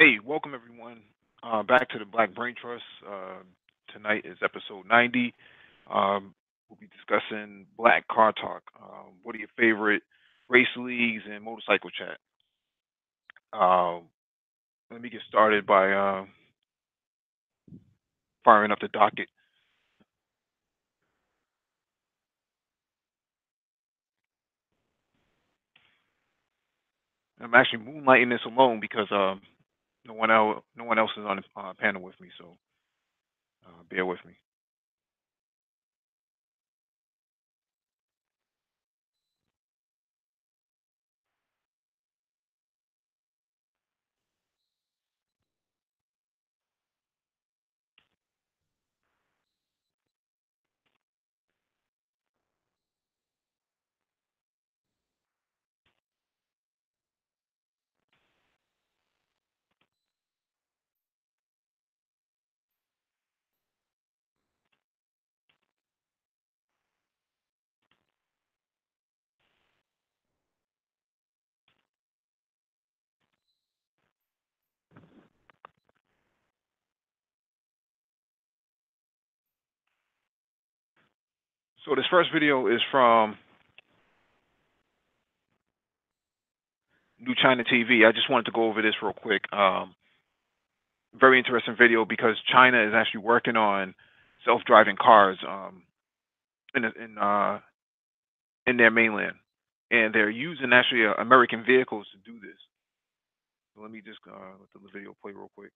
Hey, welcome everyone back to the Black Brain Trust. Tonight is episode 90. We'll be discussing Black Car Talk. What are your favorite race leagues and motorcycle chat? Um, Let me get started by firing up the docket. I'm actually moonlighting this alone because no one else is on the panel with me, so bear with me. So this first video is from New China TV. I just wanted to go over this real quick. Very interesting video because China is actually working on self-driving cars in their mainland, and they're using actually American vehicles to do this. So let me just let the video play real quick.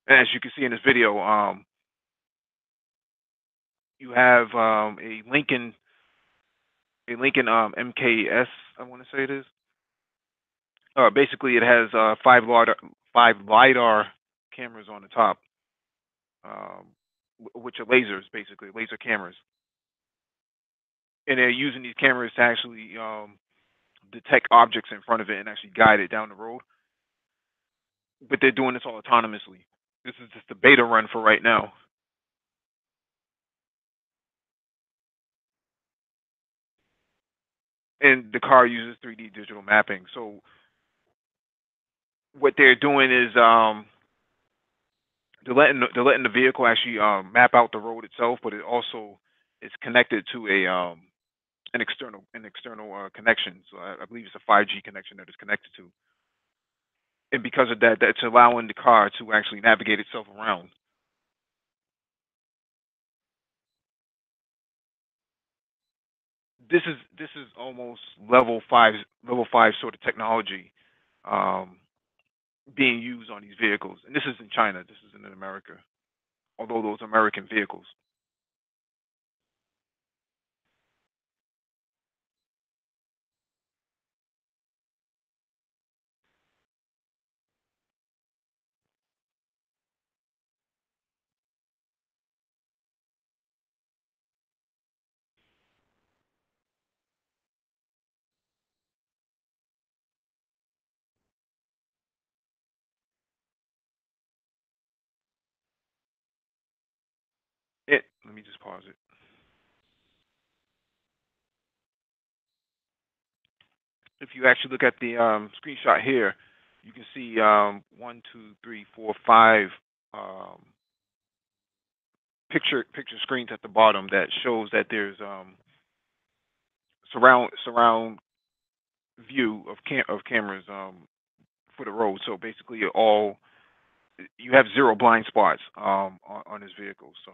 And as you can see in this video, you have a Lincoln MKS. I want to say it is. Basically, it has five lidar cameras on the top, um, which are lasers, basically laser cameras, and they're using these cameras to actually detect objects in front of it and actually guide it down the road. But they're doing this all autonomously. This is just the beta run for right now. And the car uses 3D digital mapping. So what they're doing is they're letting the vehicle actually map out the road itself, but it also is connected to an external connection. So I believe it's a 5G connection that it's connected to. And because of that, that's allowing the car to actually navigate itself around. This is almost level five sort of technology um, being used on these vehicles, and this is in China. This isn't in America, although those are American vehicles. Let me just pause it. If you actually look at the screenshot here, you can see one, two, three, four, five um, picture screens at the bottom that shows that there's surround view of cameras for the road. So basically, all you have zero blind spots on this vehicle. So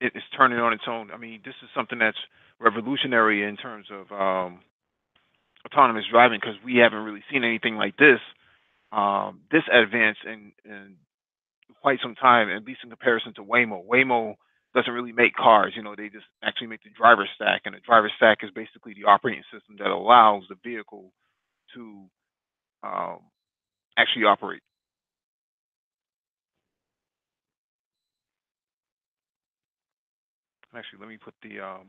it's turning on its own. I mean, this is something that's revolutionary in terms of autonomous driving because we haven't really seen anything like this advanced in quite some time, at least in comparison to Waymo. Waymo doesn't really make cars. They just actually make the driver stack, and the driver stack is basically the operating system that allows the vehicle to um, actually operate. Actually, let me put the I'll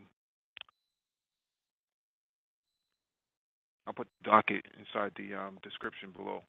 put the docket inside the description below.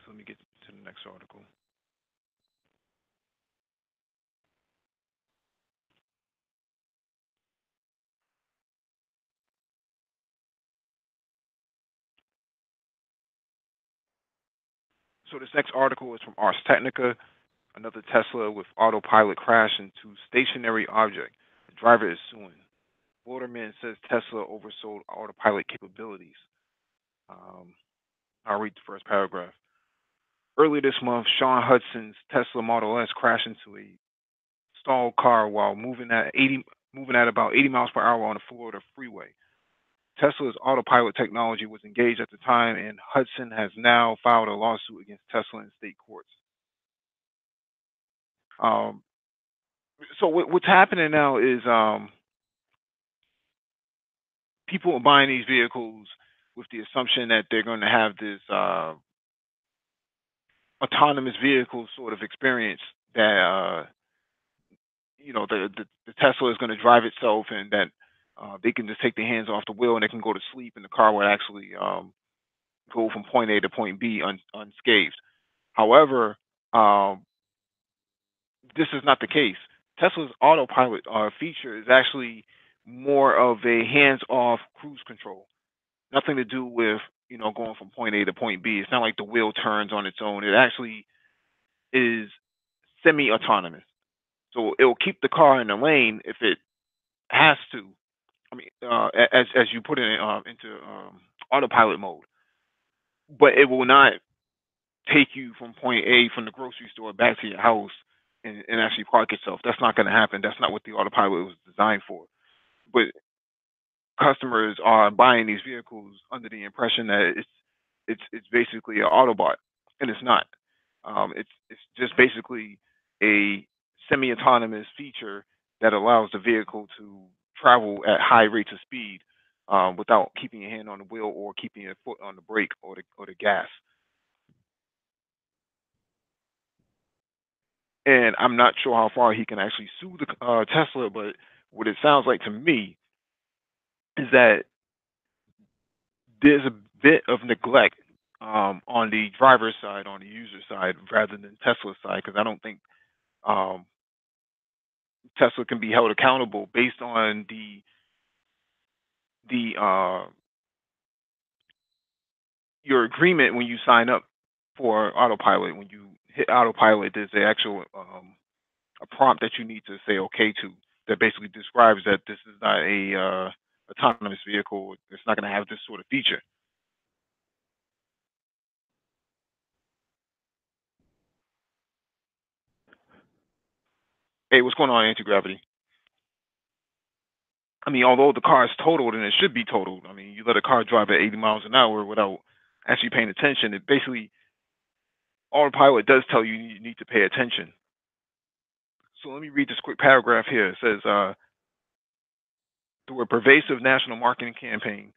let me get to the next article. So this next article is from Ars Technica. Another Tesla with autopilot crash into stationary object. The driver is suing. Waterman says Tesla oversold autopilot capabilities. Um, I'll read the first paragraph. Earlier this month, Sean Hudson's Tesla Model S crashed into a stalled car while moving at about 80 miles per hour on the Florida freeway. Tesla's autopilot technology was engaged at the time, and Hudson has now filed a lawsuit against Tesla in state courts. Um, so what's happening now is people are buying these vehicles with the assumption that they're going to have this autonomous vehicle sort of experience that the Tesla is going to drive itself, and that they can just take their hands off the wheel and they can go to sleep, and the car will actually go from point A to point B unscathed. However, um, this is not the case. Tesla's autopilot feature is actually more of a hands-off cruise control. Nothing to do with going from point A to point B. It's not like the wheel turns on its own. It actually is semi-autonomous. So it will keep the car in the lane if it has to. I mean, as you put it into autopilot mode, but it will not take you from point A from the grocery store back to your house and actually park itself. That's not going to happen. That's not what the autopilot was designed for. But customers are buying these vehicles under the impression that it's basically an Autobot, and it's not. It's just basically a semi-autonomous feature that allows the vehicle to travel at high rates of speed without keeping your hand on the wheel or keeping your foot on the brake or the gas. And I'm not sure how far he can actually sue the Tesla, but what it sounds like to me is that there's a bit of neglect on the driver's side, on the user side, rather than Tesla's side, because I don't think um, Tesla can be held accountable based on the your agreement when you sign up for autopilot. When you hit autopilot, there's the actual a prompt that you need to say okay to that basically describes that this is not a autonomous vehicle. It's not going to have this sort of feature. Hey, what's going on, anti gravity? I mean, although the car is totaled and it should be totaled, I mean, you let a car drive at 80 miles an hour without actually paying attention. It basically autopilot does tell you you need to pay attention. So let me read this quick paragraph here. It says, through a pervasive national marketing campaign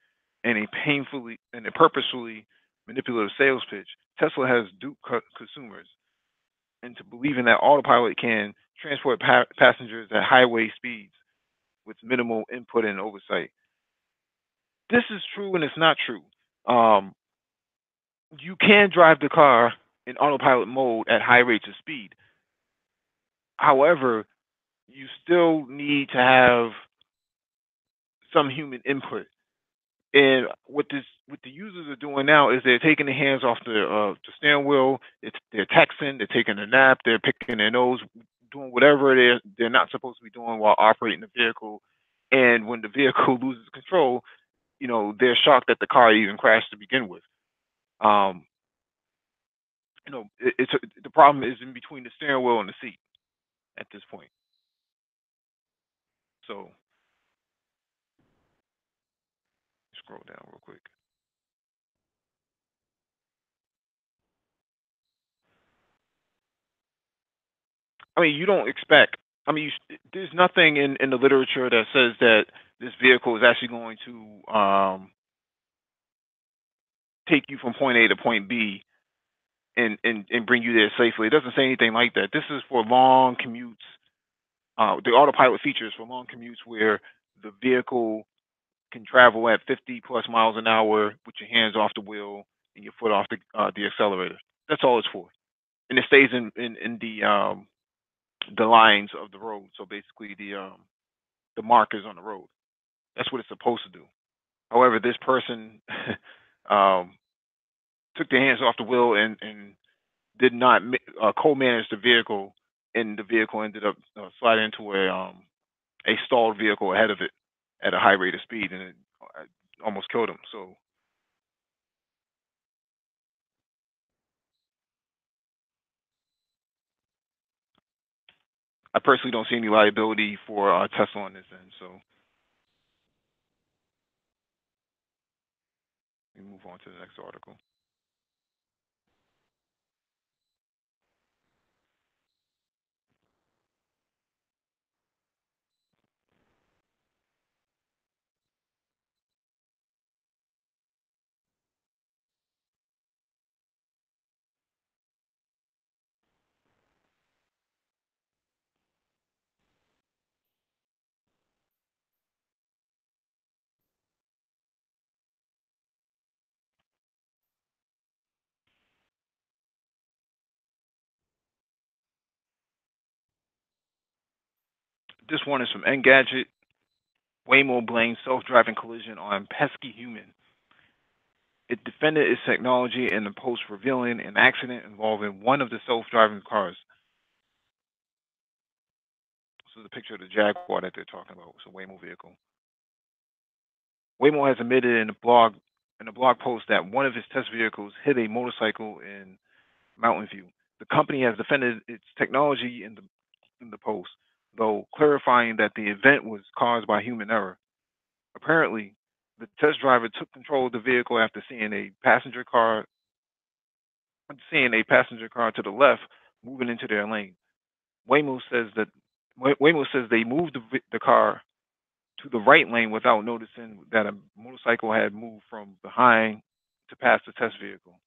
and a purposefully manipulative sales pitch, Tesla has duped consumers into believing that autopilot can transport passengers at highway speeds with minimal input and oversight. This is true and it's not true. Um, you can drive the car in autopilot mode at high rates of speed. However, you still need to have some human input. And what the users are doing now is they're taking their hands off the steering wheel. They're texting, they're taking a nap, they're picking their nose, doing whatever they're not supposed to be doing while operating the vehicle. And when the vehicle loses control, they're shocked that the car even crashed to begin with. Um, the problem is in between the steering wheel and the seat at this point. So scroll down real quick. I mean, you don't expect. I mean, there's nothing in the literature that says that this vehicle is actually going to take you from point A to point B and bring you there safely. It doesn't say anything like that. This is for long commutes. The autopilot feature is for long commutes where the vehicle can travel at 50 plus miles an hour with your hands off the wheel and your foot off the accelerator. That's all it's for, and it stays in the lines of the road. So basically, the markers on the road. That's what it's supposed to do. However, this person um, took their hands off the wheel and did not co-manage the vehicle, and the vehicle ended up sliding into a stalled vehicle ahead of it at a high rate of speed, and it almost killed him. So I personally don't see any liability for Tesla on this end. So we move on to the next article. This one is from Engadget. Waymo blames self-driving collision on pesky human. It defended its technology in the post, revealing an accident involving one of the self-driving cars. So the picture of the Jaguar that they're talking about was a Waymo vehicle. Waymo has admitted in a blog post that one of its test vehicles hit a motorcycle in Mountain View. The company has defended its technology in the post, though clarifying that the event was caused by human error. Apparently, the test driver took control of the vehicle after seeing a passenger car to the left moving into their lane. Waymo says that Waymo says they moved the car to the right lane without noticing that a motorcycle had moved from behind to pass the test vehicle.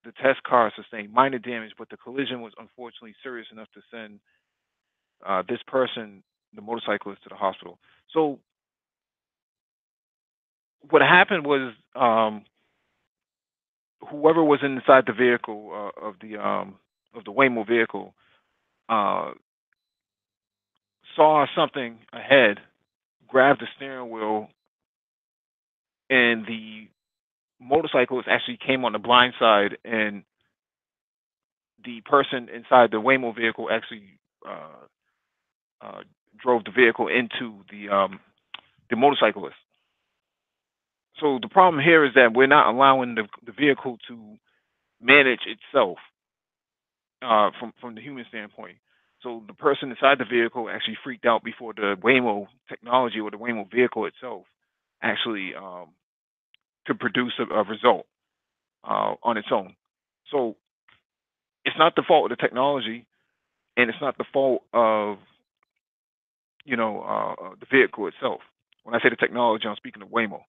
The test car sustained minor damage, but the collision was unfortunately serious enough to send this person, the motorcyclist, to the hospital. So what happened was whoever was inside the vehicle of the Waymo vehicle uh, saw something ahead, grabbed the steering wheel, and the motorcyclist actually came on the blind side, and the person inside the Waymo vehicle actually uh, uh, drove the vehicle into the motorcyclist. So the problem here is that we're not allowing the vehicle to manage itself from the human standpoint. So the person inside the vehicle actually freaked out before the Waymo technology or the Waymo vehicle itself actually could produce a result on its own. So it's not the fault of the technology, and it's not the fault of the vehicle itself. When I say the technology, I'm speaking of Waymo.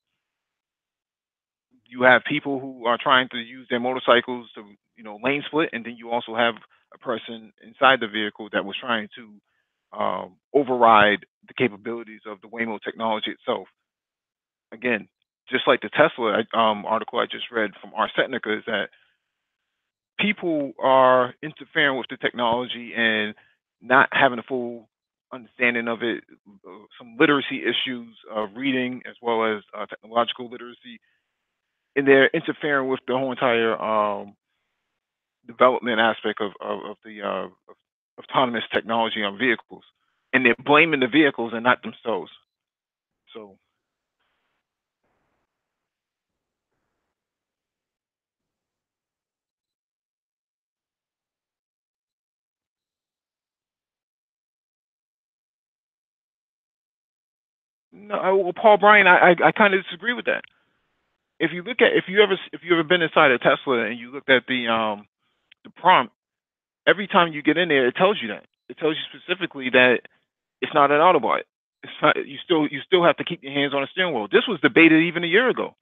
You have people who are trying to use their motorcycles to lane split, and then you also have a person inside the vehicle that was trying to override the capabilities of the Waymo technology itself. Again, just like the Tesla article I just read from Ars Technica, is that people are interfering with the technology and not having a full understanding of it. Some literacy issues of reading as well as technological literacy, and they're interfering with the whole entire development aspect of the autonomous technology on vehicles, and they're blaming the vehicles and not themselves. So no, well, Paul Bryan, I kind of disagree with that. If you ever been inside a Tesla and you looked at the prompt, every time you get in there, it tells you that. It tells you specifically that it's not an Autobot. It's not. You still have to keep your hands on the steering wheel. This was debated even a year ago.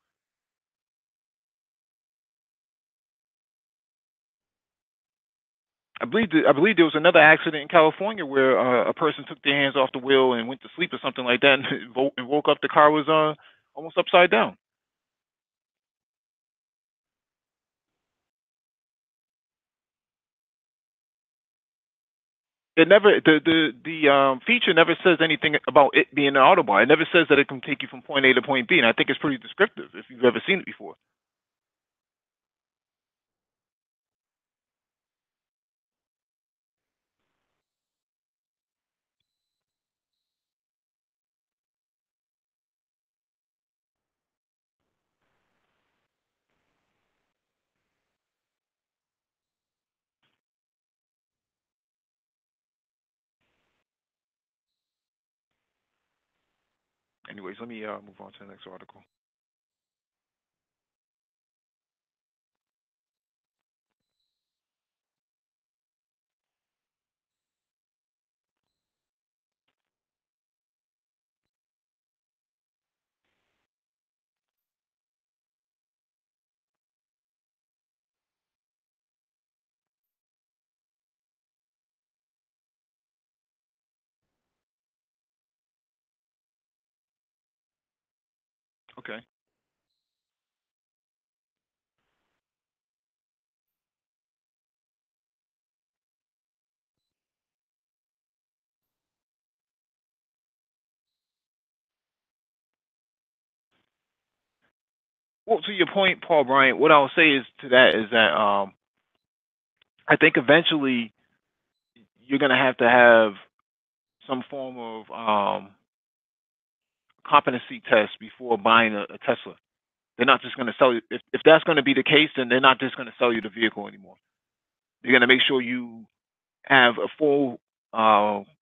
I believe there was another accident in California where a person took their hands off the wheel and went to sleep or something like that, and, and woke up. The car was almost upside down. It never the feature never says anything about it being an auto bar. It never says that it can take you from point A to point B, and I think it's pretty descriptive if you've ever seen it before. Anyways, let me move on to the next article. Okay. Well, to your point, Paul Bryant, what I'll say is to that is that I think eventually you're gonna have to have some form of competency test before buying a Tesla. They're not just gonna sell you. If that's gonna be the case, then they're not just gonna sell you the vehicle anymore. They're gonna make sure you have a full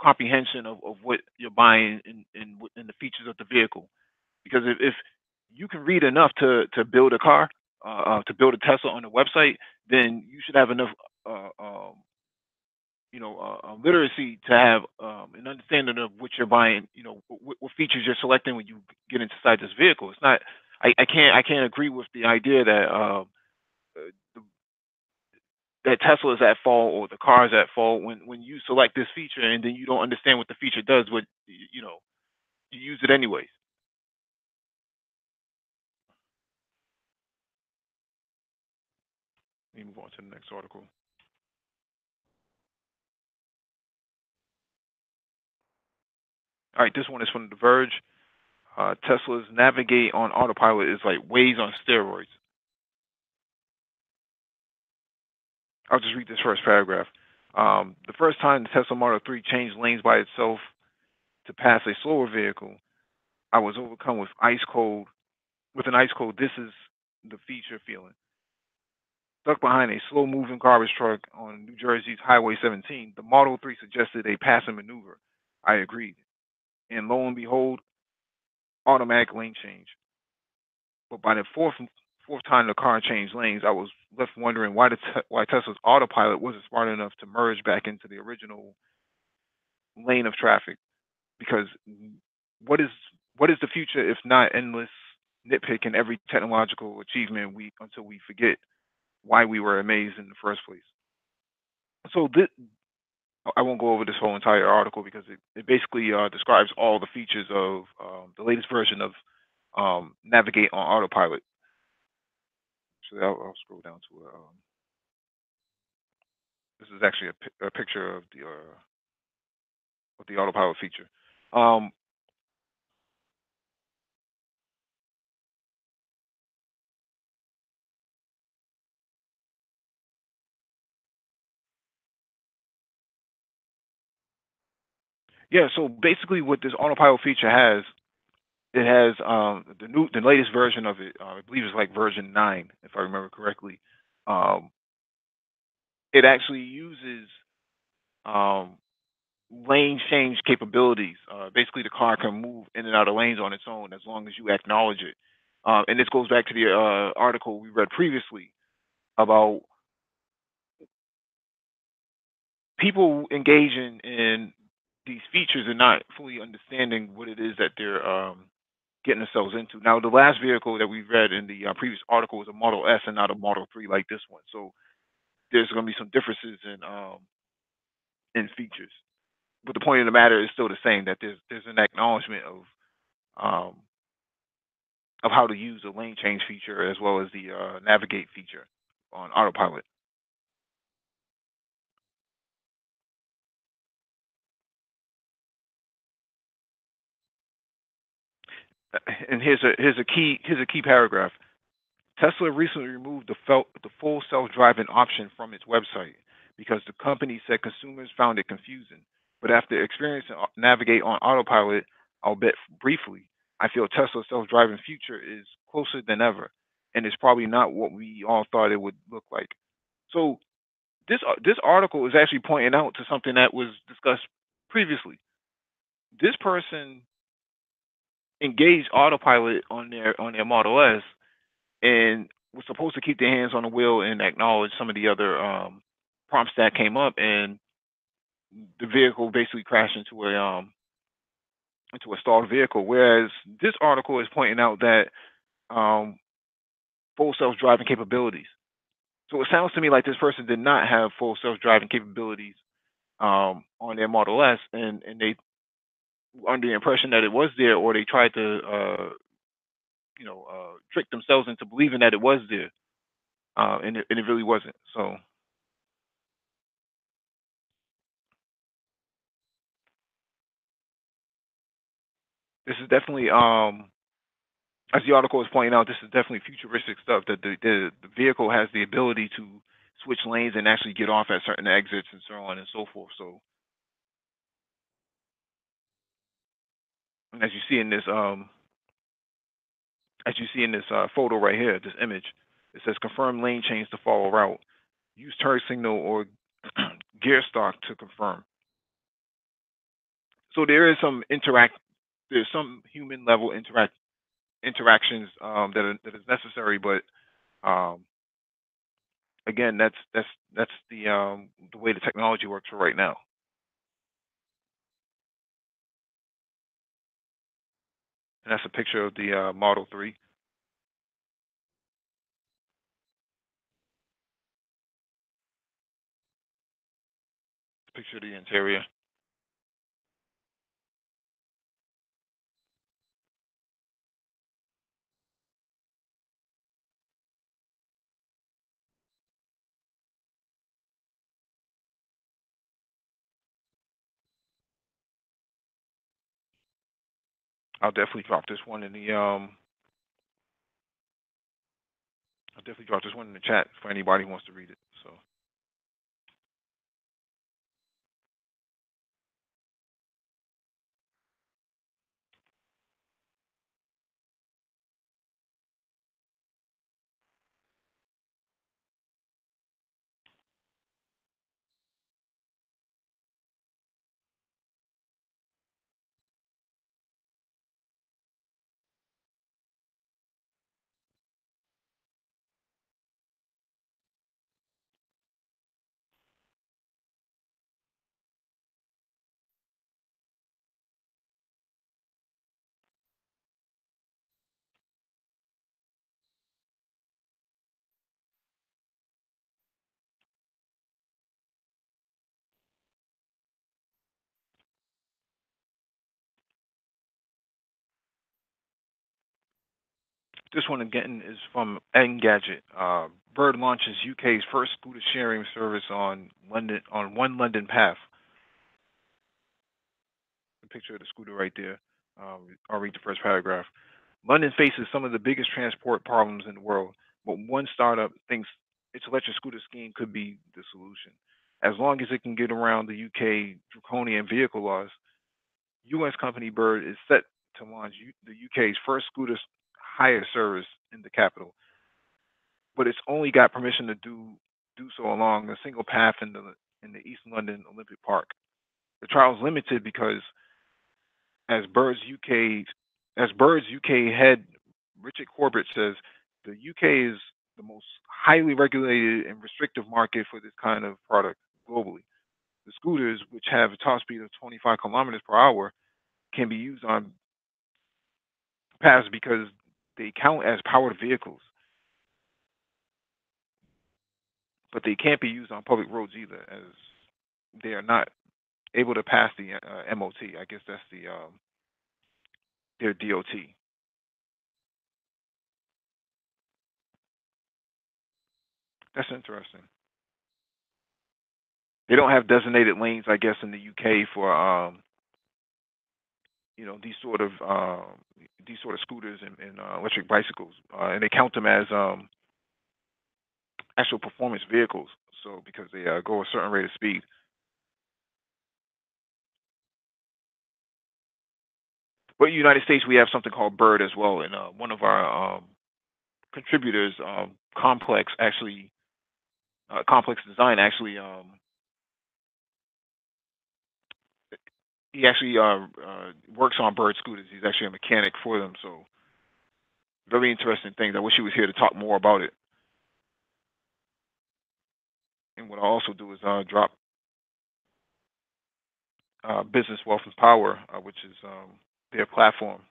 comprehension of what you're buying in the features of the vehicle. Because if you can read enough to build a car, to build a Tesla on the website, then you should have enough, literacy to have an understanding of what you're buying. You know, what features you're selecting when you get inside this vehicle. It's not. I can't agree with the idea that the, that Tesla is at fault or the car is at fault when you select this feature and then you don't understand what the feature does. What you use it anyways. Let me move on to the next article. All right, this one is from The Verge. Tesla's navigate on autopilot is like Waze on steroids. I'll just read this first paragraph. The first time the Tesla Model 3 changed lanes by itself to pass a slower vehicle, I was overcome with an ice cold. This is the feature feeling. Stuck behind a slow-moving garbage truck on New Jersey's Highway 17, the Model 3 suggested a passing maneuver. I agreed, and lo and behold, automatic lane change. But by the fourth time the car changed lanes, I was left wondering why Tesla's autopilot wasn't smart enough to merge back into the original lane of traffic. Because what is what is the future if not endless nitpicking every technological achievement we until we forget why we were amazed in the first place? So I won't go over this whole entire article because it basically describes all the features of the latest version of Navigate on Autopilot. So I'll scroll down to it. This is actually a picture of the autopilot feature. Um, yeah, so basically, what this autopilot feature has, it has the latest version of it. I believe it's like version 9, if I remember correctly. Um, it actually uses um, lane change capabilities. Basically, the car can move in and out of lanes on its own as long as you acknowledge it. And this goes back to the article we read previously about people engaging in these features and not fully understanding what it is that they're getting themselves into. Now, the last vehicle that we read in the previous article was a Model S and not a Model 3 like this one. So there's going to be some differences in features. But the point of the matter is still the same, that there's an acknowledgement um, of how to use the lane change feature as well as the navigate feature on autopilot. And here's a key paragraph. Tesla recently removed the full self-driving option from its website because the company said consumers found it confusing. But after experiencing navigate on autopilot, albeit briefly, I feel Tesla's self-driving future is closer than ever, and it's probably not what we all thought it would look like. So this article is actually pointing out to something that was discussed previously. This person engaged autopilot on their Model S and was supposed to keep their hands on the wheel and acknowledge some of the other prompts that came up, and the vehicle basically crashed into a stalled vehicle. Whereas this article is pointing out that um, full self-driving capabilities. So it sounds to me like this person did not have full self-driving capabilities on their Model S, and they were under the impression that it was there, or they tried to trick themselves into believing that it was there, and it really wasn't. So this is definitely, as the article is pointing out, this is definitely futuristic stuff that the vehicle has the ability to switch lanes and actually get off at certain exits and so on and so forth. So, and as you see in this photo right here, this image, it says confirm lane change to follow route. Use turn signal or gear stock to confirm. So there's some human level interactions that is necessary, but um, again, that's the way the technology works for right now. And that's a picture of the Model 3. Picture of the interior. I'll definitely drop this one in the I'll definitely drop this one in the chat for anybody who wants to read it. So this one again is from Engadget. Bird launches UK's first scooter sharing service on one London path. The picture of the scooter right there. I'll read the first paragraph. London faces some of the biggest transport problems in the world, but one startup thinks its electric scooter scheme could be the solution. As long as it can get around the UK draconian vehicle laws, U.S. company Bird is set to launch the UK's first scooter hire service in the capital, but it's only got permission to do so along a single path in the East London Olympic Park. The trial is limited because as Bird's UK as Bird's UK head Richard Corbett says, the UK is the most highly regulated and restrictive market for this kind of product globally. The scooters, which have a top speed of 25 kilometers per hour, can be used on paths because they count as powered vehicles, but they can't be used on public roads either, as they are not able to pass the MOT. I guess that's their DOT. That's interesting. They don't have designated lanes, I guess, in the UK these sort of scooters and electric bicycles, and they count them as actual performance vehicles. So because they go a certain rate of speed. But in the United States, we have something called Bird as well, and one of our contributors, Complex Design, actually, he actually works on Bird scooters. He's actually a mechanic for them. So very interesting things. I wish he was here to talk more about it. And what I also do is drop Business Wealth and Power, which is their platform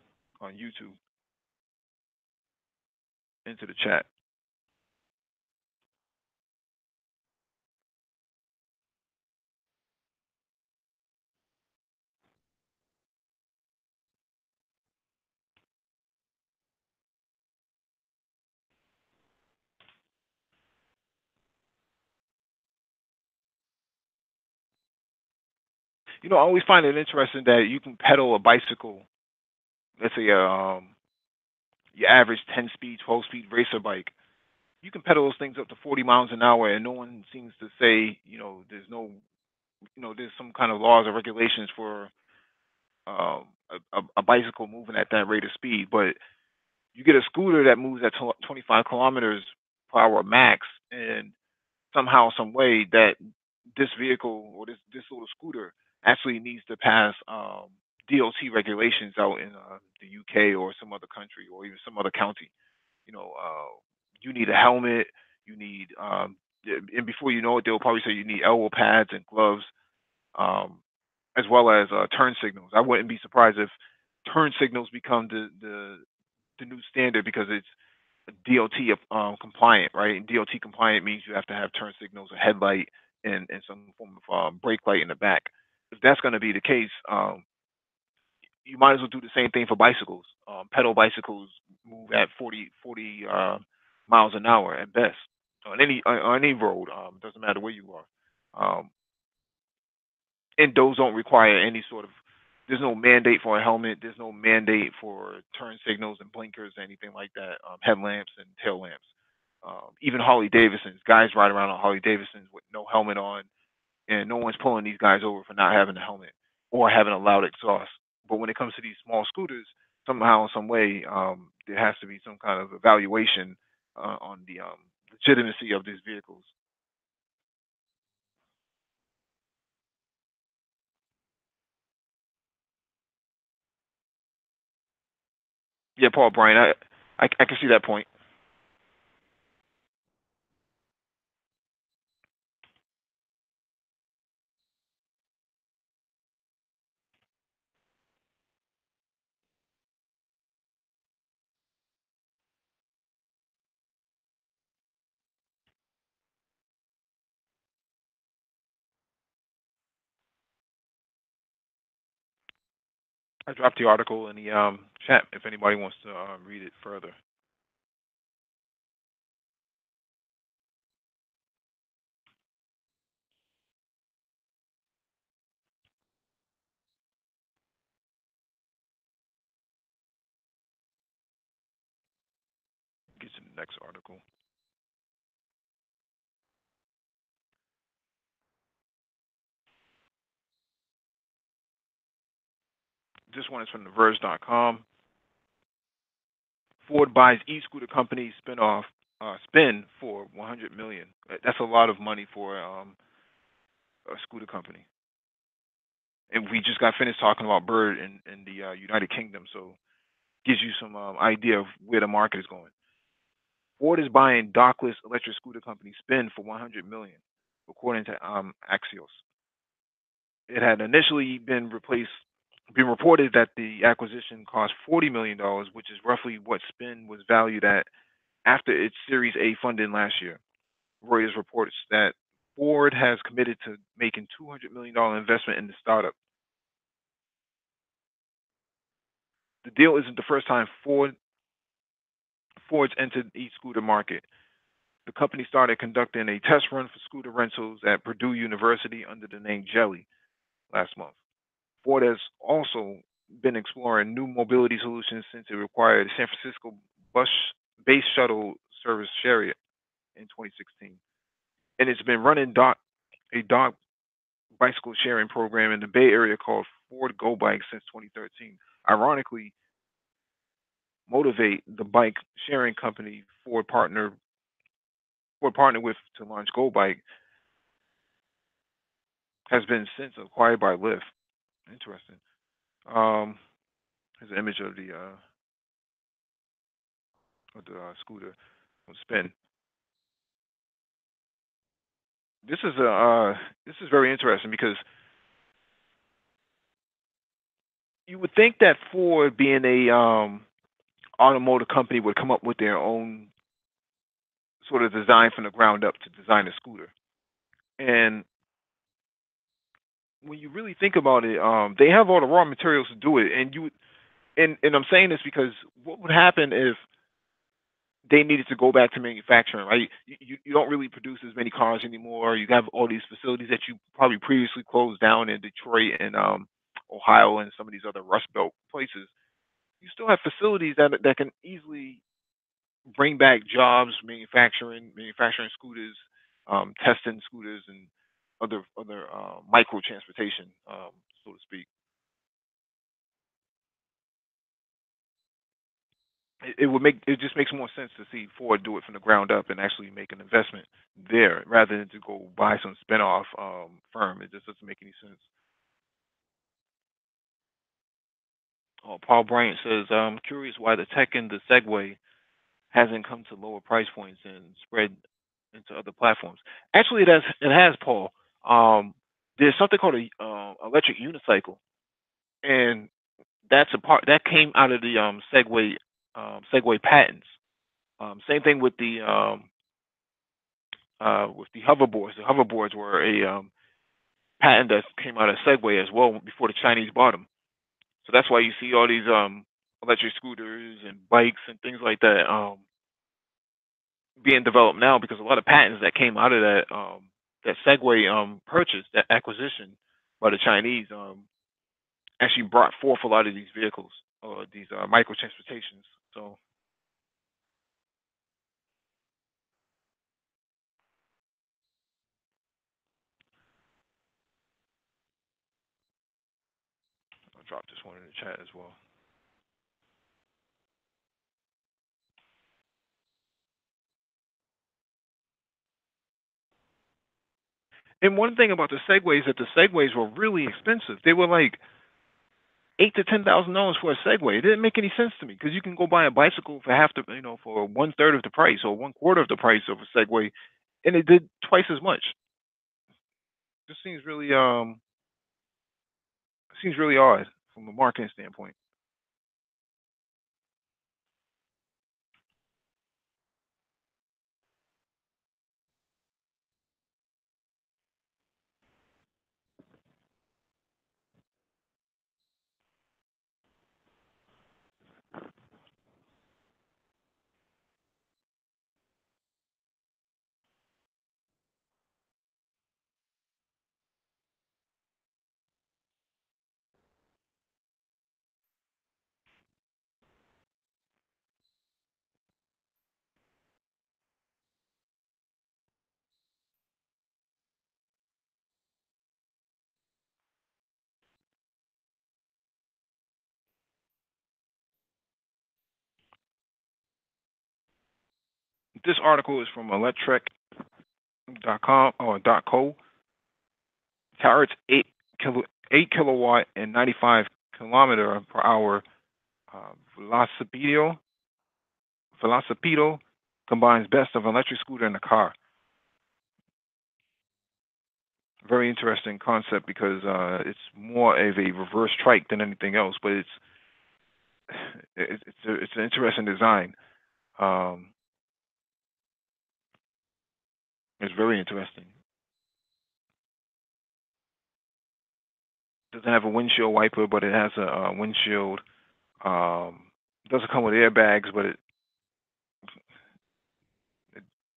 on YouTube, into the chat. I always find it interesting that you can pedal a bicycle, let's say your average 10 speed, 12 speed racer bike. You can pedal those things up to 40 miles an hour, and no one seems to say, there's no, there's some kind of laws or regulations for a bicycle moving at that rate of speed. But you get a scooter that moves at 25 kilometers per hour max, and somehow, some way, that this vehicle or this little scooter actually needs to pass DOT regulations out in the UK or some other country or even some other county. You need a helmet. You need, and before you know it, they'll probably say you need elbow pads and gloves, um, as well as turn signals. I wouldn't be surprised if turn signals become the new standard because it's DOT compliant, right? And DOT compliant means you have to have turn signals, a headlight, and some form of brake light in the back. If that's going to be the case, you might as well do the same thing for bicycles. Pedal bicycles move at 40 miles an hour at best on any road. Doesn't matter where you are. And those don't require any sort of. There's no mandate for a helmet. There's no mandate for turn signals and blinkers, anything like that. Headlamps and tail lamps. Even Harley Davidsons, guys ride around on Harley Davidsons with no helmet on, and no one's pulling these guys over for not having a helmet or having a loud exhaust. But when it comes to these small scooters, somehow, some way, there has to be some kind of evaluation on the legitimacy of these vehicles. Yeah, Paul Bryan, I can see that point. I dropped the article in the chat if anybody wants to read it further. Get to the next article. This one is from TheVerge.com. Ford buys e-scooter company spin for 100 million. That's a lot of money for a scooter company. And we just got finished talking about Bird in the United Kingdom, so gives you some idea of where the market is going. Ford is buying dockless electric scooter company Spin for 100 million, according to Axios. It had initially been reported that the acquisition cost $40 million, which is roughly what Spin was valued at after its Series A funding last year. Reuters reports that Ford has committed to making $200 million investment in the startup. The deal isn't the first time Ford's entered the e-scooter market. The company started conducting a test run for scooter rentals at Purdue University under the name Jelly last month. Ford has also been exploring new mobility solutions since it required San Francisco bus base shuttle service Chariot in 2016, and it's been running a dock bicycle sharing program in the Bay Area called Ford Go Bike since 2013. Ironically, Motivate, the bike sharing company Ford partnered with to launch Go Bike, has been since acquired by Lyft. Interesting. Um, Here's an image of the scooter on spin. This is a this is very interesting because you would think that Ford, being a automotive company, would come up with their own sort of design from the ground up to design a scooter. And when you really think about it, they have all the raw materials to do it. And I'm saying this because what would happen if they needed to go back to manufacturing, right? You don't really produce as many cars anymore. You have all these facilities that you probably previously closed down in Detroit and Ohio and some of these other Rust Belt places. You still have facilities that can easily bring back jobs, manufacturing scooters, testing scooters, and other micro transportation, so to speak. It just makes more sense to see Ford do it from the ground up and actually make an investment there rather than to go buy some spinoff firm. It just doesn't make any sense. Oh, Paul Bryant says, I'm curious why the tech in the Segway hasn't come to lower price points and spread into other platforms. Actually, it has, Paul. There's something called a electric unicycle, and that's a part that came out of the Segway patents. Same thing with the hoverboards. The hoverboards were a patent that came out of Segway as well before the Chinese bought them. So that's why you see all these electric scooters and bikes and things like that being developed now because a lot of patents that came out of that Segway purchase, that acquisition by the Chinese, actually brought forth a lot of these vehicles or these micro transportations. So I'll drop this one in the chat as well. And one thing about the Segways is that the Segways were really expensive. They were like $8,000 to $10,000 for a Segway. It didn't make any sense to me because you can go buy a bicycle for for one third of the price or one quarter of the price of a Segway, and it did twice as much. This seems really odd from a marketing standpoint. This article is from electrek.com or .co. Tower, 8 kilowatt and 95 kilometer per hour velocipede Velocipedo combines best of electric scooter and a car. Very interesting concept because it's more of a reverse trike than anything else, but it's an interesting design. Um, it's very interesting. Doesn't have a windshield wiper, but it has a windshield. Doesn't come with airbags, but it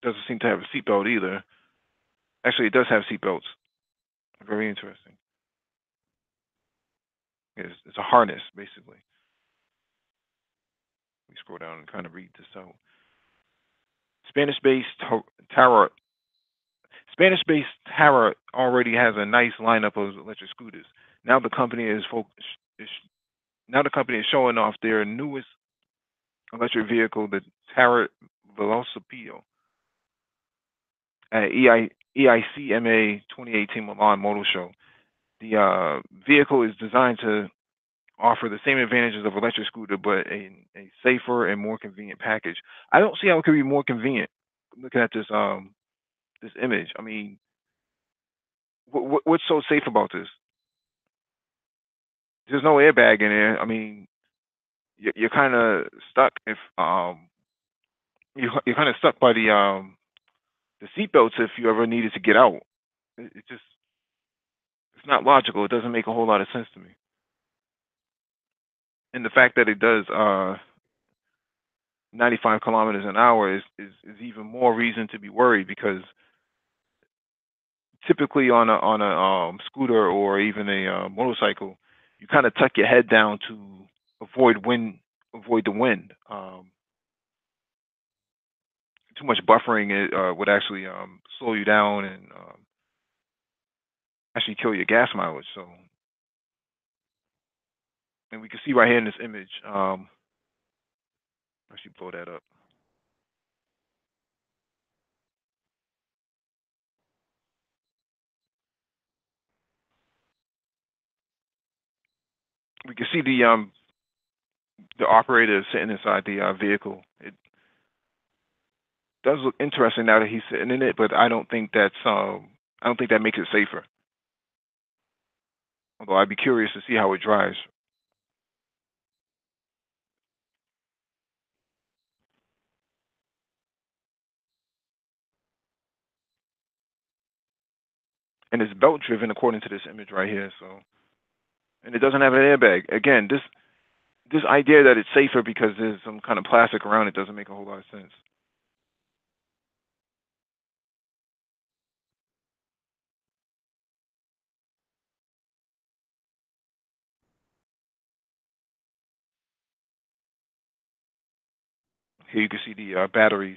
doesn't seem to have a seatbelt either. Actually, it does have seatbelts. Very interesting. It's a harness basically. We scroll down and kind of read this out. Spanish-based Tower Spanish-based Tara already has a nice lineup of electric scooters. Now the company is is now the company is showing off their newest electric vehicle, the Tara Velocipede, at EICMA 2018 Milan Motor Show. The vehicle is designed to offer the same advantages of electric scooter, but a safer and more convenient package. I don't see how it could be more convenient. Looking at this image, I mean, what's so safe about this? There's no airbag in there. I mean, you're kind of stuck if you're kind of stuck by the seatbelts if you ever needed to get out. It just it's not logical. It doesn't make a whole lot of sense to me. And the fact that it does 95 kilometers an hour is even more reason to be worried because typically on a scooter or even a motorcycle, you kind of tuck your head down to avoid the wind. Too much buffering would actually slow you down and actually kill your gas mileage. So, and we can see right here in this image. Actually, blow that up. We can see the operator sitting inside the vehicle. It does look interesting now that he's sitting in it, but I don't think that makes it safer. Although I'd be curious to see how it drives. And it's belt driven according to this image right here. So, and it doesn't have an airbag. Again, this idea that it's safer because there's some kind of plastic around it doesn't make a whole lot of sense. Here you can see the batteries,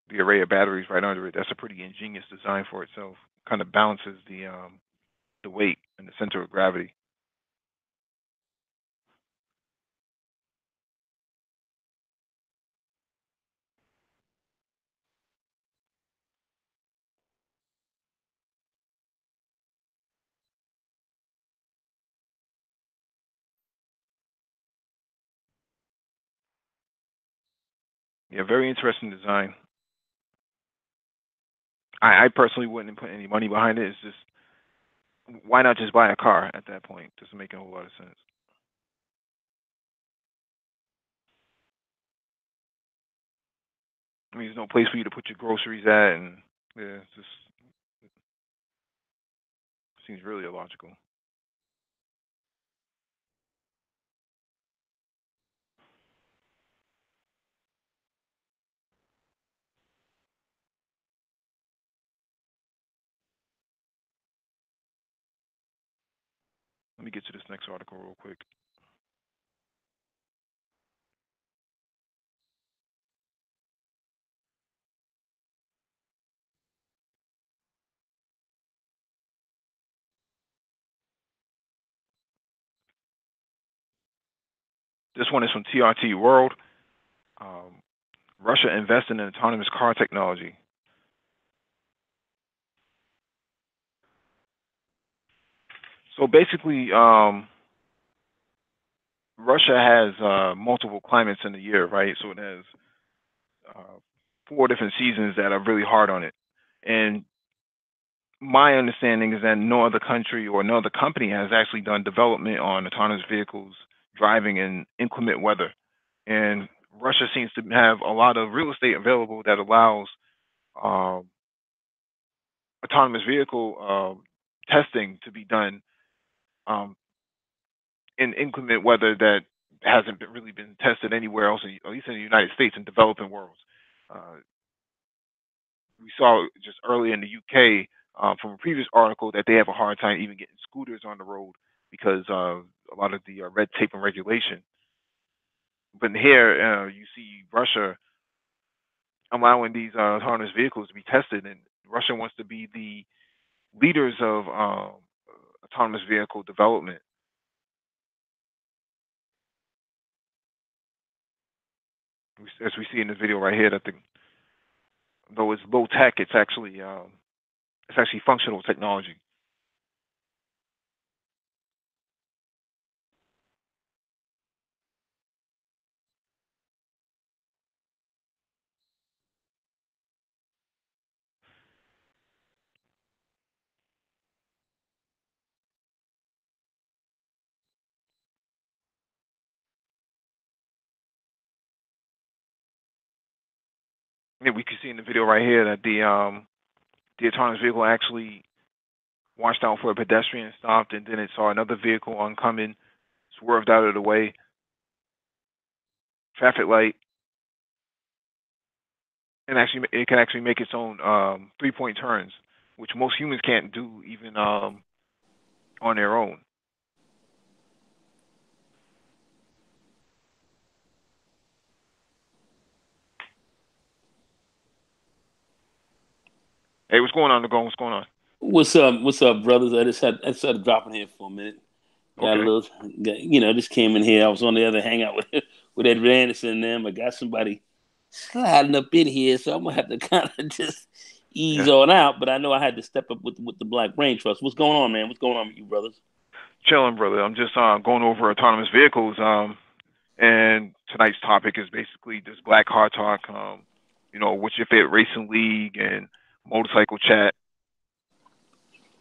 the array of batteries right under it. That's a pretty ingenious design for itself. Kind of balances the weight and the center of gravity. Yeah, very interesting design. I personally wouldn't put any money behind it. It's just why not just buy a car at that point? Doesn't make a whole lot of sense. I mean, there's no place for you to put your groceries at, and yeah, it just seems really illogical. Let me get to this next article real quick. This one is from TRT World. Um, Russia invested in autonomous car technology. So basically, Russia has multiple climates in the year, right? So it has uh, four different seasons that are really hard on it. And my understanding is that no other country or no other company has actually done development on autonomous vehicles driving in inclement weather. And Russia seems to have a lot of real estate available that allows um, autonomous vehicle testing to be done um, in inclement weather that hasn't really been tested anywhere else, at least in the United States and developing worlds. Uh, we saw just early in the UK from a previous article that they have a hard time even getting scooters on the road because of a lot of the red tape and regulation. But here, you see Russia allowing these autonomous vehicles to be tested, and Russia wants to be the leaders of autonomous vehicle development. As we see in this video right here, that though it's low tech, it's actually functional technology. Yeah, we can see in the video right here that the autonomous vehicle actually watched out for a pedestrian, stopped, and then it saw another vehicle oncoming, swerved out of the way, traffic light, and actually it can actually make its own 3-point turns, which most humans can't do even on their own. Hey, what's going on, Nagon? What's going on? What's up? What's up, brothers? I started dropping here for a minute. Got a Okay. little, just came in here. I was on the other hangout with with Ed Anderson and them. I got somebody sliding up in here, so I'm gonna have to kind of just ease Yeah. on out. But I know I had to step up with the Black Brain Trust. What's going on, man? What's going on with you, brothers? Chilling, brother. I'm just going over autonomous vehicles. And tonight's topic is basically this Black Car Talk. What's your favorite racing league and motorcycle chat?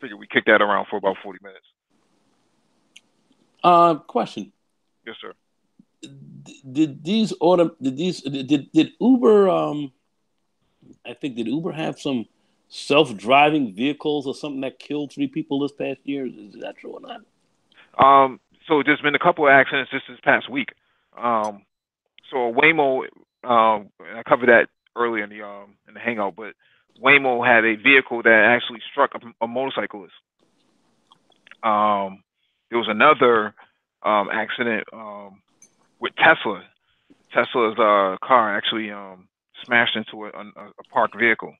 Figure we kick that around for about 40 minutes. Question: Yes, sir. did Uber I think did Uber have some self-driving vehicles or something that killed 3 people this past year? Is that true or not? So there's been a couple of accidents just this past week. Um, so Waymo, I covered that earlier in the hangout, but Waymo had a vehicle that actually struck a motorcyclist. Um, there was another accident with Tesla. Tesla's car actually smashed into a parked vehicle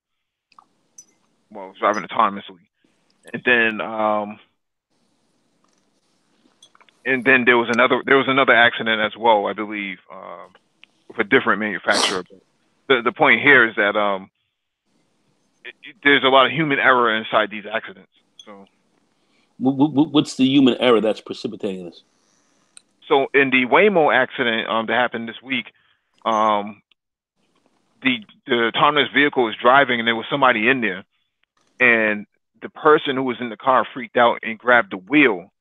while it was driving autonomously, and then there was another accident as well, I believe, with a different manufacturer. But the point here is that there's a lot of human error inside these accidents. So What's the human error that's precipitating this? so in the Waymo accident that happened this week, um, the autonomous vehicle was driving and there was somebody in there, and the person who was in the car freaked out and grabbed the wheel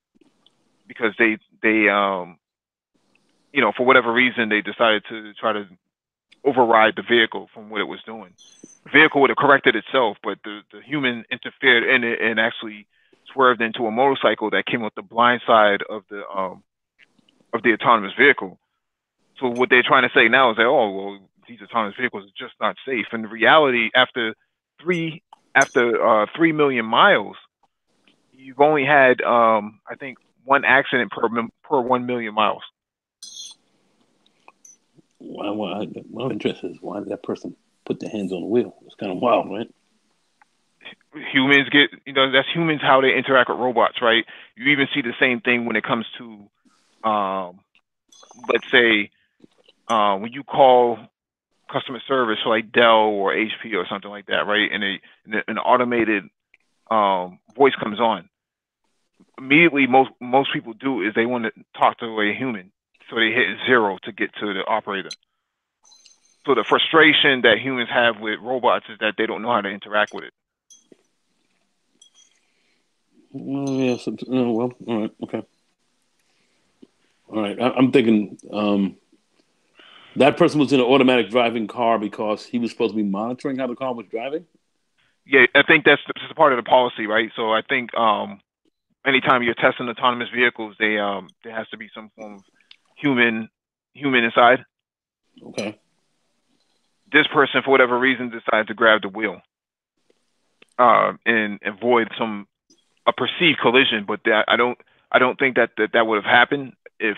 because they for whatever reason they decided to try to override the vehicle from what it was doing. The vehicle would have corrected itself, but the human interfered in it and actually swerved into a motorcycle that came up the blind side of the autonomous vehicle. So what they're trying to say now is that, oh well, these autonomous vehicles are just not safe. In reality, three after 3 million miles, you've only had I think one accident per 1 million miles. What I'm interested is why did that person put their hands on the wheel? It's kind of wild, right? Humans get, that's humans how they interact with robots, right? You even see the same thing when it comes to, let's say, when you call customer service for like Dell or HP or something like that, right? And an automated voice comes on. Immediately, most people do is they want to talk to a human, so they hit zero to get to the operator. So the frustration that humans have with robots is that they don't know how to interact with it. Yeah. Well, all right. Okay. All right. I'm thinking that person was in an automatic driving car because he was supposed to be monitoring how the car was driving. Yeah, I think that's a part of the policy, right? So I think anytime you're testing autonomous vehicles, there has to be some form of human human inside. Okay. This person, for whatever reason, decided to grab the wheel. and avoid some a perceived collision. But I don't think that would have happened if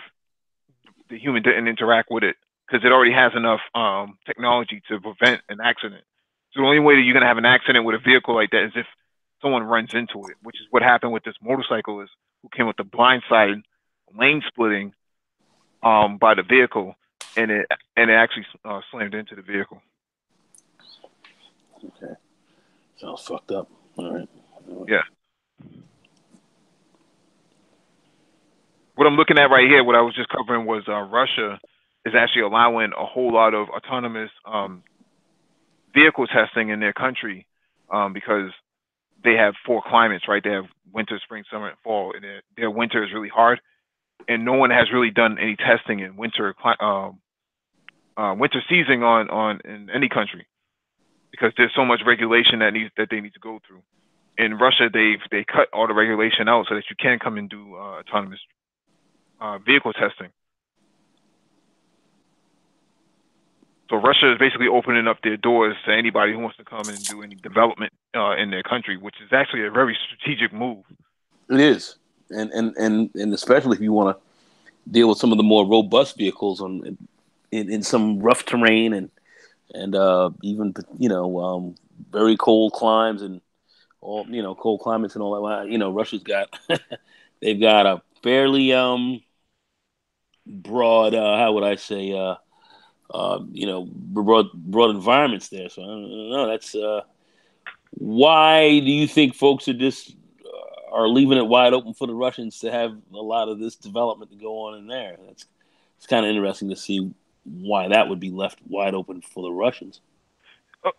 the human didn't interact with it because it already has enough technology to prevent an accident. So the only way that you're gonna have an accident with a vehicle like that is if someone runs into it, which is what happened with this motorcyclist who came with the blindside lane splitting by the vehicle, and it actually slammed into the vehicle. Okay. Sounds fucked up. All right. Yeah. What I'm looking at right here, what I was just covering was Russia is actually allowing a whole lot of autonomous vehicle testing in their country because they have four climates, right? They have winter, spring, summer, and fall, and their winter is really hard, and no one has really done any testing in winter season on in any country because there's so much regulation that they need to go through. In Russia, they cut all the regulation out so that you can come and do autonomous vehicle testing. So Russia is basically opening up their doors to anybody who wants to come and do any development in their country, which is actually a very strategic move. It is, and especially if you want to deal with some of the more robust vehicles in some rough terrain and even very cold climes and all cold climates and all that. Russia's got they've got a fairly broad how would I say broad environments there. So I don't know. That's why do you think folks are leaving it wide open for the Russians to have a lot of this development to go on in there? It's kind of interesting to see why that would be left wide open for the Russians.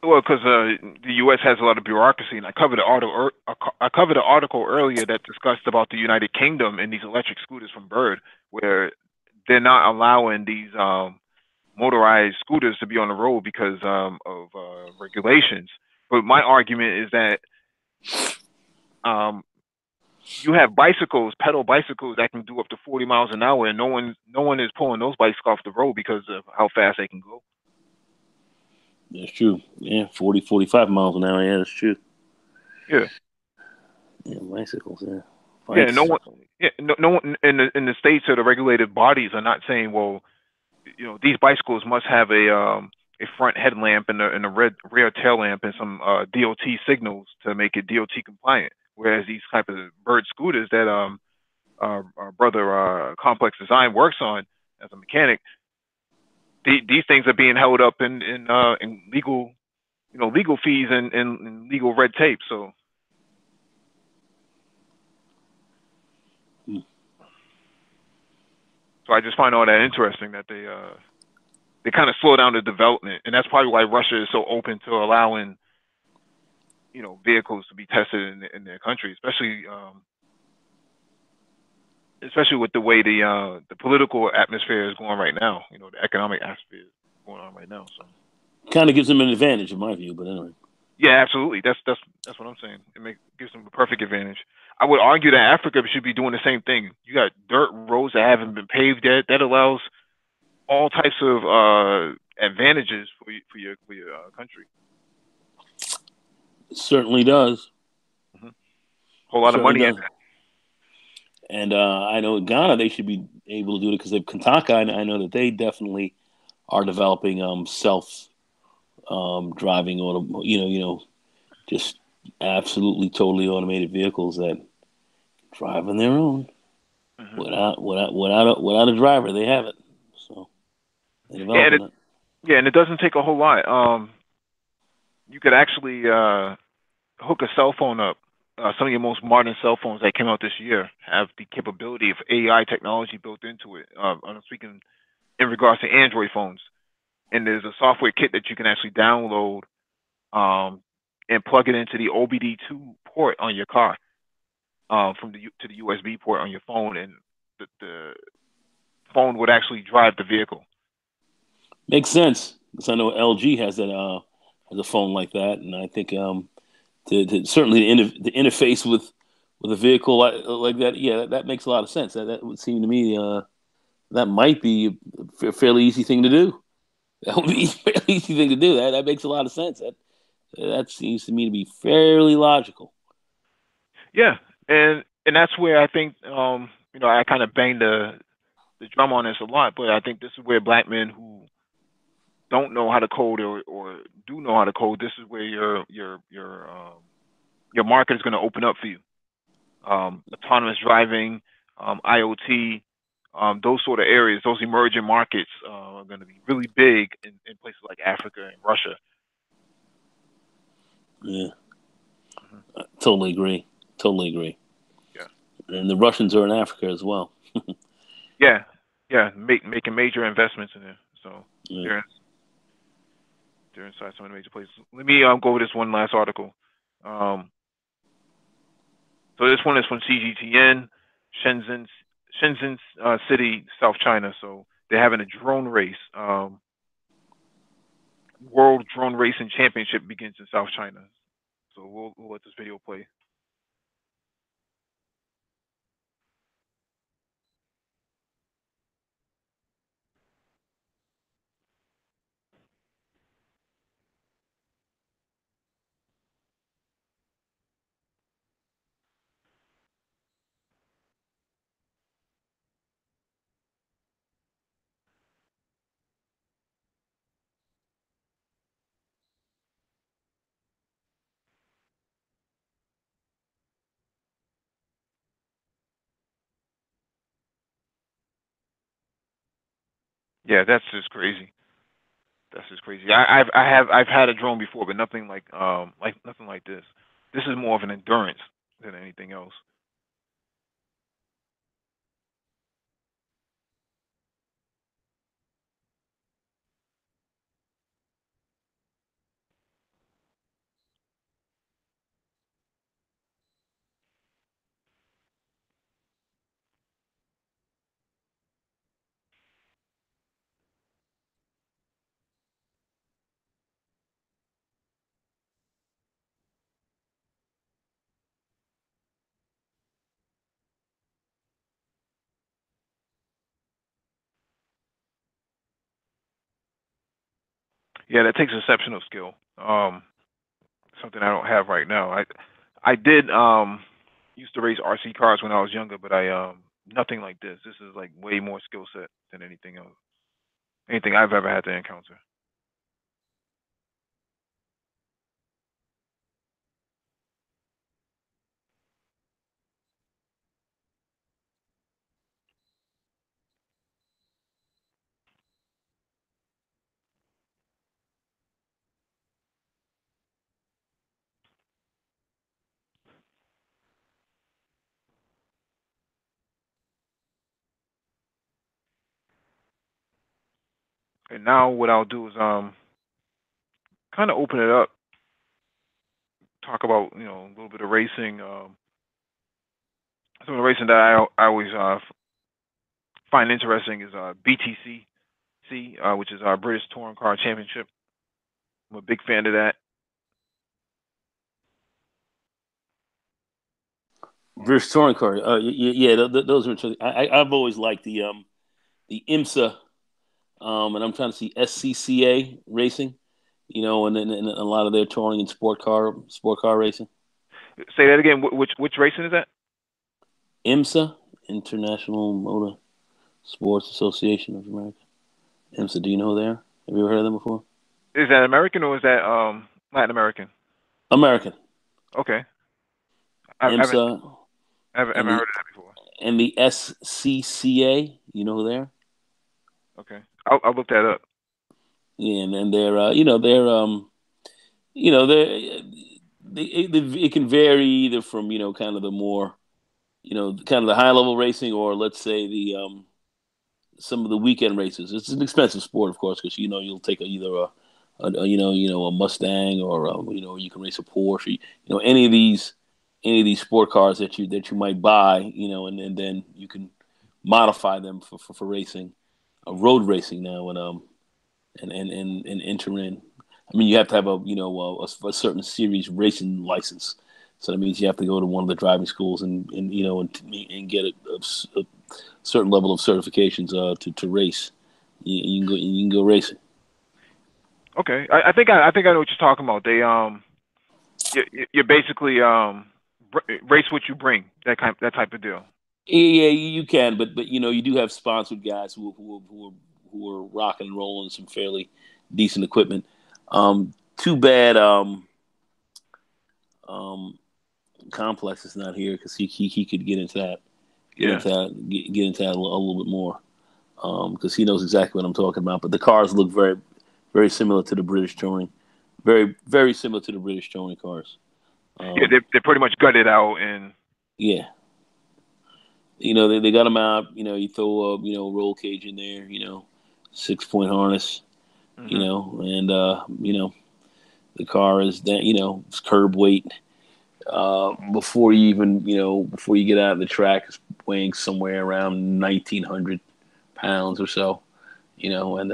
Well, because the U.S. has a lot of bureaucracy, and I covered an article earlier that discussed about the United Kingdom and these electric scooters from Bird, where they're not allowing these motorized scooters to be on the road because of regulations. But my argument is that um, you have bicycles, pedal bicycles that can do up to 40 miles an hour, and no one is pulling those bikes off the road because of how fast they can go. That's true. Yeah, 40, 45 miles an hour. Yeah, that's true. Yeah. Yeah, bicycles. Yeah, Yeah, no bikes. one. Yeah, no one in the states or the regulated bodies are not saying, well, these bicycles must have a front headlamp and a red rear tail lamp and some DOT signals to make it DOT compliant. Whereas these type of bird scooters that our brother Complex Design works on as a mechanic, these things are being held up in legal legal fees and legal red tape. So Hmm. so I just find all that interesting that they kind of slow down the development, and that's probably why Russia is so open to allowing vehicles to be tested in their country, especially with the way the political atmosphere is going right now. The economic atmosphere is going on right now. So Kind of gives them an advantage, in my view. But anyway, yeah, absolutely. That's what I'm saying. Gives them a perfect advantage. I would argue that Africa should be doing the same thing. You got dirt roads that haven't been paved yet. That allows all types of advantages for your country. it certainly does. Hmm. Whole lot of Certainly money in does. And I know in Ghana they should be able to do it because of Kantaka. I know that they definitely are developing self driving just absolutely totally automated vehicles that drive on their own it. Hmm. without a driver. They have it, so they're Yeah, and developing it it. yeah, and it doesn't take a whole lot. You could actually hook a cell phone up. Some of your most modern cell phones that came out this year have the capability of AI technology built into it. I'm speaking in regards to Android phones, and there's a software kit that you can actually download um, and plug it into the OBD2 port on your car to the USB port on your phone, and the phone would actually drive the vehicle. Makes sense because I know LG has a phone like that, and I think certainly the interface with a vehicle like that, yeah, that makes a lot of sense. That would seem to me that might be a fairly easy thing to do. That would be a fairly easy thing to do. That makes a lot of sense. That seems to me to be fairly logical. Yeah, and that's where I think I kind of bang the drum on this a lot, but I think this is where black men who don't know how to code or do know how to code, this is where your market is going to open up for you. Autonomous driving, IoT, those sort of areas, those emerging markets are going to be really big in places like Africa and Russia. Yeah, Hmm. totally agree. Totally agree. Yeah, And the Russians are in Africa as well. yeah, yeah. Making major investments in there. So Yeah. they're they're inside some of the major places. Let me go over this one last article. Um, so this one is from CGTN, Shenzhen, Shenzhen City, South China. So they're having a drone race. World Drone Racing Championship begins in South China. So we'll let this video play. Yeah, that's just crazy. That's just crazy. I've had a drone before, but nothing like nothing like this. This is more of an endurance than anything else. Yeah, that takes exceptional skill. Something I don't have right now. I did used to race RC cars when I was younger, but I nothing like this. This is like way more skill set than anything else. Anything I've ever had to encounter. And now what I'll do is kind of open it up, talk about a little bit of racing. Some of the racing that I always find interesting is BTC, which is our British Touring Car Championship. I'm a big fan of that. British touring car. Yeah, those are interesting. I've always liked the IMSA, and I'm trying to see SCCA racing. And a lot of their touring and sport car racing. Say that again. Which racing is that? IMSA, International Motor Sports Association of America. IMSA, do you know there? Have you ever heard of them before? Is that American or is that Latin American? American. Okay, I haven't IMSA and haven't heard the of that before. and the SCCA. You know who they are? Okay, I'll look that up. Yeah, and they're it can vary either from kind of the more kind of the high level racing, or let's say the some of the weekend races. It's an expensive sport, of course, because you'll take either a Mustang, or you can race a Porsche. Any of these sport cars that you might buy, and then you can modify them for racing, road racing now, and enter in. I mean, you have to have a certain series racing license. So that means you have to go to one of the driving schools and get a certain level of certifications to race. You can go racing. Okay, I think I know what you're talking about. You're basically race what you bring, that type of deal. Yeah, you can, but you do have sponsored guys who are rocking and rolling some fairly decent equipment. Too bad um, Complex is not here because he could Yeah. get into that a little bit more because he knows exactly what I'm talking about. But the cars look very similar to the British touring, very similar to the British touring cars. Yeah, Um, they pretty much gutted out and. yeah, they got them out. You throw a roll cage in there. 6-point harness. Hmm. And the car is that it's curb weight. Before you even before you get out of the track, it's weighing somewhere around 1,900 pounds or so. And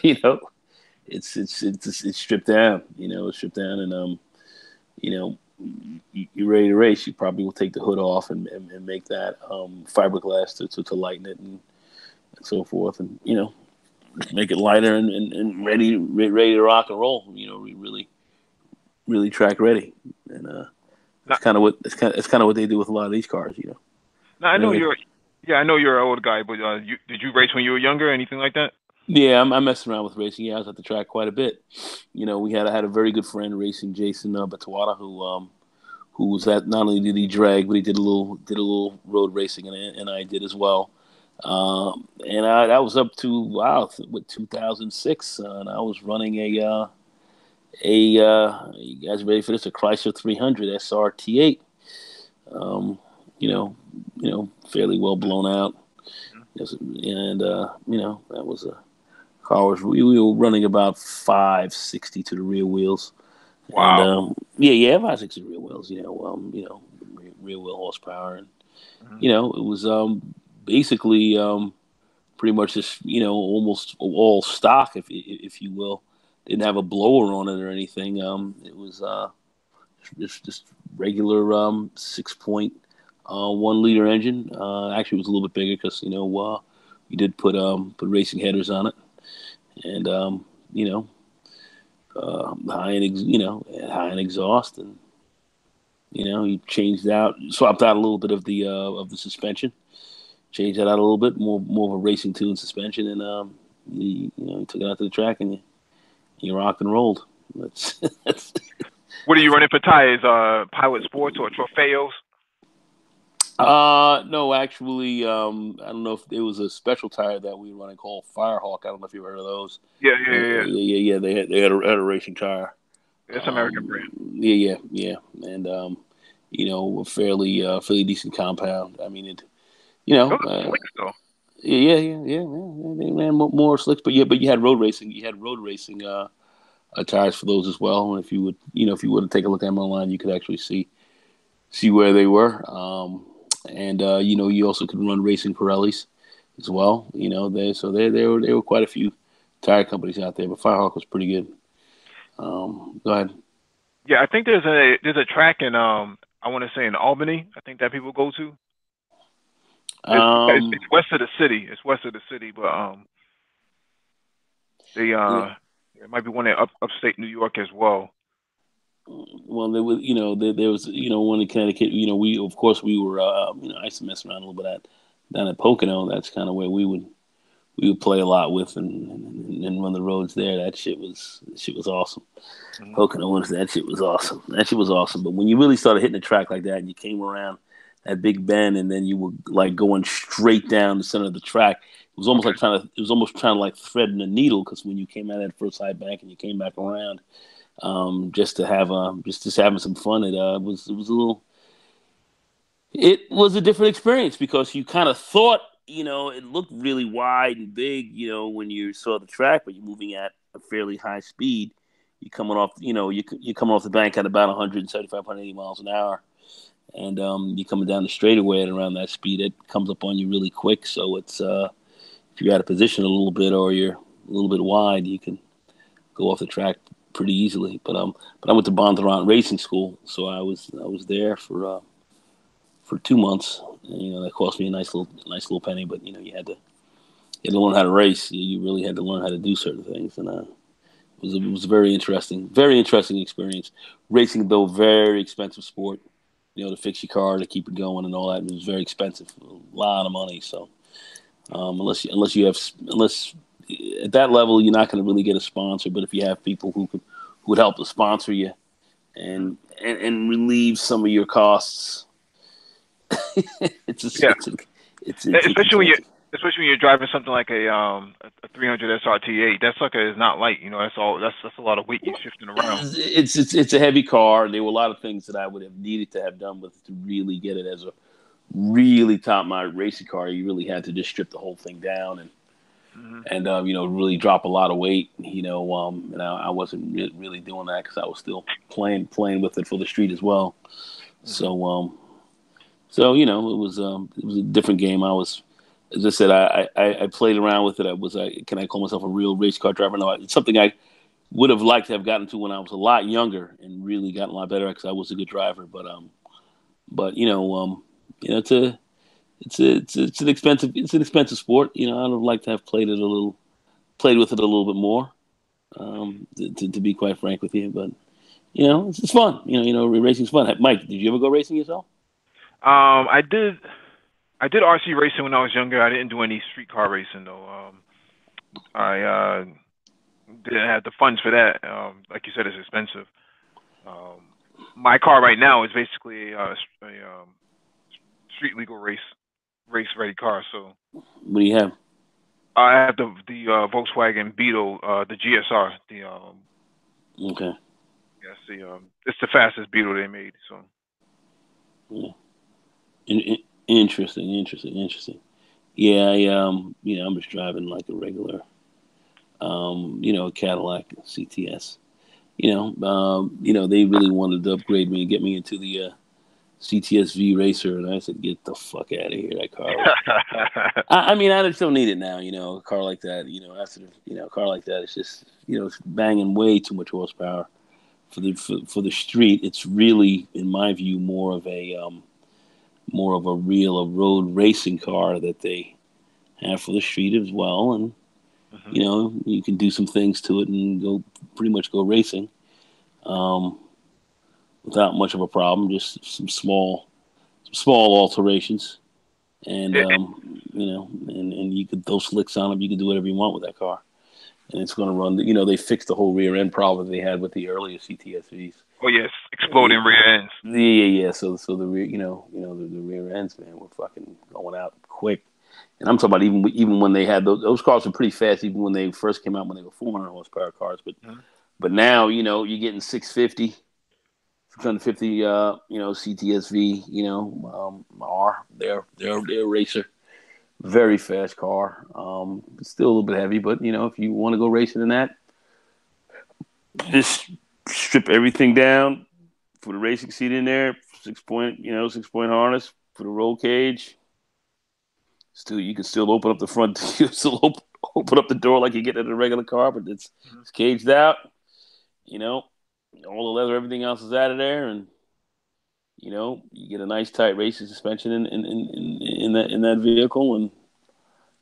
you know it's stripped down. It's stripped down, and you know you're ready to race. You probably will take the hood off and make that fiberglass to lighten it and so forth, and make it lighter and ready to rock and roll. We really track ready, and Now, it's kind of what they do with a lot of these cars. now I know And you're. Yeah, I know you're an old guy, but did you race when you were younger, or anything like that? yeah, I'm messing around with racing. Yeah, I was at the track quite a bit. I had a very good friend racing, Jason Batawada, who was at, not only did he drag, but he did a little road racing, and I did as well. And that was up to wow, with 2006, and I was running you guys ready for this? A Chrysler 300 SRT8. Um, you know, fairly well blown out. Mhm. Yes, and that was a car. We were running about 560 to the rear wheels, and Wow. yeah, 560 rear wheels. Rear wheel horsepower, and Hmm. it was basically pretty much just almost all stock, if you will. Didn't have a blower on it or anything. It was just regular 6 point 1 liter engine. Actually, it was a little bit bigger because we did put racing headers on it, and you know high end exhaust, and he swapped out a little bit of the suspension, changed that out a little bit, more of a racing tune suspension, and you took it out to the track, and you rocked and rolled. That's that's What are you running for tires? Pilot Sports or Trofeos? No, actually, I don't know if it was a special tire that we were running called Firehawk. I don't know if you've heard of those. Yeah, yeah, And, yeah, yeah. yeah. They had a racing tire. It's American brand. Yeah, and a fairly decent compound. I mean, you know, Those are uh, slicks though. yeah. They ran more slicks, but yeah, but you had road racing. You had road racing tires for those as well. And if you would take a look at them online, you could actually see where they were. And you also could run racing Pirellis as well. There were quite a few tire companies out there, but Firehawk was pretty good. Go ahead. Yeah, I think there's a track in I want to say in Albany. I think that people go to. It's Um, west of the city. It's west of the city, but they you there might be one in upstate New York as well. well, there was there was one in Connecticut. We of course we were I used to mess around a little bit down at Pocono. That's kind of where we would play a lot with and run the roads there. That shit was awesome. Hmm. Pocono, that shit was awesome. That shit was awesome. But when you really started hitting the track like that, and you came around that big bend, and then you were like going straight down the center of the track, Okay. it was almost trying to like threading a needle, because when you came out of that first high bank and you came back around, just to have just having some fun, it was a different experience, because you kind of thought it looked really wide and big when you saw the track, but you're moving at a fairly high speed. You're coming off the bank at about 175, 180 miles an hour, and you're coming down the straightaway at around that speed. It comes up on you really quick. So it's if you're out of position a little bit, or you're a little bit wide, you can go off the track pretty easily. But I went to Bondurant Racing School, so I was there for 2 months. And, that cost me a nice little penny, but you had to learn how to race. You really had to learn how to do certain things, and It was a very interesting experience. Racing, though, very expensive sport. To fix your car, to keep it going, and all that, it was very expensive, a lot of money. So unless at that level, you're not going to really get a sponsor. But if you have people who would help to sponsor you Mhm. and relieve some of your costs, it's just, Yeah, it's especially when you're expensive. especially when you're driving something like a 300 SRT8. That sucker is not light. You know, that's all. That's a lot of weight you're shifting around. It's a heavy car. There were a lot of things that I would have needed to have done with to really get it as a really top notch racing car. You really had to just strip the whole thing down Hmm. really drop a lot of weight. And I wasn't really doing that because I was still playing with it for the street as well. Hmm. So it was a different game. I was, as I said, I played around with it. Can I call myself a real race car driver? No, it's something I would have liked to have gotten to when I was a lot younger and really gotten a lot better because I was a good driver. But it's an expensive sport. I'd have liked to have played with it a little bit more. To be quite frank with you, but it's fun. Racing's fun. Mike, did you ever go racing yourself? I did. I did RC racing when I was younger. I didn't do any street car racing though. I didn't have the funds for that. Like you said, it's expensive. Um, my car right now is basically a street legal race ready car. So What do you have? I have the Volkswagen Beetle, the GSR. The Okay. yes, it's the fastest Beetle they made. So Yeah. Interesting. Yeah, I'm just driving like a regular, Cadillac CTS. They really wanted to upgrade me and get me into the CTS V Racer, and I said, "Get the fuck out of here! That car was." I mean, I just don't need it now. A car like that. After a car like that, it's just it's banging way too much horsepower for the street. It's really, in my view, more of a real road racing car that they have for the street as well, and hmm you can do some things to it and go pretty much go racing um, without much of a problem. Just some small alterations, and it, it, and you could throw slicks on them. You can do whatever you want with that car, and it's going to run. They fixed the whole rear end problem they had with the earlier CTSVs. oh yes, Yeah, exploding rear ends. yeah. So the rear, the rear ends, man, were fucking going out quick. And I'm talking about even when they had those cars were pretty fast, even when they first came out when they were 400 horsepower cars. Mhm. But now you're getting 650 CTSV, R. They're a racer, very fast car. It's still a little bit heavy, but if you want to go racing in that, just strip everything down, put a racing seat in there, 6 point harness, put a roll cage. Still, you can still open up the front. You can still open up the door like you get in a regular car, but Mhm. it's caged out. You know, all the leather, everything else is out of there, and you get a nice tight racing suspension in that vehicle, and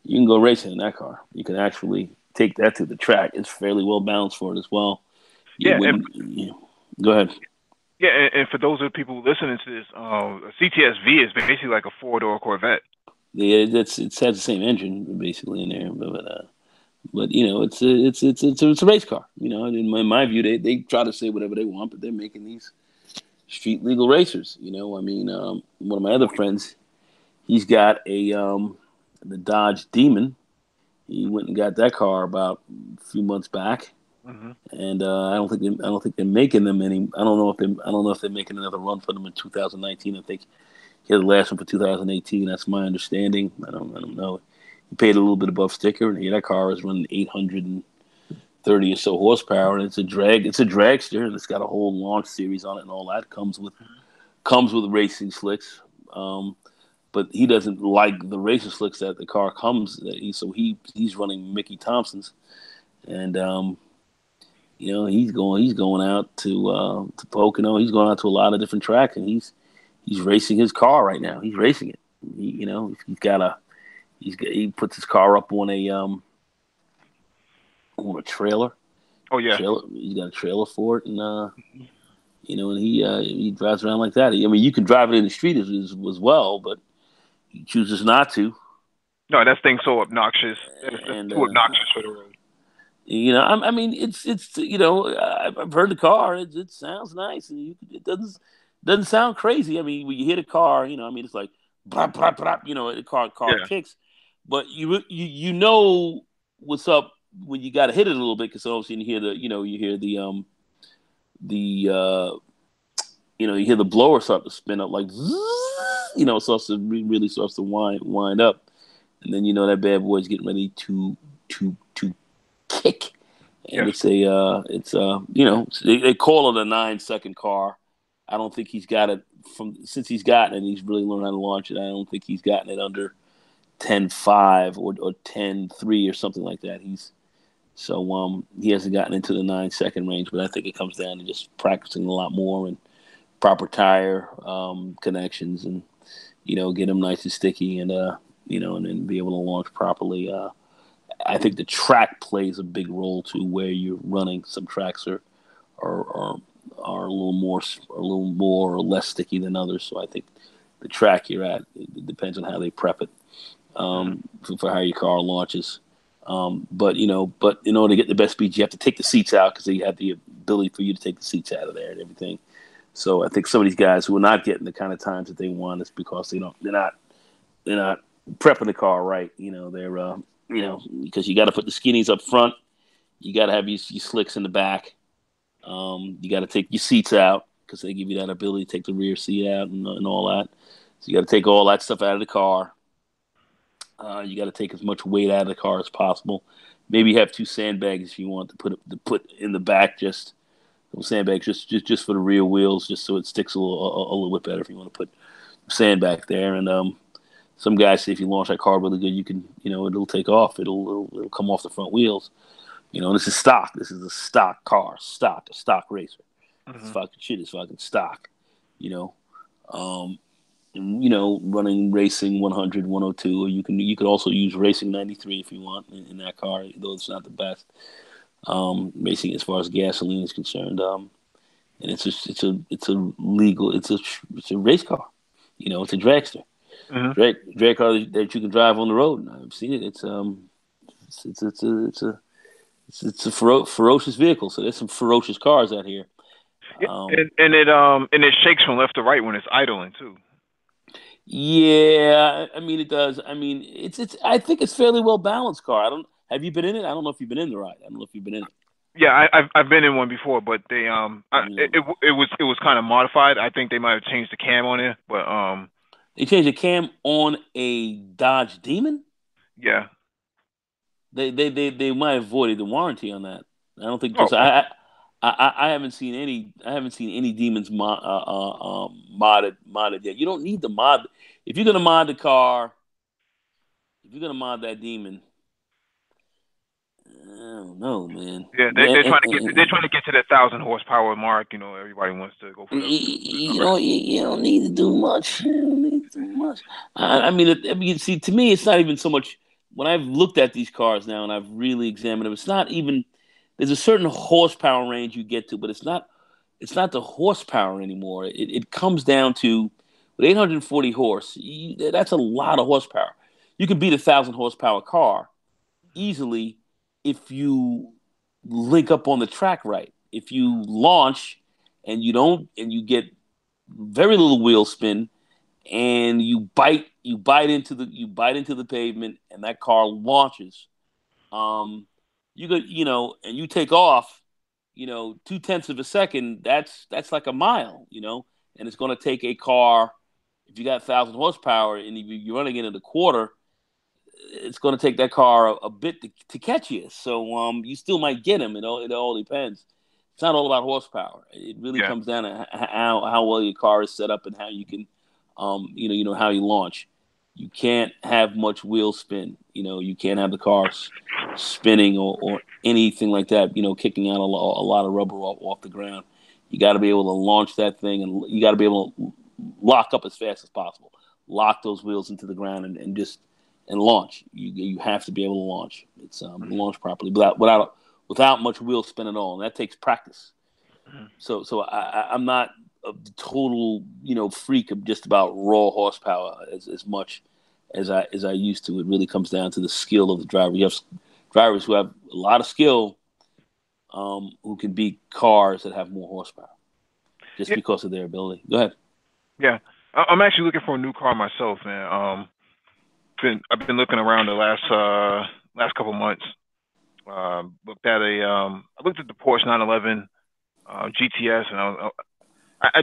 you can go racing in that car. You can actually take that to the track. It's fairly well balanced for it as well. You Yeah, and wouldn't. Go ahead. yeah, and for those of the people listening to this, a CTSV is basically like a four-door Corvette. Yeah, it has the same engine basically in there, but it's a race car. In my view, they try to say whatever they want, but they're making these street legal racers. I mean, one of my other friends, he's got the Dodge Demon. He went and got that car about a few months back, Hmm. and I don't think they're making them any. I don't know if they're making another run for them in 2019. I think he had the last one for 2018. That's my understanding. I don't know. He paid a little bit above sticker, and that car is running 830 or so horsepower, and it's a drag. It's a dragster, and it's got a whole launch series on it and all that. Comes with racing slicks. Um, but he doesn't like the racing slicks that the car comes. So he's running Mickey Thompson's, and he's going out to Pocono. He's going out to a lot of different tracks, and he's racing his car right now. He's racing it. He puts his car up on a trailer, Oh yeah. Trailer. He's got a trailer for it, and and he drives around like that. I mean, you can drive it in the street as well, but he chooses not to. No, that thing's so obnoxious. It's And too obnoxious for the road. I mean, it's I've heard the car. It sounds nice, and it doesn't sound crazy. I mean, when you hit a car, I mean, it's like blap blap blap. The car Yeah. kicks, but you know what's up when you got to hit it a little bit because obviously you hear the you hear the blower start to spin up like zzz, it starts to really starts to wind up, and then that bad boy's getting ready to kick, and Yes. they call it a 9 second car. I don't think he's got it since he's gotten it. He's really learned how to launch it. I don't think he's gotten it under 10.5 or 10.3 or something like that. He hasn't gotten into the 9 second range, but I think it comes down to just practicing a lot more and proper tire connections, and get them nice and sticky, and then be able to launch properly. I think the track plays a big role too, where you're running. Some tracks are are a little more or less sticky than others. So I think the track you're at, it depends on how they prep it Hmm. for how your car launches. But in order to get the best speed, you have to take the seats out because they have the ability for you to take the seats out of there and everything. So I think some of these guys who are not getting the kind of times that they want is because they're not prepping the car right. Because you got to put the skinnies up front, you got to have your slicks in the back. You got to take your seats out because they give you that ability to take the rear seat out and all that. So you got to take all that stuff out of the car. You got to take as much weight out of the car as possible. Maybe have two sandbags if you want to put in the back, just sandbags just for the rear wheels, just so it sticks a little bit better if you want to put sand back there. And some guys say if you launch that car really good, you can it'll take off. It'll come off the front wheels. This is stock. This is a stock car, a stock racer. It's Hmm. fucking shit. It's fucking stock. You know, um, running racing 100, 102, or you could also use racing 93 if you want in that car, though it's not the best. Racing as far as gasoline is concerned. And it's a race car. It's a dragster, Hmm. drag car that you can drive on the road. And I've seen it. It's a ferocious vehicle. So there's some ferocious cars out here. Yeah, Um, and it shakes from left to right when it's idling too. yeah, I mean it does. I mean it's. I think it's fairly well balanced car. I don't. Have you been in it? I don't know if you've been in the ride. I don't know if you've been in it. Yeah, I've been in one before, but it was kind of modified. I think they might have changed the cam on it, but They changed the cam on a Dodge Demon. yeah. They might have voided the warranty on that. I don't think Oh, because okay. I haven't seen any demons modded yet. You don't need the mod if you're gonna mod the car. If you're gonna mod that demon, I don't know, man. Yeah, they're trying to get to that 1,000 horsepower mark. You know, everybody wants to go for those numbers. You don't need to do much. You don't need to do much. See, to me, it's not even so much when I've looked at these cars now and I've really examined them. It's not even there's a certain horsepower range you get to, but it's not the horsepower anymore. It comes down to with 840 horse. That's a lot of horsepower. You can beat 1,000 horsepower car easily if you link up on the track right. If you launch and you get very little wheel spin and you bite into the pavement and that car launches. You could and you take off. 2/10 of a second. That's like a mile. And it's going to take a car if you got 1,000 horsepower and you're running it in a quarter it's going to take that car a bit to catch you. So you still might get him. It all depends. It's not all about horsepower. It really Yeah. comes down to how well your car is set up and how you can, how you launch. You can't have much wheel spin. You can't have the car spinning or anything like that. Kicking out a lot of rubber off the ground. You got to be able to launch that thing, and you got to be able to lock up as fast as possible. Lock those wheels into the ground and just and launch. You have to be able to launch. It's Hmm. launch properly without without much wheel spin at all, and that takes practice. Mhm. So I'm not a total freak of just about raw horsepower as much as I used to. It really comes down to the skill of the driver. You have drivers who have a lot of skill, who can beat cars that have more horsepower just Yeah, because of their ability. Go ahead. yeah. I'm actually looking for a new car myself, man. I've been looking around the last couple months. I looked at the Porsche 911 GTS, and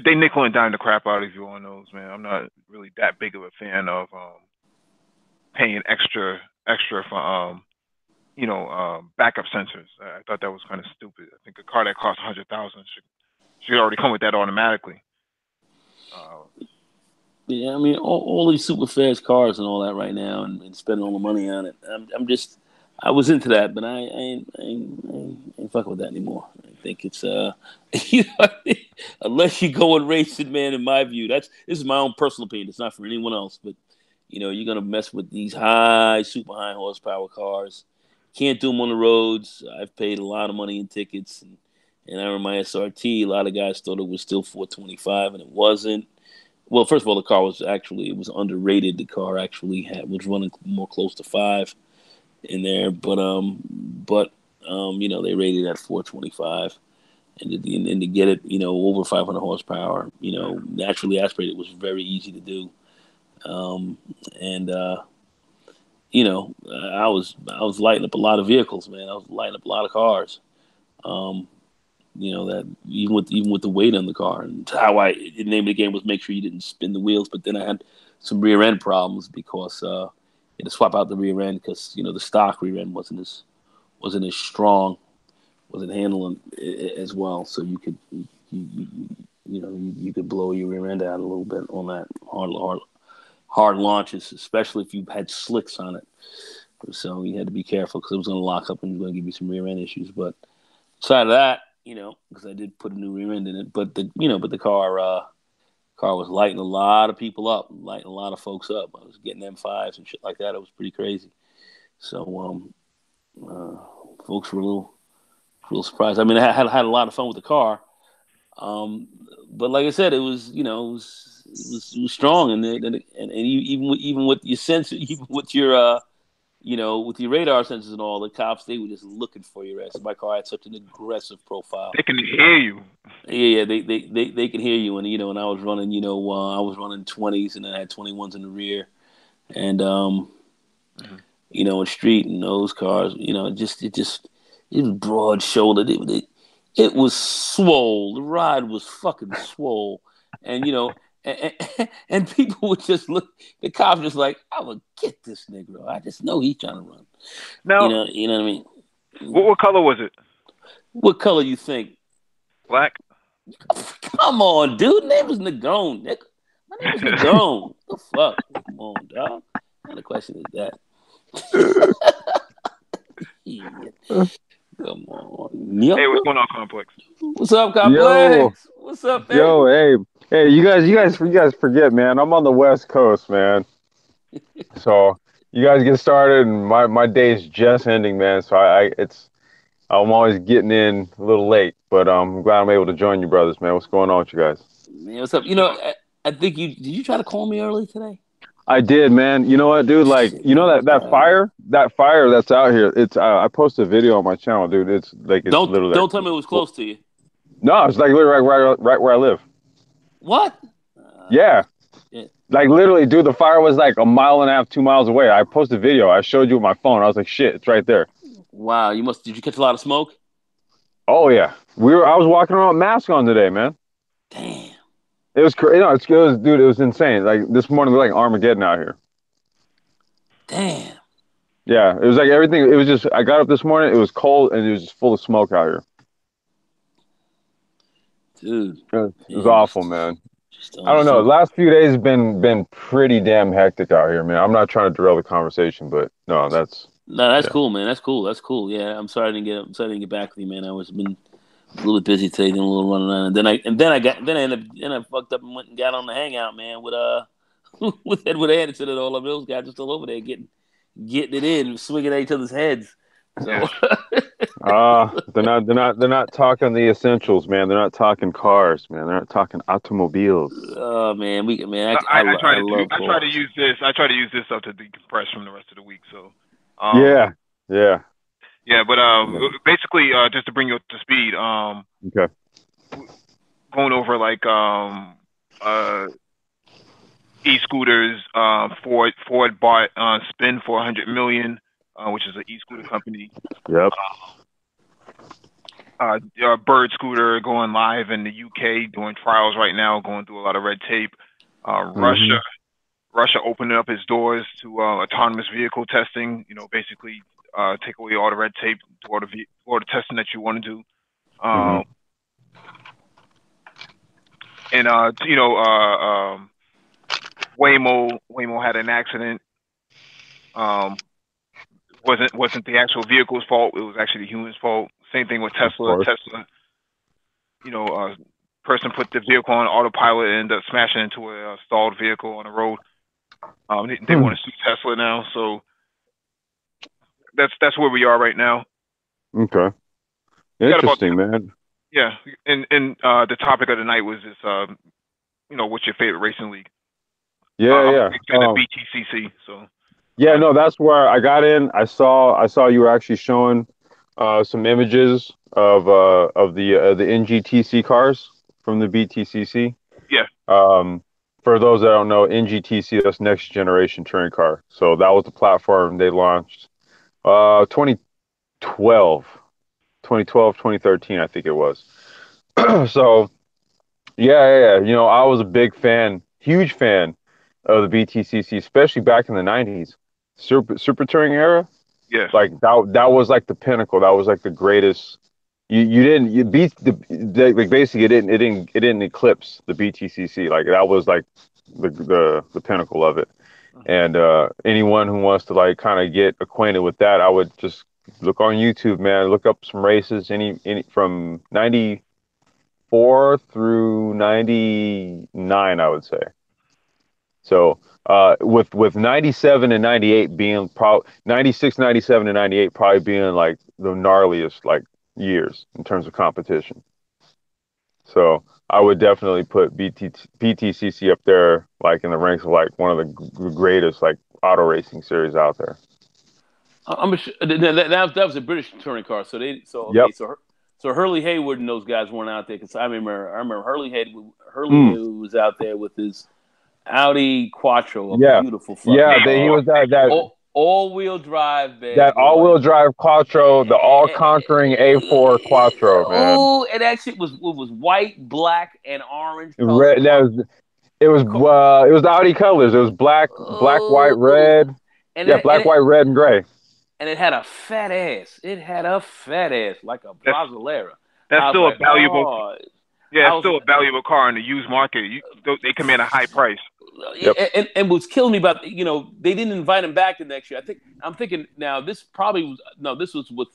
they nickel and dime the crap out of you on those, man. I'm not really that big of a fan of paying extra for backup sensors. I thought that was kind of stupid. I think a car that costs 100,000 should already come with that automatically. Uh, Yeah, I mean, all these super fast cars and all that right now, and spending all the money on it. I'm just, I was into that, but I ain't fucking with that anymore. I think it's you know, unless you go and racing, man. In my view, this is my own personal opinion. It's not for anyone else, but you're gonna mess with these super high horsepower cars. Can't do them on the roads. I've paid a lot of money in tickets, and I remember my SRT. A lot of guys thought it was still 425, and it wasn't. Well, first of all, the car it was underrated. The car actually was running more close to 5 in there, but they rated at 425, and to get it over 500 horsepower, naturally aspirated was very easy to do. Um, and I was lighting up a lot of vehicles, man. I was lighting up a lot of cars. Um, that even with the weight on the car, and how the name of the game was make sure you didn't spin the wheels. But then I had some rear end problems because you had to swap out the rear end because the stock rear end wasn't as strong, wasn't handling as well. So you could blow your rear end out a little bit on that hard launches, especially if you had slicks on it. So you had to be careful because it was going to lock up and it was going to give you some rear end issues. But aside of that, because I did put a new rear end in it, but the car was lighting a lot of people up, lighting a lot of folks up. I was getting M5s and shit like that. It was pretty crazy. So folks were a little surprised. I mean, I had a lot of fun with the car, um, but like I said, it was strong, and even with your sensor, even with your radar sensors and all, the cops, they were just looking for your ass. My car had such an aggressive profile. they can hear you. Yeah, they could hear you, and I was running, I was running 20s, and I had 21s in the rear, and Mhm. in street and those cars, it was broad shouldered. It was swole. The ride was fucking swole, and and people would just look. The cops just like, I would get this nigga. I just know he's trying to run. Now, You know what I mean? what color was it? What color you think? Black. Come on, dude. Name was Nagone, nigga. My name was Nagone. The fuck? Come on, dog. What kind of question is that? Yeah. Come on, Hey, what's nigga. going on, Complex? What's up, Yo, Complex? What's up, man? yo, hey, you guys forget, man. I'm on the West Coast, man. So you guys get started, and my day's just ending, man. So I'm always getting in a little late, but I'm glad I'm able to join you, brothers, man. What's going on with you guys? Man, what's up? I think did you try to call me early today? I did, man. You know what, dude? Like, Shit, you know man, I was tired. that fire that's out here. It's I posted a video on my channel, dude. It's like it's Don't literally don't tell me it was like, close to you. no, it's like literally right where I live. What? Yeah. Shit. Like literally, dude, the fire was like a mile and a half, 2 miles away. I posted a video. I showed you with my phone. I was like, shit, it's right there. Wow, did you catch a lot of smoke? Oh yeah, I was walking around with mask on today, man. Damn. It was crazy. Dude, it was insane. Like this morning, it was like Armageddon out here. Damn. Yeah, it was like everything. It was just. I got up this morning. It was cold and it was just full of smoke out here. Dude. It was Man, awful, just man. just I don't don't know. see. The last few days have been pretty damn hectic out here, man. I'm not trying to derail the conversation, but no, that's No, that's yeah. cool, man. That's cool. That's cool. Yeah, I'm sorry I didn't get back with you, man. I was been a little bit busy today, doing a little running around, and then I fucked up and went and got on the hangout, man, with with Edward Anderson and all of those guys just all over there getting it in, swinging at each other's heads. Yeah. So They're not talking the essentials, man. They're not talking cars, man. They're not talking automobiles. Oh man, I try I to do. love I try to cars. use this. I try to use this stuff to decompress from the rest of the week. So, um, Yeah, yeah. yeah. But Yeah. basically, just to bring you up to speed, Okay. going over like uh e-scooters. Ford bought Spin for 100 million, which is an e-scooter company. Yep. Bird Scooter going live in the UK, doing trials right now, going through a lot of red tape. Hmm. Russia opening up its doors to autonomous vehicle testing. Basically take away all the red tape, do all the testing that you want to do. Hmm. Um, and Waymo had an accident. Um, wasn't the actual vehicle's fault. It was actually the human's fault. Same thing with Of Tesla. course. Tesla, you know, person put the vehicle on autopilot and ended up smashing into a stalled vehicle on the road. They Hmm. want to sue Tesla now, so that's where we are right now. Okay. We got about Interesting, man. yeah, and the topic of the night was this. What's your favorite racing league? Yeah, I'm a yeah. big fan of BTCC, so Yeah, uh, no, that's where I got in. I saw you were actually showing some images of the NGTC cars from the BTCC. yeah, Um, for those that don't know, NGTC, that's next generation touring car. So that was the platform they launched 2012, 2012, 2013, I think it was. So yeah, yeah, yeah. I was a big fan, huge fan of the BTCC, especially back in the 90s. Super touring era. yeah. Like that was like the pinnacle. That was like the greatest. You didn't you beat like basically it didn't eclipse the BTCC. Like that was like the pinnacle of it. Mhm. And anyone who wants to like kind of get acquainted with that, I would just look on YouTube, man. Look up some races, any from 94 through 99, I would say. So with 97 and 98 being probably 96, 97 and 98 probably being like the gnarliest like years in terms of competition. So I would definitely put BTCC up there like in the ranks of like one of the greatest like auto racing series out there. That was a British touring car. So okay, Yep. so Hurley Hayward and those guys weren't out there because I remember Hurley Mm. Hayward was out there with his Audi Quattro, a Yeah. beautiful Yeah, fucking he car, was all wheel drive, that bad all-wheel boy. drive Quattro, the all-conquering A4 Quattro, man. Oh, and actually it was white, black, and orange colored Red, that car. was it was the Audi colors. It was black, white, Oh, red. and Yeah, it and black, it white, red, and gray. and it had a fat ass. It had a fat ass like a That's Brazilera. that's I was still a like, valuable. oh, Yeah, I it's was, still a valuable car in the used market. They command a high price. Yep. and what's killing me about they didn't invite him back the next year. I'm thinking now this probably was no, this was with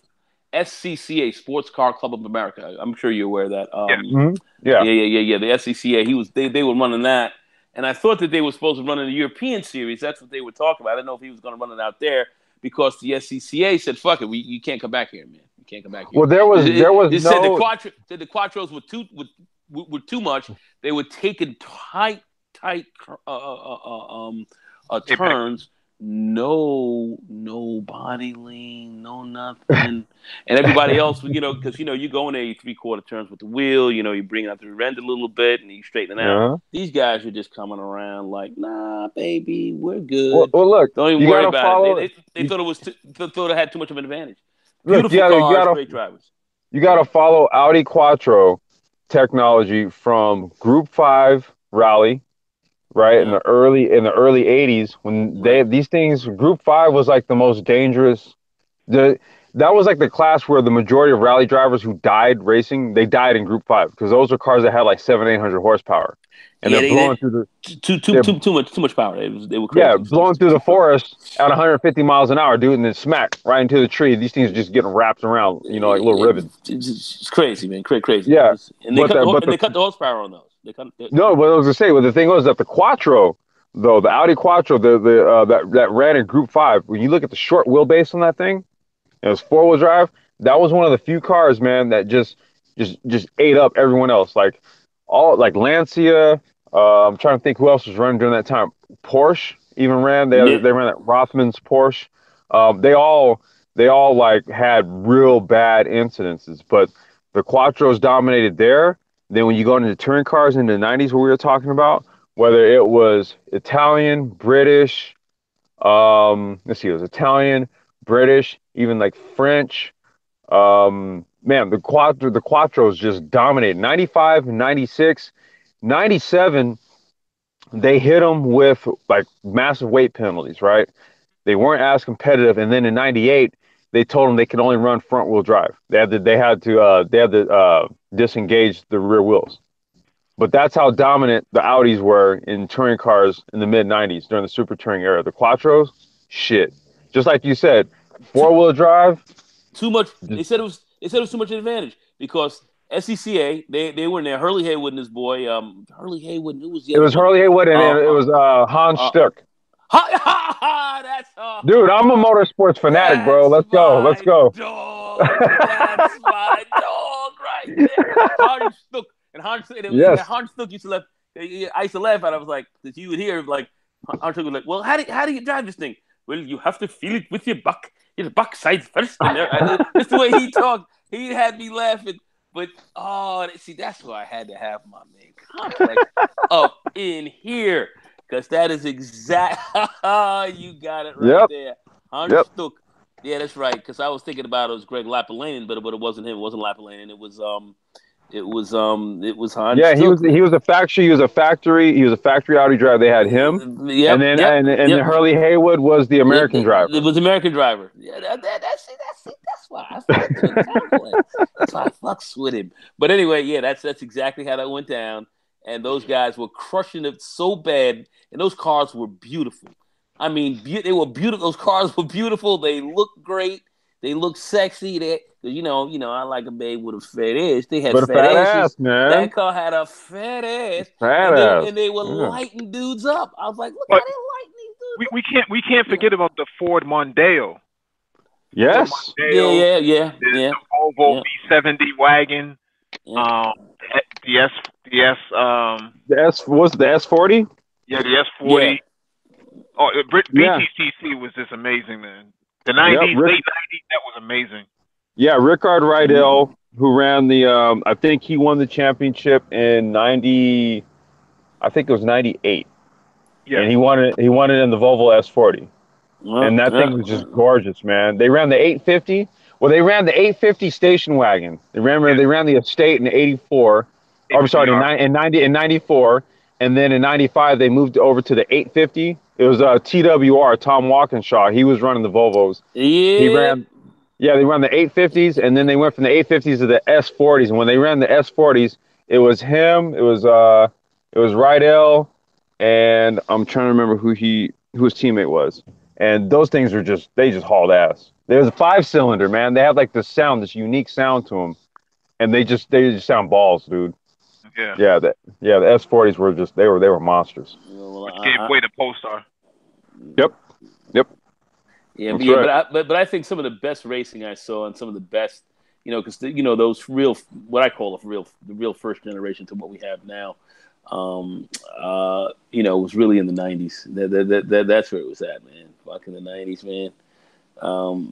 SCCA Sports Car Club of America. I'm sure you're aware of that. Yes. Yeah. Yeah. The SCCA. They were running that, and I thought that they were supposed to run in the European series. That's what they were talking about. I didn't know if he was going to run it out there because the SCCA said, "Fuck it, you can't come back here, man. You can't come back here." Well, there was It said no. the Quattros were too much. They were taking tight Apex. turns. No body lean, no nothing, and everybody else, because you go in there, you 3/4 turns with the wheel, you bring it out the rear end a little bit, and you straighten it out. Uh-huh. These guys are just coming around like, nah, baby, we're Well, good. well, look, Don't even you worry gotta about it. follow. They thought it had too much of an advantage. Look, Beautiful cars, great drivers. you Go gotta ahead. follow Audi Quattro technology from Group Five rally, right Yeah, in the early '80s when right. these things. Group Five was like the most dangerous. The That was like the class where the majority of rally drivers who died racing, they died in Group Five because those are cars that had like 700, 800 horsepower, and they're Yeah, blowing through the they're too much power. They were yeah, crazy. blowing through the forest at 150 miles an hour, dude, and then smack right into the tree. These things just getting wrapped around, like little ribbons. It's crazy, man. Crazy. Yeah, And but they cut the horsepower on those. They cut. no, what I was gonna say, well, the thing was that the Quattro, though, the Audi Quattro, that ran in Group Five. When you look at the short wheelbase on that thing, it was four-wheel drive. that was one of the few cars, man, that just ate up everyone else. Like all like Lancia. I'm trying to think who else was running during that time. Porsche even ran. Yeah. They ran that Rothman's Porsche. They all like had real bad incidences, but the Quattros dominated there. Then when you go into touring cars in the '90s, what we were talking about, whether it was Italian, British, let's see, it was Italian, British, even like French. Man, the Quattros just dominated. 95, 96, 97. They hit them with like massive weight penalties, right? They weren't as competitive, and then in '98, they told them they could only run front wheel drive. They had to disengage the rear wheels. But that's how dominant the Audis were in touring cars in the mid '90s during the super touring era. The Quattros, shit. Just like you said, Too, four wheel drive. too much. They said it was too much advantage because SCCA they were in there. Hurley Haywood and his boy. Hurley Haywood. Who was the It other was one? Hurley Haywood and Uh, it uh, was Hans uh, Stuck. that's Dude, I'm a motorsports fanatic, bro. that's Let's go. Let's my go. dog. That's my dog right there. Hans Stuck and Yes. Hans Stuck used to laugh. I used to laugh at. I was like, that you would hear like Hans Stuck was like, well, how do you drive this thing? Well, you have to feel it with your backside first. And that's the way he talked. He had me laughing. But see, that's why I had to have my man complex up in here. Because that is exact. You got it right Yep. there. Hans Yep. Stuck. Yeah, that's right. Because I was thinking about it was Greg Lapalainen, but it wasn't him. It wasn't Lapalainen. It was Hans Yeah, Stuck, man. he was a factory. He was a factory Audi driver. They had him, and Yep, then yep, and yep. Hurley Haywood was the American It driver. was American driver. Yeah, that's why I fucks with Complex. That's why I fucks with him. But anyway, yeah, that's exactly how that went down. And those guys were crushing it so bad, and those cars were beautiful. I mean, they were beautiful. Those cars were beautiful. They looked great. They looked sexy. I like a babe with a fat ass. They had But a fat fat ass, asses. man. That car had a fat ass, Fat and they ass. and they were Yeah. lighting dudes up. I was like, look how But they lighting these dudes up. we can't You know. forget about the Ford Mondeo. Ford Yes. Yeah, Mondeo, yeah, yeah, the yeah, Volvo yeah, V70 wagon, yeah. um, the S the S The S was the S40. yeah the Yeah. S40. Oh, Yeah. BTCC was just amazing, man. The Yep. '90s, late '90s, that was amazing. Yeah, Rickard Mm. Rydell, who ran the I think he won the championship in '90. I think it was '98, Yes. and he won it in the Volvo S40. And that thing was just gorgeous, man. They ran the 850. Well, they ran the 850 station wagon. Yes. They ran the Estate in '84. Or I'm sorry, HBR. in '94, and then in '95 they moved over to the 850. It was TWR Tom Walkinshaw. He was running the Volvos. He Yeah. ran, yeah, they ran the 850s, and then they went from the 850s to the S40s. And when they ran the S40s, it was him. It was Rydell, and I'm trying to remember who his teammate was. And those things they just hauled ass. There's a 5-cylinder, man. They have like this unique sound to them, and they just sound balls, dude. Yeah. The S40s were just they were monsters. Well, Which gave way to Polestar. Yep, yep, yeah, that's right. but I think some of the best racing I saw and some of the best, because those real, what I call the real first generation to what we have now, was really in the '90s. That's where it was at, man. Fuck in the '90s, man.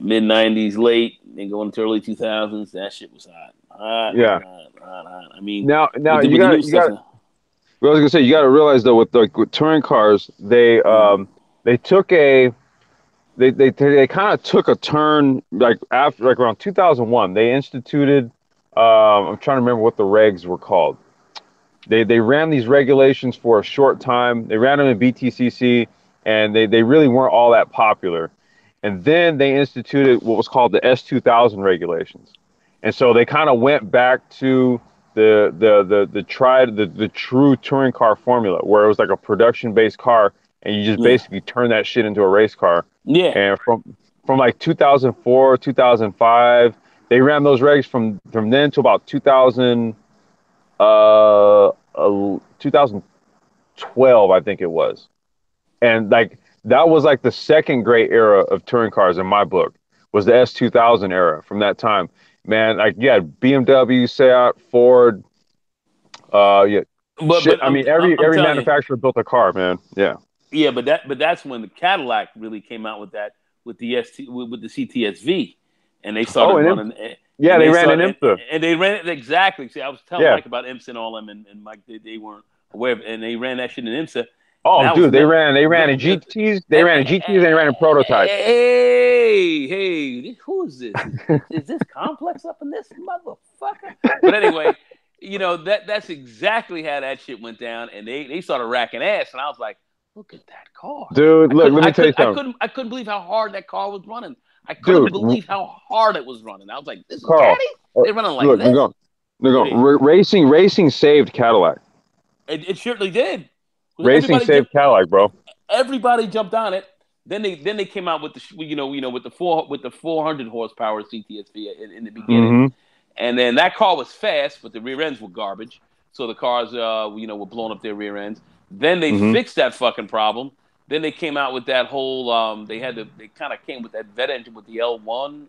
Mid '90s, late, and going into early 2000s. That shit was hot, hot, Yeah. hot, hot, hot. I mean, Now with the you with the new got you stuff got. now. Well, I was gonna say you got to realize though with touring cars, Mm. they took a they kind of took a turn like after like around 2001. They instituted. I'm trying to remember what the regs were called. They ran these regulations for a short time. They ran them in BTCC, and they really weren't all that popular. And then they instituted what was called the S2000 regulations. And so they kind of went back to the true touring car formula, where it was like a production based car, and you just Yeah, basically turn that shit into a race car. yeah, And from like 2004, 2005, they ran those regs from then to about 2012, I think it was. And like that was like the second great era of touring cars in my book, was the S2000 era from that time. Man, like you had BMW, Seat, Ford, yeah, shit. But I mean, I'm every telling you, manufacturer built a car, man. Yeah. yeah, but that's when the Cadillac really came out with that with the with the CTSV, and they started Oh, and running, yeah, and they they ran an started IMSA. and they ran it exactly. See, I was telling Yeah. Mike about IMSA and all them, and Mike they weren't aware of it, and they ran that shit in IMSA, and Oh, that was dude, and that, they ran in the, GTs, they ran in GTs, and they ran in prototypes. hey, who is this? Is this Complex up in this motherfucker? But anyway, that's exactly how that shit went down, and they started racking ass, and I was like, look at that car. Dude, look, let me tell you something. I couldn't believe how hard that car was running. I couldn't Dude, believe how hard it was running. I was like, this is Carl, Caddy? They're running like look, this? no, Go ahead. racing saved Cadillac. It certainly did. Racing saved Cadillac, bro. Everybody jumped on it. Then they came out with the with the 400 horsepower CTSV in the beginning, Mm-hmm. and then that car was fast, but the rear ends were garbage. So the cars were blowing up their rear ends. Then they Mm-hmm. fixed that fucking problem. Then they came out with that whole they kind of came with that vet engine with the L1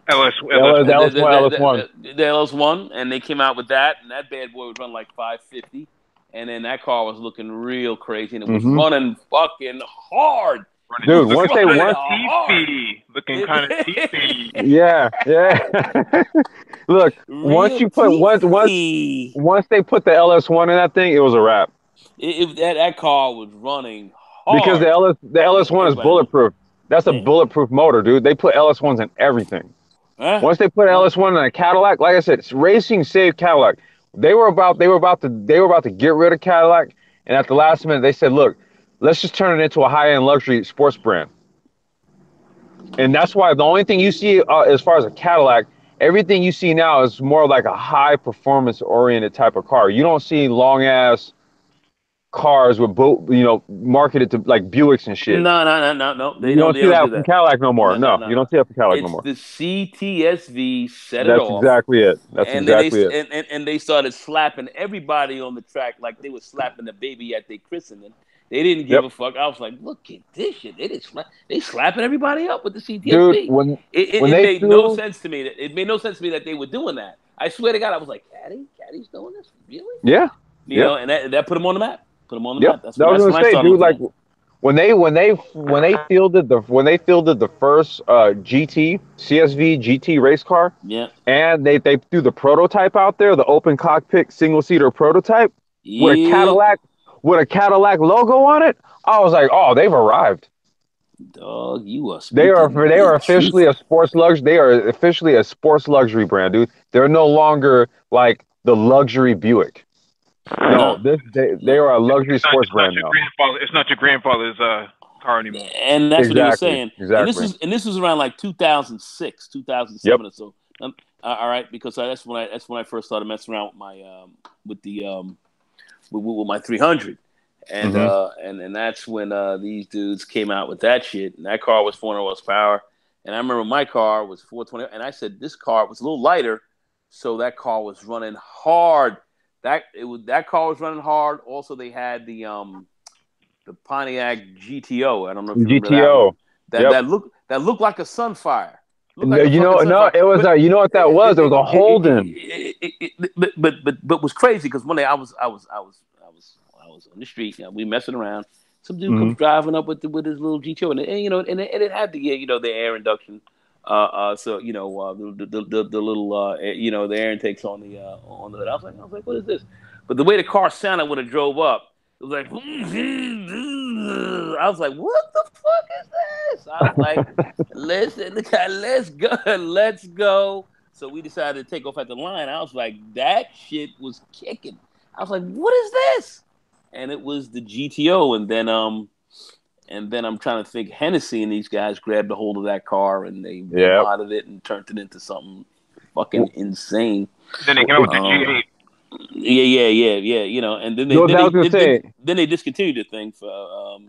LS1. the LS1, and they came out with that, and that bad boy would run like 550. And then that car was looking real crazy, and it was running fucking hard. Dude, looking once kind of teethy. yeah. Look, once Real you put teethy. once they put the LS1 in that thing, it was a wrap. That car was running Because hard. the LS1 is Everybody knew. bulletproof. That's a bulletproof motor, dude. They put LS1s in everything. Huh? Once they put LS1 in a Cadillac, like I said, racing saved Cadillac. They were about to get rid of Cadillac, and at the last minute they said, "Look, let's just turn it into a high-end luxury sports brand." And that's why the only thing you see as far as a Cadillac, everything you see now is more like a high performance oriented type of car. You don't see long ass cars with marketed to like Buicks and shit. No. You don't They see don't that do from that. Cadillac no more. No. No, you don't see that from Cadillac no It's more. the CTSV set it That's off, exactly it. That's and then exactly it. and they started slapping everybody on the track like they were slapping the baby at their christening. They didn't give Yep. a fuck. I was like, look at this shit. They slapping everybody up with the Dude, CTSV. when It they made no threw sense to me. It made no sense to me that they were doing that. I swear to God, I was like, Caddy's doing this, really? yeah. Yep. And that put them on the map. Put them on the Yep. map. That's I was when gonna I say, started dude, looking like at it. when they fielded the first GT CSV GT race car, Yeah. and they threw the prototype out there, the open cockpit single seater prototype with Yep. a Cadillac logo on it. I was like, oh, they've arrived. Dog, you are They speaking are the officially truth. a sports luxury. They are officially a sports luxury brand, dude. They're no longer like the luxury Buick. No, they are a luxury sports brand now. It's not your grandfather's car anymore. And that's what he was Exactly. saying. Exactly. And this was around like 2006, 2007 Yep. or so. All right, because that's when I first started messing around with my with my 300, and and that's when these dudes came out with that shit. And that car was 400 horsepower, and I remember my car was 420, and I said this car was a little lighter, so that car was running hard. That car was running hard. Also, they had the Pontiac GTO. I don't know if you remember that one. GTO. Yep. That looked like a Sunfire. Looked No, like a fucking Sunfire. it was you know what that was? It was a Holden. But was crazy because one day I was on the street. We messing around. Some dude comes driving up with his little GTO, and it had the air induction. So the little the air intakes on the hood. I was like, what is this? But the way the car sounded when it drove up, it was like, I was like, what the fuck is this? I was like, let's go. So we decided to take off at the line. I was like, that shit was kicking. I was like, what is this? And it was the GTO. And then I'm trying to think, Hennessy and these guys grabbed a hold of that car and they modded it and turned it into something fucking insane. Then they came out with the G8. Yeah. And then they discontinued the thing for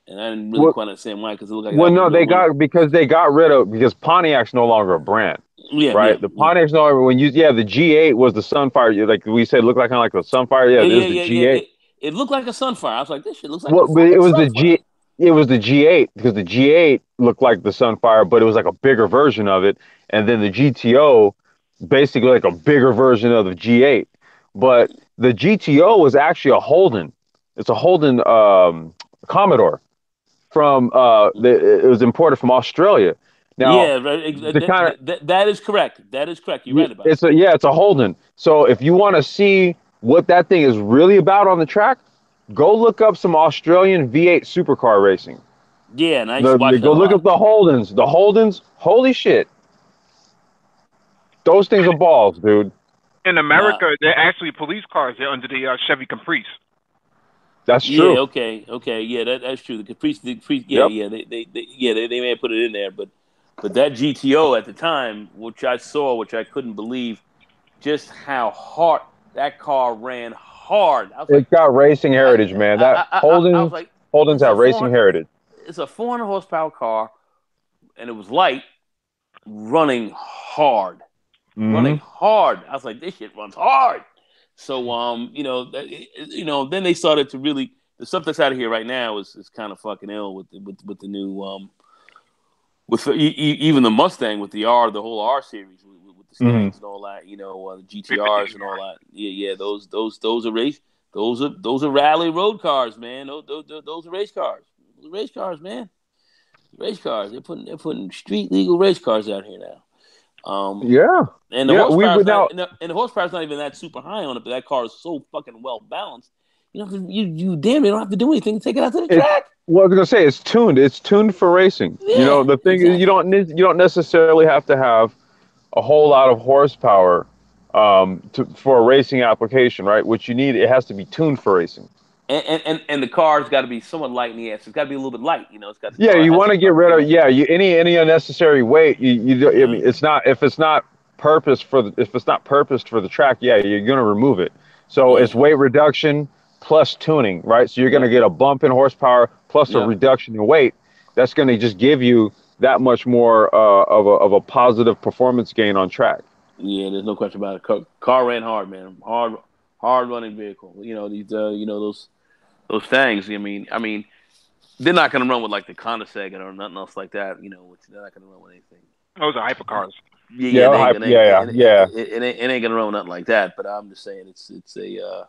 and I didn't really quite understand why, because it looked like they got rid of, because Pontiac's no longer a brand. Yeah, right. Yeah, the Pontiac's no longer the G8 was the Sunfire. Like we said, looked like a Sunfire. Yeah, it was the G8. It looked like a Sunfire. I was like, this shit looks like it was Sunfire. it was the G8 because the G8 looked like the Sunfire, but it was like a bigger version of it, and then the GTO basically like a bigger version of the G8. But the GTO was actually a Holden. It's a Holden Commodore from it was imported from Australia. Now, Yeah, right. the kind of That is correct. That is correct. You're right about it. it's a Holden. So if you want to see what that thing is really about on the track, go look up some Australian V8 supercar racing. Yeah, and I used to watch that Go a look up lot. the Holdens. The Holdens, holy shit, those things are balls, dude. In Nah. America, they're actually police cars. They're under the Chevy Caprice. That's Yeah, true. okay, yeah, that's true. The Caprice, yeah, Yep. yeah, they may have put it in there, but that GTO at the time, which I saw, which I couldn't believe, just how hard that car ran hard. I was like, It's got racing heritage, man. That I was Holdens, like, Holdens it's a have racing four, heritage. it's a 400 horsepower car, and it was light, running hard, running Hmm. hard. I was like, this shit runs hard. So, then they started to really the stuff that's out of here right now is kind of fucking ill with the new even the Mustang with the the whole R series with the Hmm. Stangs and all that, the GTRs and all 350 that. Yeah, those are rally road cars, man. Those are race cars. Those are race cars, man. Race cars. They're putting street legal race cars out here now. Um, Yeah. and the Yeah. We horsepower's would not now. and the horsepower's not even that super high on it, but that car is so fucking well balanced. You damn you don't have to do anything to take it out to the It's track. well, I was gonna say it's tuned. It's tuned for racing. You know, Yeah, the thing is, exactly. you don't necessarily have to have a whole lot of horsepower for a racing application, right? What you need, it has to be tuned for racing. And the car's got to be somewhat light in the ass. It's got to be a little bit light. The Yeah, car you has want to to get fucking rid be of light. any unnecessary weight. I Yeah, mean, it's not if it's not purposed for if it's not purposed for the track. Yeah, you're gonna remove it. So it's yeah, weight reduction plus tuning, right? So you're gonna yep, get a bump in horsepower plus a yep. reduction in weight. That's gonna just give you that much more of a positive performance gain on track. Yeah, there's no question about it. Car ran hard, man. Hard running vehicle. Those things. I mean, they're not gonna run with like the Condeseggen or nothing else like that. Which they're not gonna run with anything. Those are hypercars. Yeah, yeah, Yeah, it ain't gonna run with nothing like that. But I'm just saying, it's a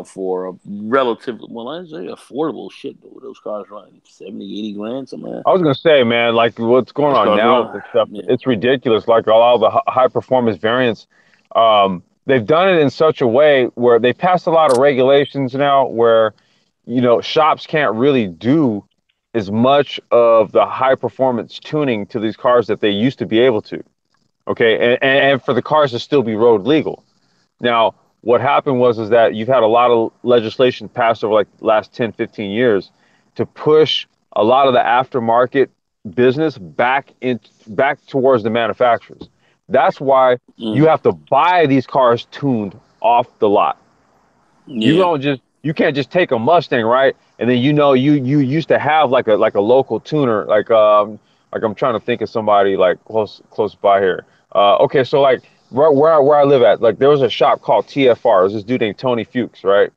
for a relatively well, I say affordable shit. Those cars run 70, 80 grand, something like that. I was gonna say, man, like what's going Those on cars now with run, this stuff, yeah, it's ridiculous. Like a lot of the high performance variants, they've done it in such a way where they passed a lot of regulations now where, shops can't really do as much of the high performance tuning to these cars that they used to be able to. Okay, and for the cars to still be road legal. Now, what happened was is that you've had a lot of legislation passed over like the last 10, 15 years to push a lot of the aftermarket business back towards the manufacturers. That's why you mm, have to buy these cars tuned off the lot. yeah, You can't just take a Mustang, right? And then you used to have like a local tuner, like I'm trying to think of somebody like close by here. Okay, so like where I live at, like there was a shop called TFR. It was this dude named Tony Fuchs, right?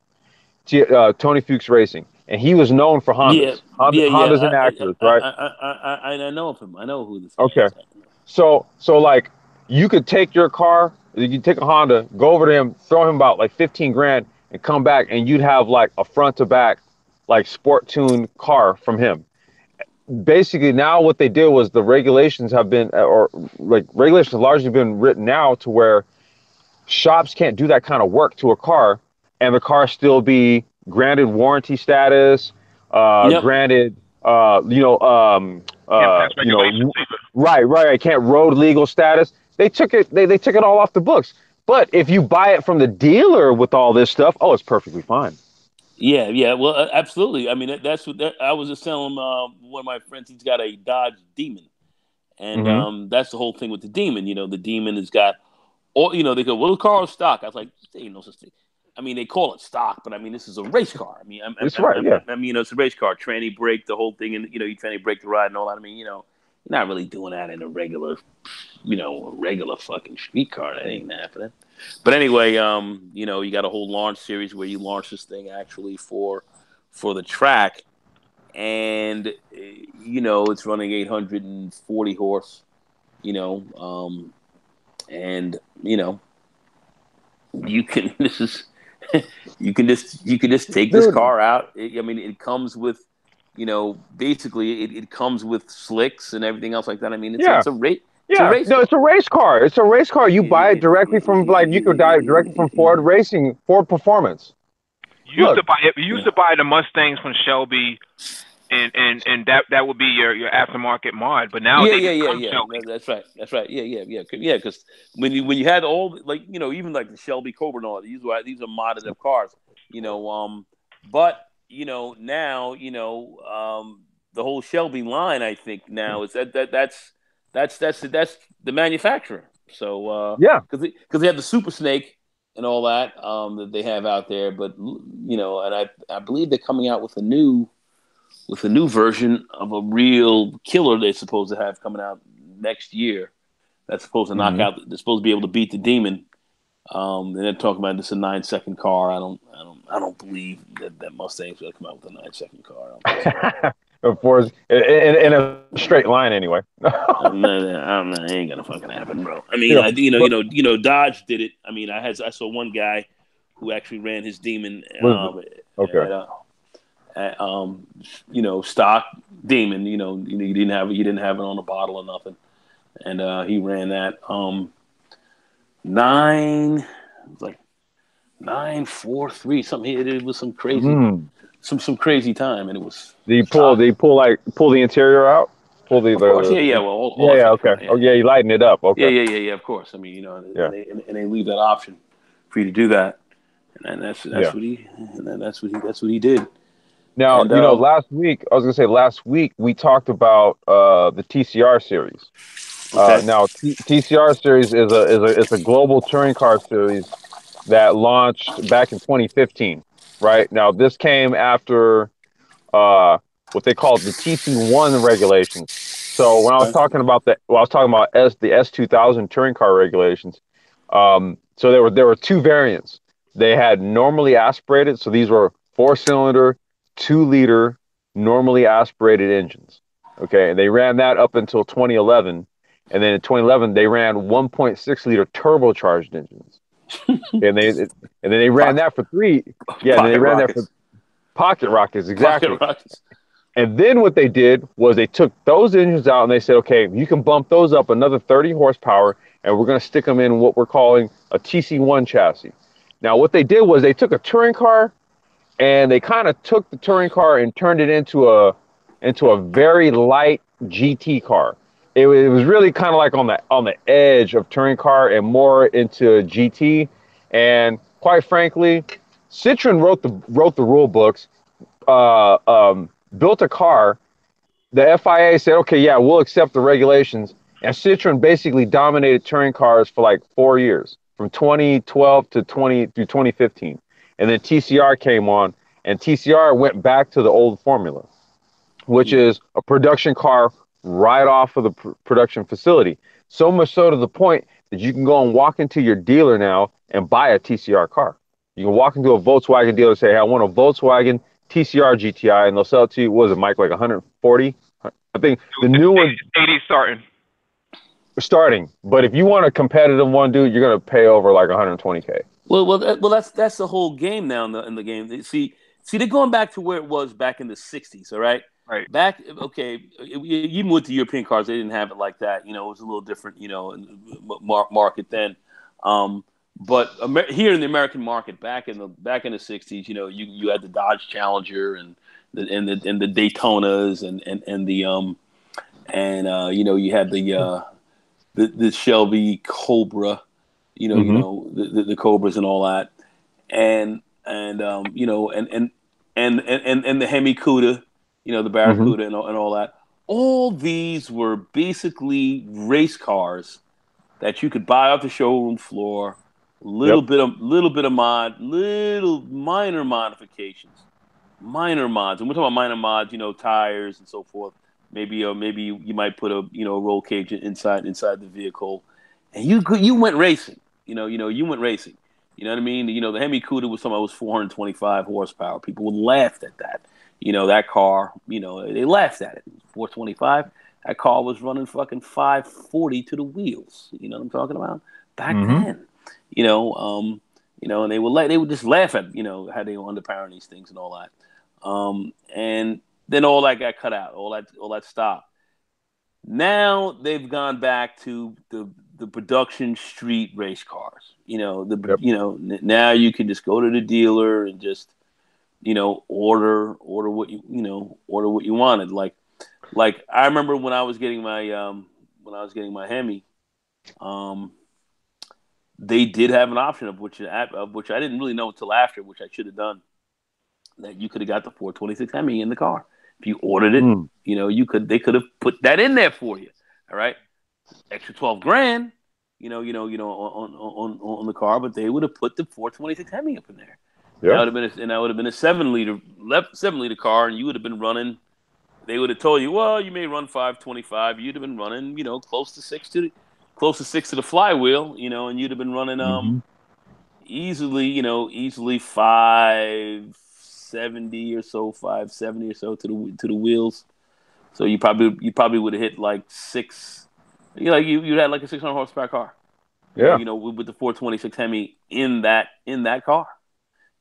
Tony Fuchs Racing, and he was known for yeah, yeah. Hondas and Acuras, right? I know of him. I know who this guy Okay, is. so like you could take your car, you could take a Honda, go over to him, throw him about like 15 grand, and come back, and you'd have like a front to back, like sport tuned car from him. Basically, now what they did was the regulations have been, or like regulations have largely been written now to where shops can't do that kind of work to a car, and the car still be granted warranty status, Yep. granted, Can't pass regulations right. I can't road legal status. They took it. They took it all off the books. But if you buy it from the dealer with all this stuff, oh, it's perfectly fine. Yeah, yeah. Well, absolutely. I mean, that's what I was just telling one of my friends. He's got a Dodge Demon, and Hmm. that's the whole thing with the Demon. The Demon has got all. They go, "Well, the car is stock." I was like, "There ain't no such thing." I mean, they call it stock, but I mean, this is a race car. I mean, It's right. Yeah. I mean, it's a race car. Tranny brake, the whole thing, and you tranny brake the ride and all that. I mean, you're not really doing that in a regular, a regular fucking street car. That ain't happening. But anyway, you got a whole launch series where you launch this thing actually for the track, and it's running 840 horse. And you can this is you can just take this Dude, car out. I mean, it comes with basically it comes with slicks and everything else like that. I mean, it's a, yeah. it's a race it's a Yeah, race no, car. it's a race car. It's a race car. You buy it directly from you could buy it directly from Ford Racing, Ford Performance. You used Look, to buy it. You used Yeah. to buy the Mustangs from Shelby, and that would be your aftermarket mod. But now Yeah, they yeah, just yeah, come yeah. Shelby. That's right. That's right. Yeah, yeah, yeah. Yeah, because when you had all like even like the Shelby Cobra and all these are modded up cars. You know, but now the whole Shelby line. I think now is that's the manufacturer. So yeah. because they have the Super Snake and all that that they have out there, but and I believe they're coming out with a new version of a real killer they're supposed to have coming out next year. That's supposed to knock Hmm. out. They're supposed to be able to beat the demon. And they're talking about this a 9 second car. I don't believe that Mustang's going to come out with a 9 second car. I don't think so. Of course, in a straight line anyway. It ain't gonna fucking happen, bro. I You mean, know, but Dodge did it. I mean, I saw one guy who actually ran his demon was okay. at stock demon. He didn't have it on a bottle or nothing, and he ran that nine. It was like 9.43 something. It was some crazy, Mm. some crazy time, and it was Did you pull? stock. Did you pull the interior out? Pull Of course, yeah, yeah. the Well, all yeah, that's yeah. got to come Okay. out. Yeah, Oh yeah, yeah, you lighten it up. yeah, Okay. yeah, yeah, yeah. Of course. I mean, Yeah, and they leave that option for you to do that, and yeah. that's what he did. Now, And last week I was gonna say last week we talked about the TCR series. okay, Now TCR series is a global touring car series that launched back in 2015. Right now, this came after uh, what they call the TC1 regulations. So when I was okay, talking about the S2000 touring car regulations, so there were two variants. They had normally aspirated, so these were 4-cylinder, 2-liter, normally aspirated engines. Okay, and they ran that up until 2011, and then in 2011 they ran 1.6-liter turbocharged engines, and then they ran pocket that for three. Yeah, and then they pocket ran that for rockets, pocket rockets pocket exactly. rockets. And then what they did was they took those engines out and they said, okay, you can bump those up another 30 horsepower, and we're going to stick them in what we're calling a TC1 chassis. Now, what they did was they took a touring car and they kind of took the touring car and turned it into a very light GT car. It was really kind of like on the edge of touring car and more into GT. And quite frankly, Citroen wrote the rule books, built a car. The FIA said, okay, yeah, we'll accept the regulations. And Citroen basically dominated touring cars for like 4 years, from 2012 to 2015. And then TCR came on, and TCR went back to the old formula, which Hmm. is a production car right off of the production facility. So much so to the point that you can go and walk into your dealer now and buy a TCR car. You can walk into a Volkswagen dealer and say, hey, I want a Volkswagen TCR GTI, and they'll sell it to you. What is it, Mike, like 140? I think the It's new one 80 starting. starting. But if you want a competitive one, dude, you're going to pay over like 120K. Well, that's the whole game now in the game. See, they're going back to where it was back in the '60s. All right, Right. back okay. Even with the European cars, they didn't have it like that. It was a little different. Market then. But here in the American market, back in the '60s, you had the Dodge Challenger and the Daytonas and the you had the Shelby Cobra, Mm-hmm. the Cobras and all that, and the Hemi Cuda, the Mm-hmm. Barracuda and all that. All these were basically race cars that you could buy off the showroom floor. Yep. Little minor modifications, minor mods. And we're talking about minor mods, tires and so forth. Maybe you might put a roll cage inside the vehicle, and you went racing. You went racing. You know what I mean? The Hemi Cuda was something that was 425 horsepower. People would laugh at that. That car, they laughed at it. 425. That car was running fucking 540 to the wheels. You know what I'm talking about? Back Mm-hmm. then, and they would just laugh at how they were underpowering these things and all that. And then all that got cut out. All that stopped. Now they've gone back to the production street race cars. Yep. Now you can just go to the dealer and just order what order what you wanted. Like I remember when I was getting my Hemi, they did have an option of which I didn't really know until after, which I should have done. That you could have got the 426 Hemi in the car if you ordered it. Mm. They could have put that in there for you. All right, extra $12,000. On the car, but they would have put the 426 Hemi up in there. Yeah. That would have been a 7-liter car, and you would have been running. They would have told you, well, you may run 525. You'd have been running, close to six to the flywheel, and you'd have been running easily 570 or so to the wheels. So you probably would have hit like six. You had like a 600 horsepower car. Yeah. With the 426 Hemi in that car.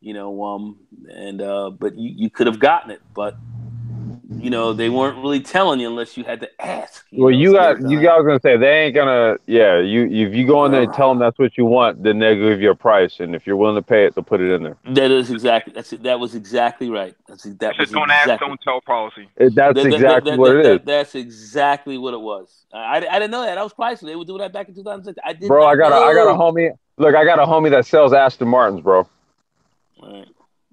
But you could have gotten it, but they weren't really telling you unless you had to ask. Well, you guys gonna say they ain't gonna. Yeah, if you go in there and tell them that's what you want, then they'll give you a price, and if you're willing to pay it, they'll put it in there. That was exactly right. Don't ask, don't tell policy. That's exactly what it is. That's exactly what it was. I didn't know that. That was Chrysler. They would do that back in 2006. I did. Bro, I got a homie. Look, I got a homie that sells Aston Martins, bro.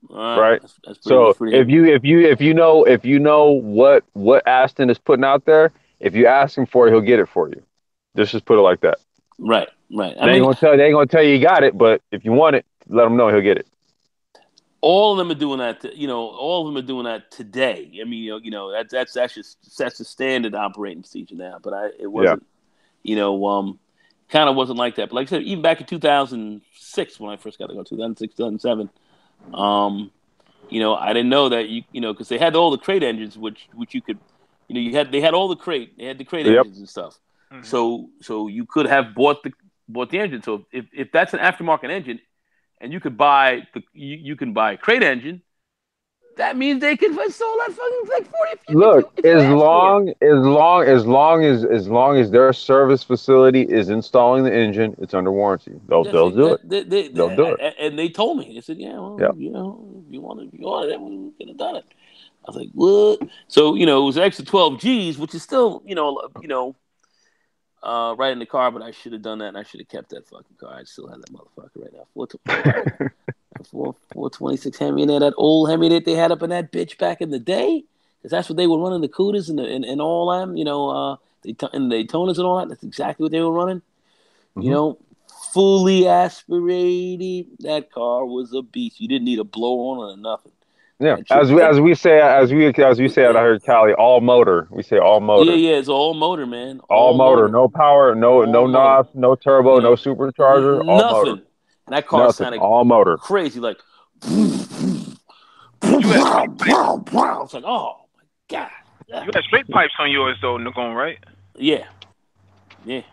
Right. That's so if you know what Aston is putting out there, if you ask him for it, he'll get it for you. Just put it like that. Right. They ain't gonna tell you got it, but if you want it, let him know, he'll get it. All of them are doing that. All of them are doing that today. I mean, that's actually the standard operating procedure now. But it wasn't. Kind of wasn't like that. But like I said, even back in 2006 when I first got to go, 2006, 2007. I didn't know that because they had all the crate engines, which you could, they had all the crate, they had the crate engines and stuff. Mm-hmm. So you could have bought the engine. So if that's an aftermarket engine, and you could buy you can buy a crate engine, that means they can install that fucking like 40. Look, as long as their service facility is installing the engine, it's under warranty. They'll do it. They'll do it. And they told me, they said, yeah, well, if you wanted it, we could have done it. I was like, what? So it was extra 12 G's, which is still right in the car, but I should have done that, and I should have kept that fucking car. I still have that motherfucker right now. 426 Hemi in there, that old Hemi that they had up in that bitch back in the day, because that's what they were running, the Cudas and all them, and the Daytonas and all that. That's exactly what they were running. Mm-hmm. Fully aspirated. That car was a beast. You didn't need a blower on it or nothing. Yeah, as we say out here, Cali, all motor. We say all motor. Yeah, it's all motor, man. All motor, no power, no knobs, no turbo, no supercharger, all motor. And that car sounded all motor, crazy, like. It's like, oh my god. You had straight pipes on yours though, Nagon, right? Yeah. But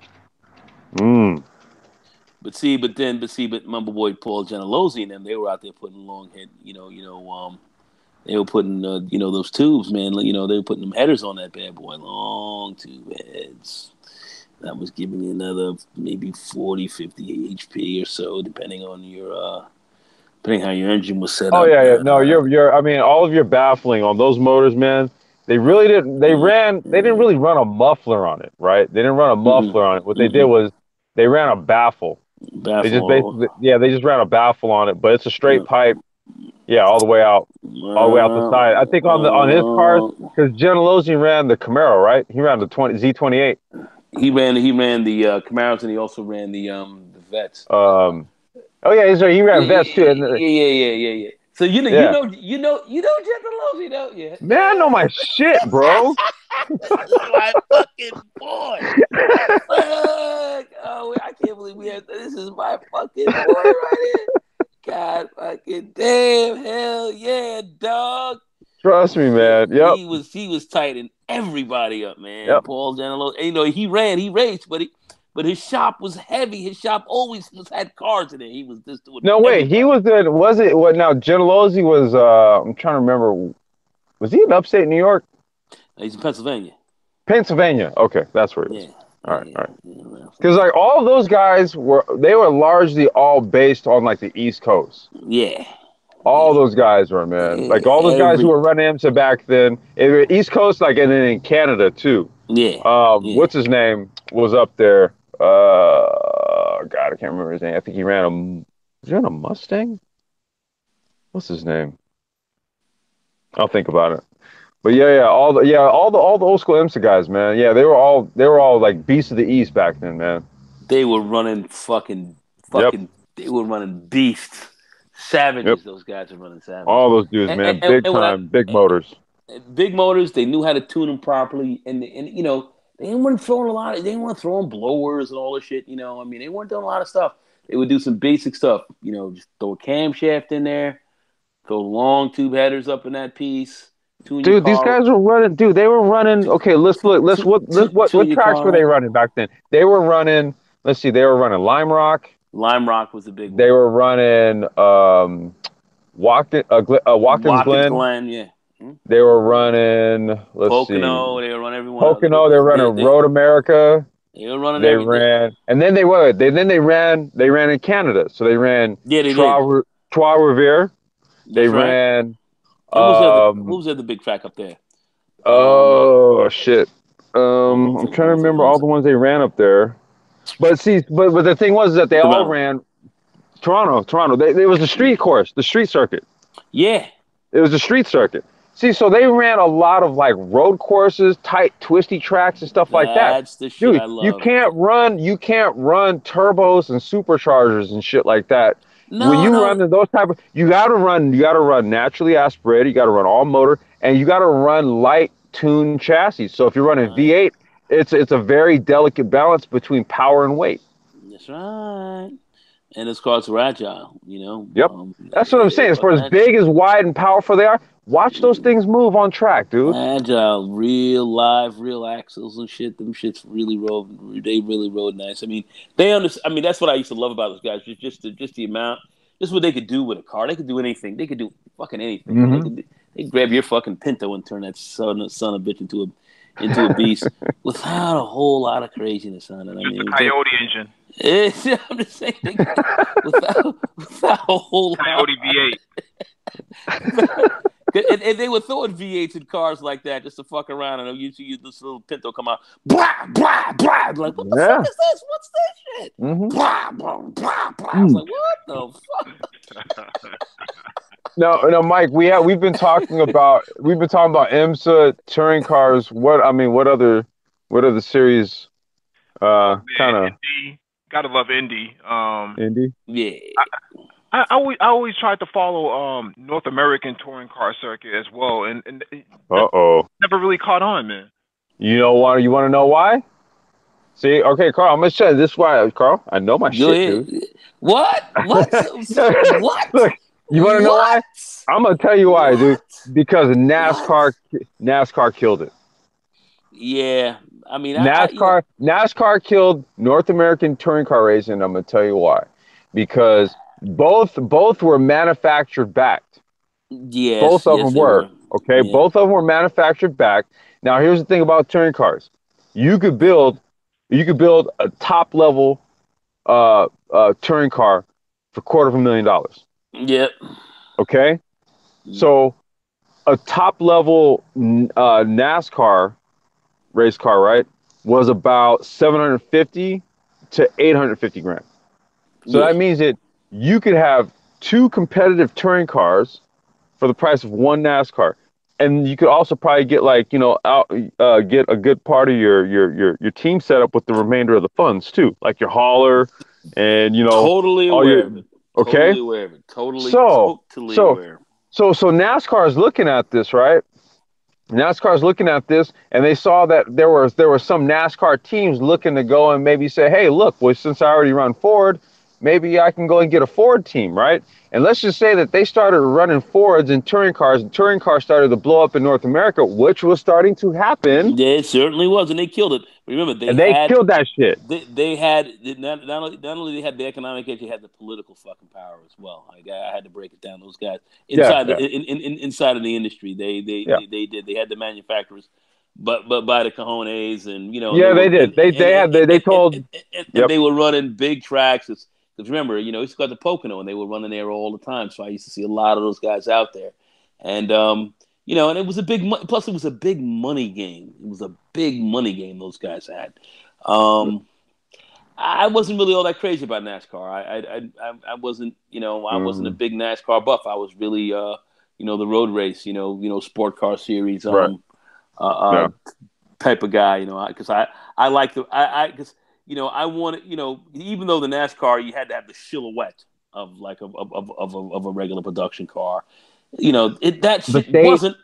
my boy Paul Gentilozzi and them, they were out there putting long head, they were putting those tubes, man. They were putting them headers on that bad boy, long tube heads. That was giving you another maybe 40, 50 HP or so, depending on how your engine was set up. Oh yeah. No, you're. I mean, all of your baffling on those motors, man. They really didn't. They didn't really run a muffler on it, right? They didn't run a muffler on it. What they did was they ran a baffle. They just ran a baffle on it, but it's a straight pipe. Yeah, all the way out the side. I think on his cars, because Gentilozzi ran the Camaro, right? He ran the Z28. He ran the Camaros, and he also ran the Vets. Oh yeah, so he ran Vets too. Yeah. So you know Gentilozzi, don't you? Man, I know my shit, bro. This is my fucking boy. Fuck. Oh, I can't believe this is my fucking boy right here. God fucking damn, hell yeah, dog. Trust me, man. Yep. He was tightening everybody up, man. Yep. Paul Janelo, you know, he raced, but his shop was heavy. His shop always had cars in it. He was just doing No, wait. He everybody. was in. Was it what? Now, Gentilozzi was. I'm trying to remember. Was he in upstate New York? He's in Pennsylvania. Pennsylvania. Okay, that's where it is. Yeah. All right. All right. Yeah. Because like all of those guys were largely all based on like the East Coast. Yeah. All those guys were, man. Like all those guys who Every were running IMSA back then, East Coast, like, and then in Canada too. yeah. What's his name was up there? God, I can't remember his name. I think he ran was he on a Mustang? What's his name? I'll think about it. But all the old school IMSA guys, man. Yeah, they were all like beasts of the East back then, man. They were running fucking. Yep. They were running beasts, savages. Yep. Those guys are running savages. All those dudes, man, big time, big motors. Big motors. They knew how to tune them properly, and you know they weren't throwing a lot. They didn't want to throw blowers and all this shit. You know, I mean, they weren't doing a lot of stuff. They would do some basic stuff. You know, just throw a camshaft in there, throw long tube headers up in that piece. Dude, these guys were running. Dude, they were running. Okay, let's look. What tracks were they running back then? They were running. Let's see. They were running Lime Rock. Lime Rock was the big one. They were running Watkins Glen. Yeah. They were running. Let's Pocono. see. They were running everyone. Pocono. They were running Road America. They were running. They ran, and then they ran in Canada. So they ran. Yeah, they did. Trois Riviere. They ran. Who was the big track up there? Oh shit! I'm trying to remember all the ones they ran up there. But the thing was that they all ran Toronto. It was the street course, the street circuit. Yeah, it was the street circuit. See, so they ran a lot of like road courses, tight, twisty tracks and stuff like that. That's the shit I love. You can't run turbos and superchargers and shit like that. No, when you run those type of, you gotta run naturally aspirated, you gotta run all motor, and you gotta run light tuned chassis. So if you're running V8, it's a very delicate balance between power and weight. That's right. And those cars are agile, you know. Yep. That's what I'm saying. For as big, as wide, and powerful they are, watch those things move on track, dude. Agile, real axles and shit. Them shits really rode. They really rode nice. I mean, that's what I used to love about those guys. Just the amount, just what they could do with a car. They could do anything. They could do fucking anything. Mm-hmm. They grab your fucking Pinto and turn that son of a bitch into a beast without a whole lot of craziness on it. I mean, the Coyote engine. I'm just saying, without a whole Coyote V8. And they were throwing V8s in cars like that just to fuck around, and you see this little Pinto come out, blah blah blah. Like, what the fuck is this? What's this shit? Mm-hmm. Blah blah blah blah. I was like, what the fuck? No, Mike. We've been talking about IMSA touring cars. What other series? Kind of. Gotta love Indy. Indy. Yeah. I always tried to follow North American touring car circuit as well, and never really caught on, man. You know why? You want to know why? See, okay, Carl, I'm gonna show you this. Why, Carl? I know my shit, dude. What? What? Look, you want to know why? I'm gonna tell you why, dude. Because NASCAR killed it. Yeah, I mean, NASCAR killed North American touring car racing. I'm gonna tell you why. Because both were manufactured backed. Yes, both of them were. Okay, yeah. Both of them were manufactured backed. Now, here's the thing about touring cars: you could build a top level touring car for $250,000. Yep. Okay, so a top level NASCAR race car, right, was about 750 to 850 grand. So that means that you could have two competitive touring cars for the price of one NASCAR, and you could also probably get get a good part of your team set up with the remainder of the funds too, like your hauler and totally aware of it. Okay, totally aware of it. Totally aware. So NASCAR is looking at this, right? NASCAR is looking at this, and they saw that there were some NASCAR teams looking to go and maybe say, hey, look, well, since I already run Ford, maybe I can go and get a Ford team, right? And let's just say that they started running Fords and touring cars, and touring cars started to blow up in North America, which was starting to happen, Yeah, it certainly was, and they killed it. Remember, and they killed that shit. they had not only they had the economic edge, they had the political fucking power as well. I had to break it down. Those guys Yeah, inside yeah, inside of the industry, yeah. they had the manufacturers, but by the cojones, and they Yeah, were they did. They told. and Yep. they were running big tracks. Because remember, it's got the Pocono, and they were running there all the time. So I used to see a lot of those guys out there, and and it was a big. Plus, it was a big money game. It was a big money game those guys had. I wasn't really all that crazy about NASCAR. I wasn't I wasn't a Mm, big NASCAR buff. I was really the road race sport car series right. uh, uh Yeah. type of guy. Because I like the I because I wanted even though the NASCAR you had to have the silhouette of like of a regular production car. That But shit they wasn't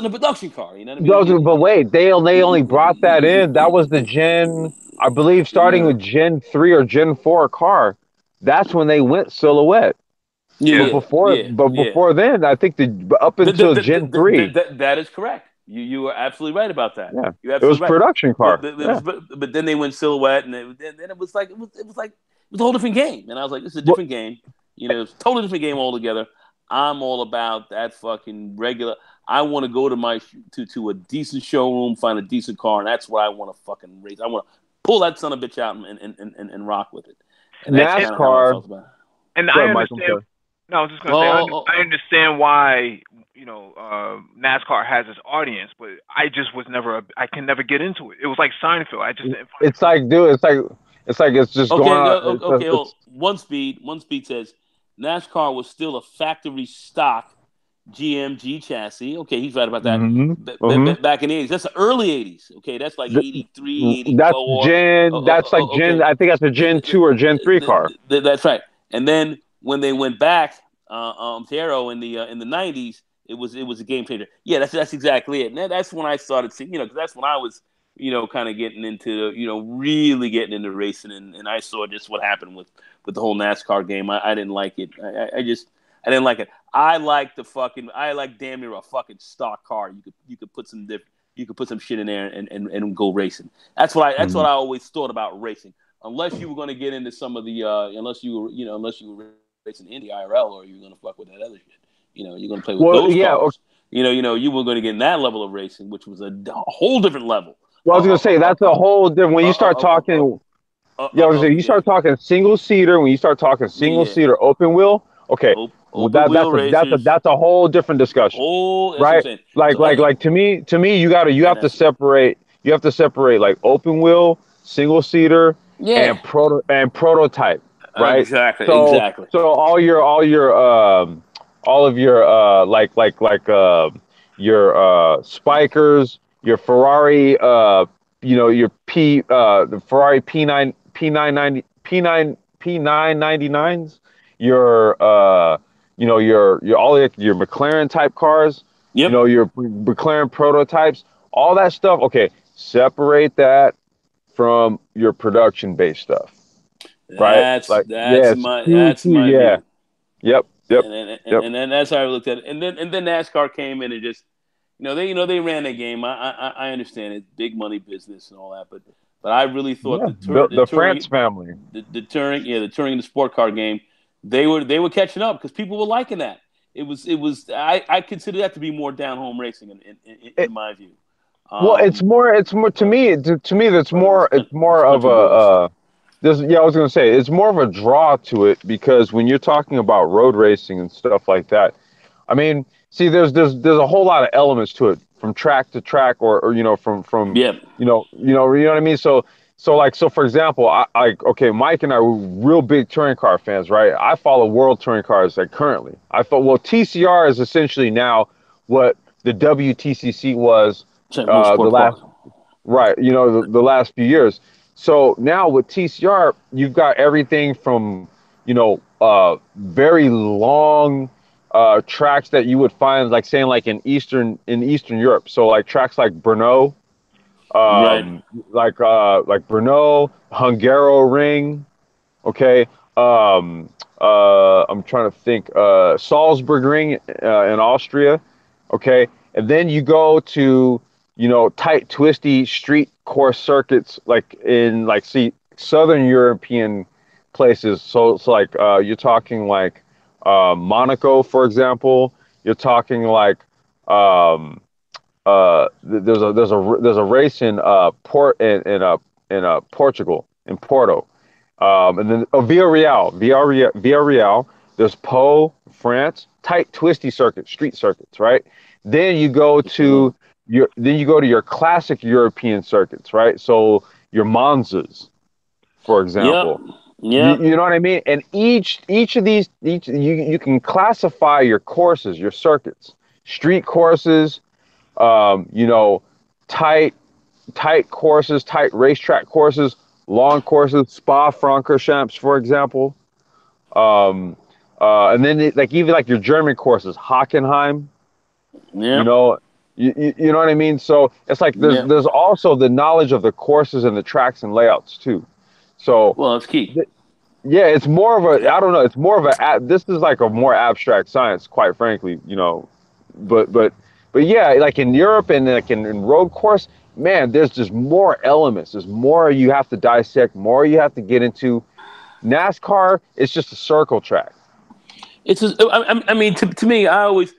a production car. You know what I mean? those. But wait, they only brought that in. That was the Gen, I believe, starting Yeah, with Gen 3 or Gen 4 car. That's when they went silhouette. yeah, But Yeah. yeah, before, yeah, but yeah. before then, I think up until Gen 3, That is correct. You are absolutely right about that. yeah, You're it was absolutely right. production car. Yeah. But then they went silhouette, and then it was like it was a whole different game. And I was like, this is a Well, different game. It's a totally different game altogether. I'm all about that fucking regular. I want to go to to a decent showroom, find a decent car, and that's what I want to fucking race. I want to pull that son of a bitch out and rock with it. And And that's and kind of how I NASCAR. felt about it. and Go I ahead, Mike. I'm understand. sorry. No, I was just gonna say Oh, oh, I understand why NASCAR has its audience, but I just was never I can never get into it. It was like Seinfeld. I just didn't find it It's funny. like, dude, it's just going okay, on. okay. It's Well, one speed says NASCAR was still a factory stock GMG chassis. Okay, he's right about that. mm-hmm, mm-hmm. Back in the 80s, that's the early 80s. Okay, that's like Th- 83, That's 84. Gen. That's like Gen. Okay, I think that's a Gen 2 or Gen 3 car. that's right. And then when they went back to Aero in the 90s, it was a game changer. Yeah, that's exactly it. And that's when I started seeing, because that's when I was kind of getting into, really getting into racing, and I saw just what happened with the whole NASCAR game. I didn't like it. I didn't like it. I like damn near a fucking stock car. You could put some shit in there and go racing. That's what Mhm. I always thought about racing. Unless you were going to get into some of the unless you were racing Indy IRL, or you were going to fuck with that other shit. You're going to play with Well, those yeah. cars. You were going to get in that level of racing, which was a whole different level. Well, I was gonna say that's a whole different. When you start talking, yeah, I was gonna say you Yeah, start talking single seater. When you start talking single yeah. seater open wheel, okay, well, Open wheel that's racers. a whole different discussion, That's what I'm right? saying. Like So like like to me, you and have to that's separate like open wheel, single seater, yeah, and prototype, right? So exactly. so all of your your spikers, your Ferrari your the Ferrari P999s, your your all your McLaren type cars, Yep. your McLaren prototypes, all that stuff. Okay, separate that from your production based stuff, right? That's Like, that's yes, my huge, that's huge, my yeah, view. yep, yep, yep. And then that's how I looked at it. And then NASCAR came in and just they ran their game. I understand it's big money business and all that, but I really thought Yeah, the France family. the touring and the sport car game, they were catching up because people were liking that. It was I consider that to be more down home racing in my view. Well, Um, it's more to but me. To me, that's but it was more. It's more of a. country boys. This, yeah, I was gonna say it's more of a draw to it because when you're talking about road racing and stuff like that, I mean, see, there's a whole lot of elements to it from track to track, or from Yeah. you know what I mean. So for example, okay, Mike and I were real big touring car fans, right? I follow world touring cars like currently. I thought, well, TCR is essentially now what the WTCC was World the Sport last Car. right, the last few years. So now with TCR, you've got everything from very long tracks that you would find like saying like in Eastern Europe. So like tracks like Brno, Right. like Brno, Hungaro Ring, okay, um, I'm trying to think, Salzburgring in Austria. Okay, and then you go to tight, twisty street course circuits like in like see Southern European places. So it's like you're talking like Monaco, for example. You're talking like there's a race in Port in Portugal in Porto, and then Villarreal. There's Po, France, tight twisty circuits, street circuits, right? Then you go to your classic European circuits, right? So your Monzas, for Yep. example. Yep. You know what I mean? And each of these you can classify your courses, your circuits, street courses, you know, tight courses, tight racetrack courses, long courses, Spa Francorchamps, for example. Um, and then like even like your German courses, Hockenheim. You Yep. know, you know what I mean. So it's like Yep. there's also the knowledge of the courses and the tracks and layouts too. So Well, it's key. yeah, it's more of a I don't know. It's more of this is like a more abstract science, quite frankly. But yeah, like in Europe and like in road course, man, there's just more elements. There's more you have to dissect, more you have to get into. NASCAR, it's just a circle track. It's just, I mean, to me, I always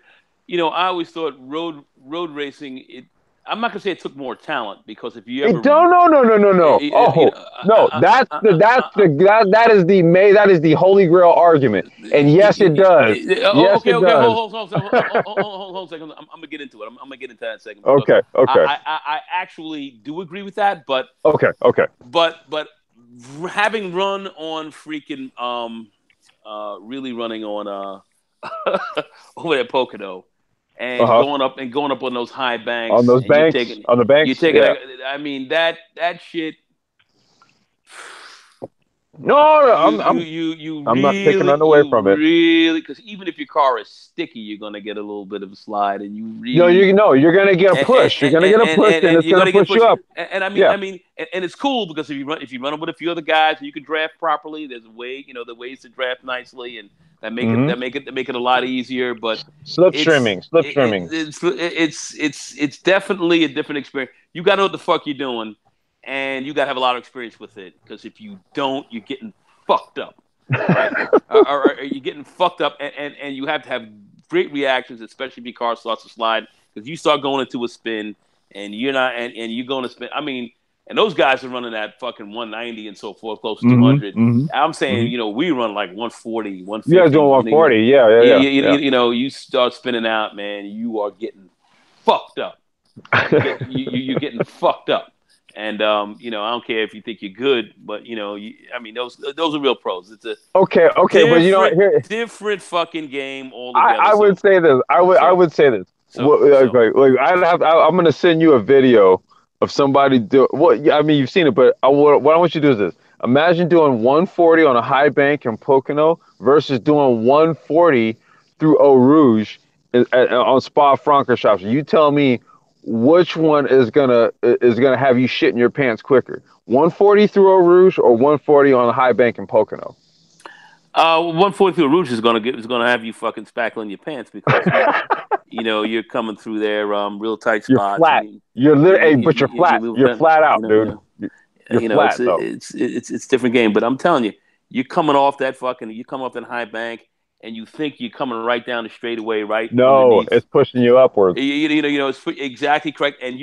thought road racing. I'm not gonna say it took more talent because if you ever, It don't no. you Oh know, no, that is the holy grail argument. And yes, it does. Yes, okay, it does. hold on a second. I'm gonna get into it. I'm gonna get into that in a second because Okay. I actually do agree with that, Okay. but having run on freaking really running on over at Pocono and Uh-huh. going up on those high On banks those and banks, on the you banks, taking yeah. I mean that shit No, you I'm not taking none away from it. really because even if your car is sticky you're gonna get a little bit of a slide and you No, really you're gonna get a push. You're gonna get a push, and and it's you're gonna gonna get push you pushed. up. And Yeah. and it's cool because if you run it with a few other guys and you can draft properly, there's a way, the ways to draft nicely and Mm-hmm. that make it a lot easier. But it's Slipstreaming. it's definitely a different experience. You got to know what the fuck you're doing, and you got to have a lot of experience with it. Because if you don't, you're getting fucked up. All right, or you're getting fucked up, and you have to have great reactions, especially if your car starts to slide. Because you start going into a spin, and you're not, and you're going to spin. I mean, and those guys are running at fucking 190 and so forth, close to Mm-hmm. 200. Mm-hmm. I'm saying, Mm-hmm. we run like 140, You guys 150. doing 140? Yeah. You start spinning out, man. You are getting fucked up. You're getting fucked up. And I don't care if you think you're good, but I mean, those are real pros. It's a Okay, but here different fucking game altogether. I would say this. I would say this. I'm gonna send you a video of somebody do. Well, yeah, I mean, you've seen it, but what I want you to do is this: imagine doing 140 on a high bank in Pocono versus doing 140 through Eau Rouge on Spa Francorchamps. You tell me which one is gonna have you shit in your pants quicker: 140 through Eau Rouge or 140 on a high bank in Pocono. 140 through Rouge is gonna have you fucking spackling your pants because you're coming through there real tight You're spots. flat. You're literally, but you're flat. You're flat out, you dude. know, You're flat though. it's different game. But I'm telling you, you come off that high bank and you think you're coming right down the straightaway, right No, underneath. it's pushing you upwards. It's exactly correct, and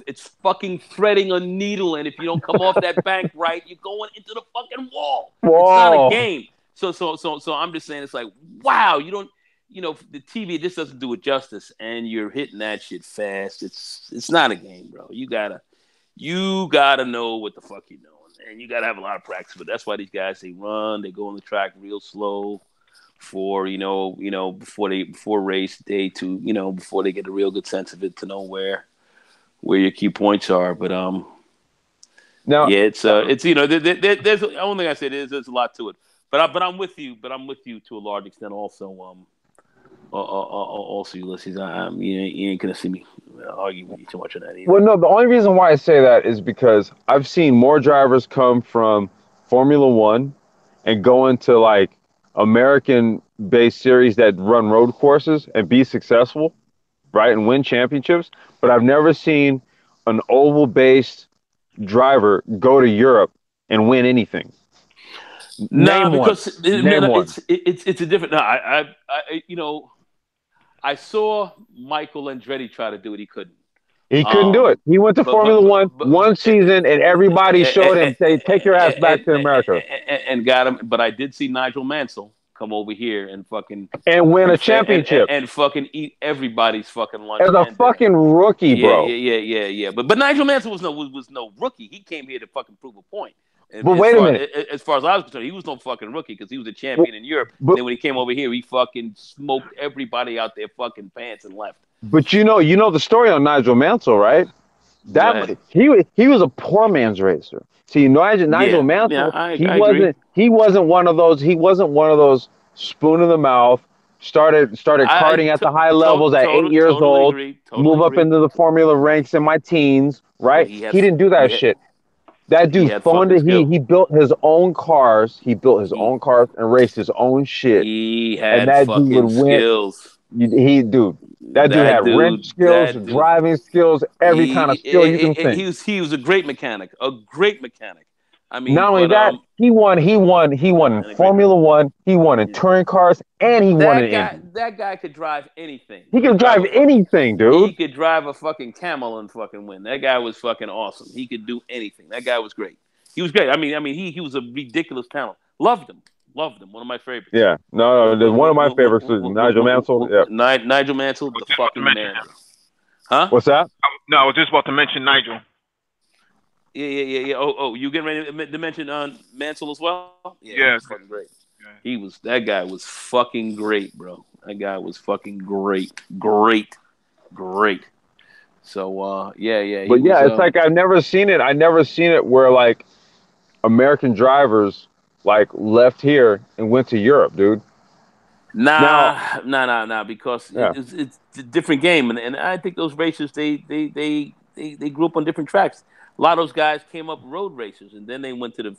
it's fucking threading a needle, and if you don't come off that bank right, you're going into the fucking wall. It's not a Whoa. game. So I'm just saying, it's like, wow, you don't, the TV just doesn't do it justice, and you're hitting that shit fast. It's not a game, bro. You gotta know what the fuck you're doing, and you gotta have a lot of practice. But that's why these guys, they go on the track real slow for before race day to before they get a real good sense of it to know where your key points are. But Now, yeah, it's there's the only thing I said is there's a lot to it. But I'm with you. But I'm with you to a large extent also. Also, Ulysses, you ain't gonna see me argue with you too much on that either. well, no, the only reason why I say that is because I've seen more drivers come from Formula One and go into like American-based series that run road courses and be successful, right, and win championships. But I've never seen an oval-based driver go to Europe and win anything. Nah, Name one. because Name one. it's a different. No, I saw Michael Andretti try to do it. He couldn't. He couldn't do it. He went to Formula One one season, and everybody showed him, "Say, take your ass back to America and got him. But I did see Nigel Mansell come over here and fucking and win a championship and fucking eat everybody's fucking lunch as a and dinner. fucking rookie, bro." Yeah. But Nigel Mansell was no rookie. He came here to fucking prove a point. But wait a minute. As far as I was concerned, he was no fucking rookie because he was a champion in Europe. But and then when he came over here, he fucking smoked everybody out their fucking pants and left. But you know the story on Nigel Mansell, right? That he was a poor man's racer. See, Nigel Mansell, he wasn't one of those spoon in the mouth. Started karting at the high levels at 8 years old. Move up into the Formula ranks in my teens, right? He didn't do that shit. That dude funded. He built his own cars. He built his own cars and raced his own shit. He had fucking skills. That dude had wrench skills, driving skills, every kind of skill you can think. He was a great mechanic. I mean, not only that, he won in Formula One, he won in touring cars, and he won in Indy. That guy could drive anything. He could drive anything, dude. He could drive a fucking camel and fucking win. That guy was fucking awesome. He could do anything. That guy was great. He was great. I mean, he was a ridiculous talent. Loved him. One of my favorites. Yeah, no, one of my favorites is Nigel Mansell. Yeah, Nigel Mansell, the fucking man. Huh? What's that? No, I was just about to mention Nigel. Yeah. Oh, you getting ready to mention Mansell as well? Yeah, fucking great. Yeah. That guy was fucking great, bro. That guy was fucking great. So yeah. But yeah, it's like I've never seen it where like American drivers like left here and went to Europe, dude. Nah, because it's a different game, and I think those racers they grew up on different tracks. A lot of those guys came up road racers, and then they went to the.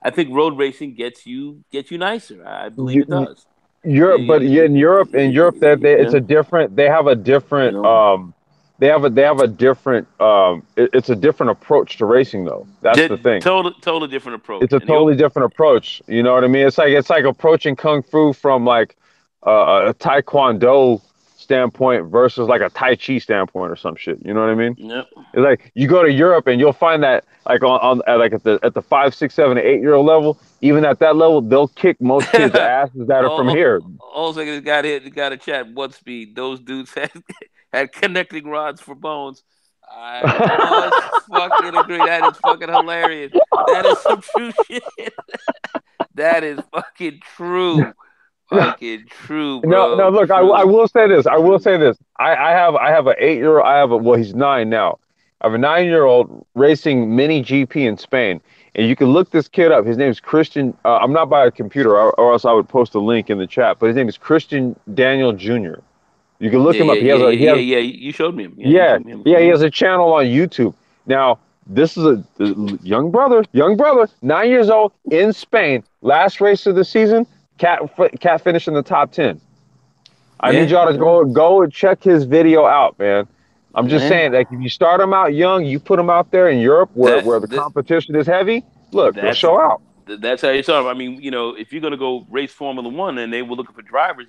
I think road racing gets you nicer. I believe it does. In Europe, it's a different. They have a different. It's a different approach to racing, though. That's the thing. Totally different approach. It's a totally different approach. You know what I mean? It's like approaching kung fu from like a taekwondo standpoint versus like a tai chi standpoint or some shit. You know what I mean? Yep. It's like you go to Europe and you'll find that like at the 5, 6, 7, 8-year-old level, even at that level, they'll kick most kids' asses that are from here. Also, this guy to chat what speed those dudes had connecting rods for bones. I must fucking agree. That is fucking hilarious. That is some true shit. That is fucking true. Fucking true, bro. No. Look, I will say this. I have an 8-year-old. Well, he's 9 now. I have a 9-year-old racing mini GP in Spain, and you can look this kid up. His name is Christian. I'm not by a computer, or else I would post a link in the chat. But his name is Christian Daniel Jr. You can look him up. You showed me him. He has a channel on YouTube. Now, this is a young brother, 9 years old in Spain. Last race of the season. Cat finished in the top 10. I need y'all to go and check his video out, man. I'm just saying, like, if you start him out young, you put him out there in Europe where the competition is heavy. Look, they'll show out. That's how you start. I mean, if you're gonna go race Formula One and they were looking for drivers,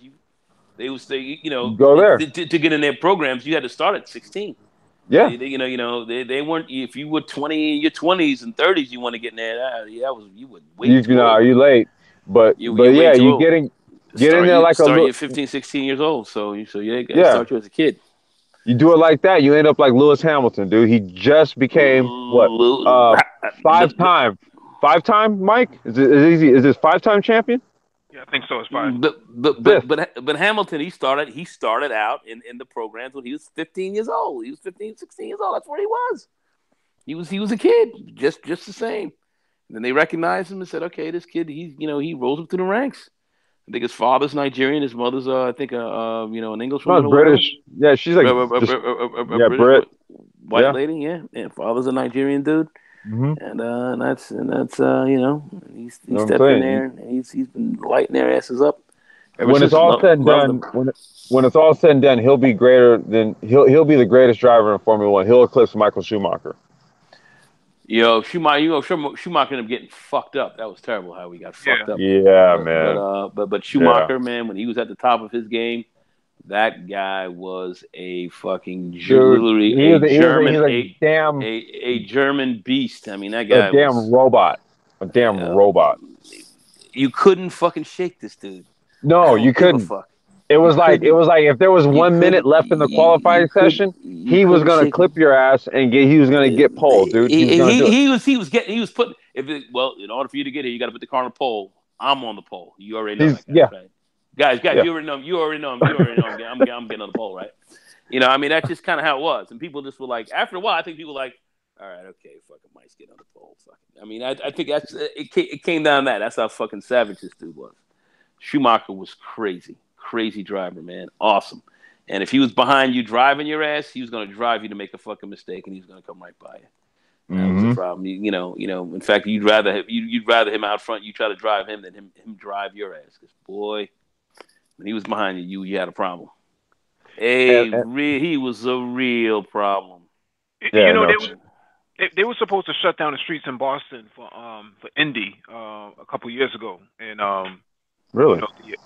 they would say, go there to get in their programs. You had to start at 16. Yeah, they weren't. If you were 20 in your 20s and 30s, you want to get in there. You would wait. You late. But you get in there like you're 15, 16 years old. So start you as a kid. You do it like that, you end up like Lewis Hamilton, dude. He just became five-time, Mike? Is this 5-time champion? Yeah, I think so. It's 5. But Hamilton, he started out in the programs when he was 15 years old. He was 15, 16 years old. That's what he was. He was a kid, just the same. And then they recognized him and said, "Okay, this kid, he rolls up to the ranks." I think his father's Nigerian, his mother's an Englishwoman. No, British. Yeah, she's like Brit, white lady. Yeah, father's a Nigerian dude. Mm-hmm. and that's he's You know what I'm stepped in saying? there and he's been lighting their asses up ever When it's since. all said and Love them. done, when it's all said and done, he'll be greater than he'll be the greatest driver in Formula One. He'll eclipse Michael Schumacher. Schumacher, Schumacher ended up getting fucked up. That was terrible how he got fucked Yeah. up. Yeah, But man. Yeah, Schumacher, man, when he was at the top of his game, that guy was a fucking dude, literally a he's German a damn a German beast. I mean, that a guy damn was robot, a damn uh, robot. you couldn't fucking shake this dude. I No, you don't give a couldn't. fuck. It You was like couldn't. if there was You 1 minute couldn't. left in the qualifying session, You he was couldn't gonna shake clip him. your ass and he was gonna get pole, dude. He was gonna do it. He was putting in order for you to get here, you got to put the car on the pole. I'm on the pole. You already know He's that, yeah, guys, right? Guys, yeah. you already know I'm getting on the pole, right? I mean that's just kind of how it was, and people just were like, after a while, I think people were like, all right, okay, fucking Mike's getting on the pole. Fucking, I mean, I think that's it came down to that. That's how fucking savage this dude was. Schumacher was crazy driver, man, awesome. And if he was behind you driving your ass, he was going to drive you to make a fucking mistake, and he's going to come right by you. That was the Mm-hmm. problem. In fact, you'd rather him out front. You try to drive him than him drive your ass. Because boy, when he was behind you had a problem. And He was a real problem. You yeah, know, no, they were supposed to shut down the streets in Boston for Indy a couple years ago, and really.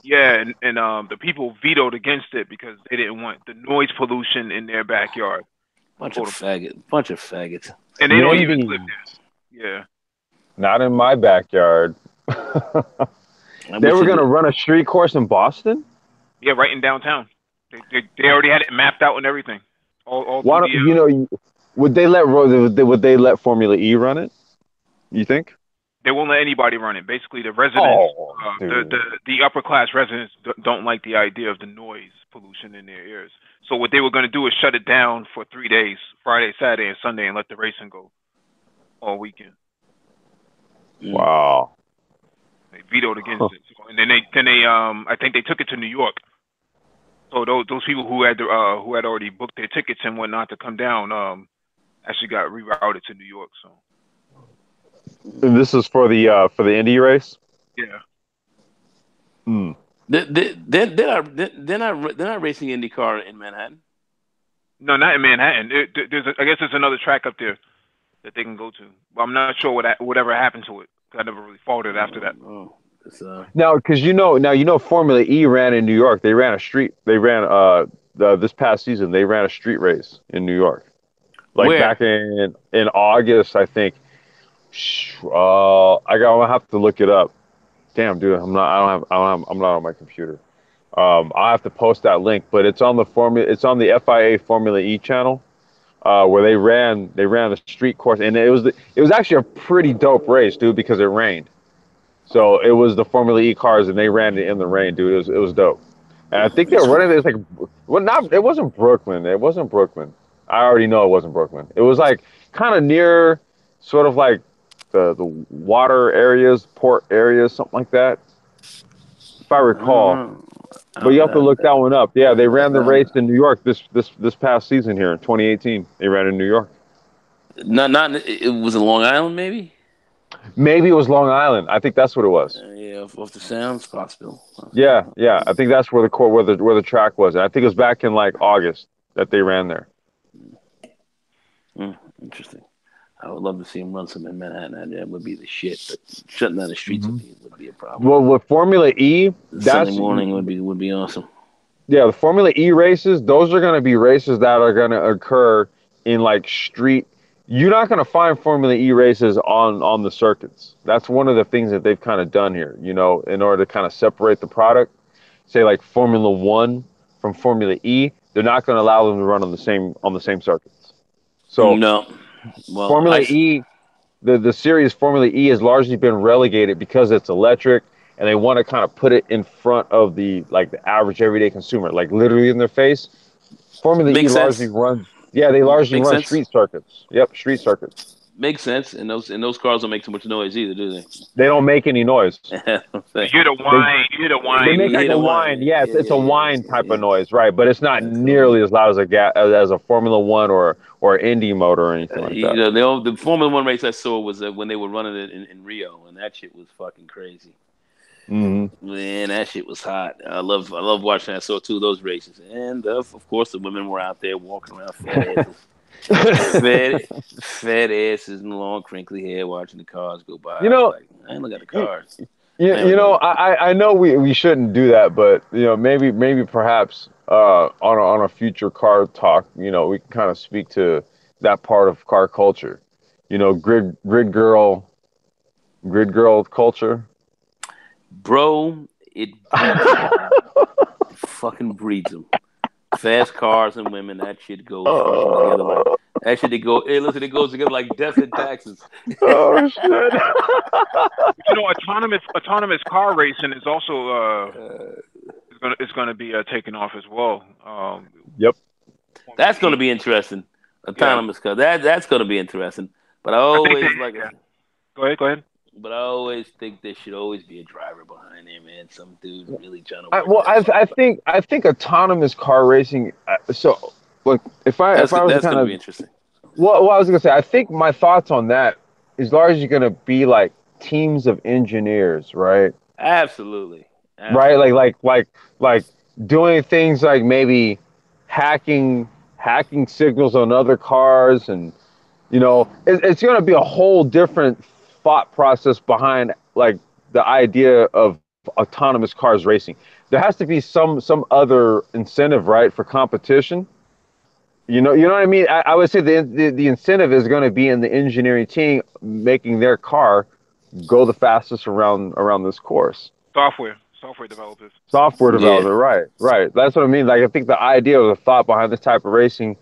the people vetoed against it because they didn't want the noise pollution in their backyard. Bunch of Quote unquote. faggots. And they don't even Maybe live there. Yeah. not in my backyard. I They wish were it gonna did. run a street course in Boston. Yeah, right in downtown. They already had it mapped out and everything. All Why through don't the would they let would they let Formula E run it? You think? they won't let anybody run it. Basically, the residents, Oh, dude. the upper class residents don't like the idea of the noise pollution in their ears. So what they were going to do is shut it down for 3 days, Friday, Saturday, and Sunday, and let the racing go all weekend. Mm. Wow. They vetoed against Huh. it, so, and then they I think they took it to New York. So those people who had already booked their tickets and whatnot to come down actually got rerouted to New York. So And this is for the Indy race. yeah. Hmm. They're not racing IndyCar in Manhattan. No, not in Manhattan. I guess there's another track up there that they can go to. But I'm not sure whatever happened to it. I never really followed it after that. Oh, it's, Now, because Formula E ran in New York. They ran this past season. They ran a street race in New York, like where? back in August, I think. I'll have to look it up. Damn, dude, I'm not on my computer. I'll have to post that link, but it's on the FIA Formula E channel, where they ran the street course, and it was actually a pretty dope race, dude, because it rained. So it was the Formula E cars, and they ran it in the rain, dude. It was dope. And I think they were It's, running. It was like, well, not it wasn't Brooklyn. It wasn't Brooklyn. I already know it wasn't Brooklyn. It was like kind of near, sort of like the water areas, port areas, something like that, if I I don't recall. know. But you have to look that one up. Yeah, they ran the race Uh, in New York this past season here in 2018. They ran in New York. not it was in Long Island, maybe. Maybe it was Long Island. I think that's what it was. Yeah, off the sounds, possible. Yeah, yeah. I think that's where the court where the track was. And I think it was back in like August that they ran there. Interesting. I would love to see him run some in Manhattan. That would be the shit. But shutting down the streets would be a problem. Well, with Formula E, Sunday that's morning would be awesome. yeah. The Formula E races, those are going to be races that are going to occur in like street. You're not going to find Formula E races on the circuits. That's one of the things that they've kind of done here. In order to kind of separate the product, say like Formula One from Formula E, they're not going to allow them to run on the same circuits. So No, well, Formula E, the series Formula E has largely been relegated because it's electric, and they want to kind of put it in front of the average everyday consumer, like literally in their face. Formula E makes largely sense. runs, yeah, they largely Makes run sense. street circuits. Yep, street circuits. Makes sense. And those cars don't make too much noise either, do they? They don't make any noise. You hear the They whine. You hear the they whine. make You like hear a the whine. whine. Yeah, Yeah, it's yeah, a yeah, whine yeah, type of yeah. noise, right? But it's not Absolutely. nearly as loud as a Formula One or Indy motor or anything like that. The Formula One race I saw was when they were running it in Rio, and that shit was fucking crazy. Hmm. Man, that shit was hot. I love watching. I saw two of those races, and of course the women were out there walking around fat asses, fat asses and long crinkly hair, watching the cars go by. You I was know, like, I ain't look at the you, cars. I ain't you looking know, at I know we shouldn't do that, but maybe perhaps on a future car talk, we can kind of speak to that part of car culture. Grid girl culture. bro. It breeds them. It fucking breeds them. Fast cars and women. That shit goes fucking together like Oh, that. Shit, they go. Hey, listen, it goes together like death and taxes. oh shit. Autonomous car racing is also Uh, is gonna be taking off as well. Yep. That's Formula going to E. be interesting. Yeah, Autonomous car. That's going to be interesting. But I I think they. always like. Yeah. Go ahead. Go ahead. But I always think there should always be a driver behind there, man. Some dude really trying to I, work well, that I I motherfucker. think I think autonomous car racing. So, look, if I was to That's kind going to of be interesting. well, I was gonna say, I think my thoughts on that is largely gonna be like teams of engineers, right? Absolutely, Right, like absolutely. like like like doing things like maybe hacking hacking signals on other cars, and it's going to be a whole different thought process behind like the idea of autonomous cars racing. There has to be some other incentive, right, for competition. You know what I mean. I would say the incentive is going to be in the engineering team making their car go the fastest around this course. Software developers. Software Yeah, developer, right, right. That's what I mean. Like I think the idea or the thought behind this type of racing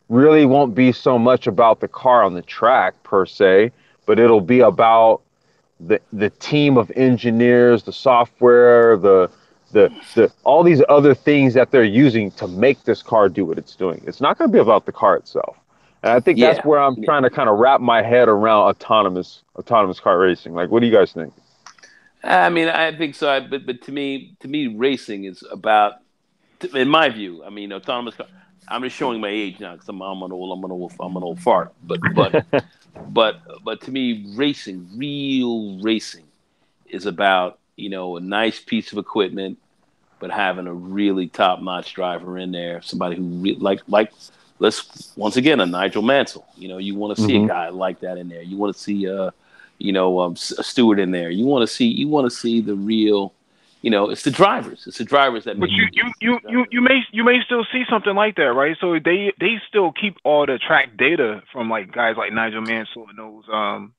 really won't be so much about the car on the track per se, but it'll be about the team of engineers, the software, the all these other things that they're using to make this car do what it's doing. It's not going to be about the car itself. And I think that's yeah, where I'm yeah. trying to kind of wrap my head around autonomous car racing. Like, what do you guys think? I mean, I think so. But to me, racing is about, in my view. I mean, autonomous car. I'm just showing my age now because I'm an old fart. But to me, real racing, is about a nice piece of equipment, but having a really top notch driver in there, somebody who like let's once again a Nigel Mansell. You want to see a Hmm. guy like that in there. You want to see a Stewart in there. You want to see the real. It's the drivers. It's the drivers that But make you the you difference. you you you may you may still see something like that, right? So they still keep all the track data from like guys like Nigel Mansell and those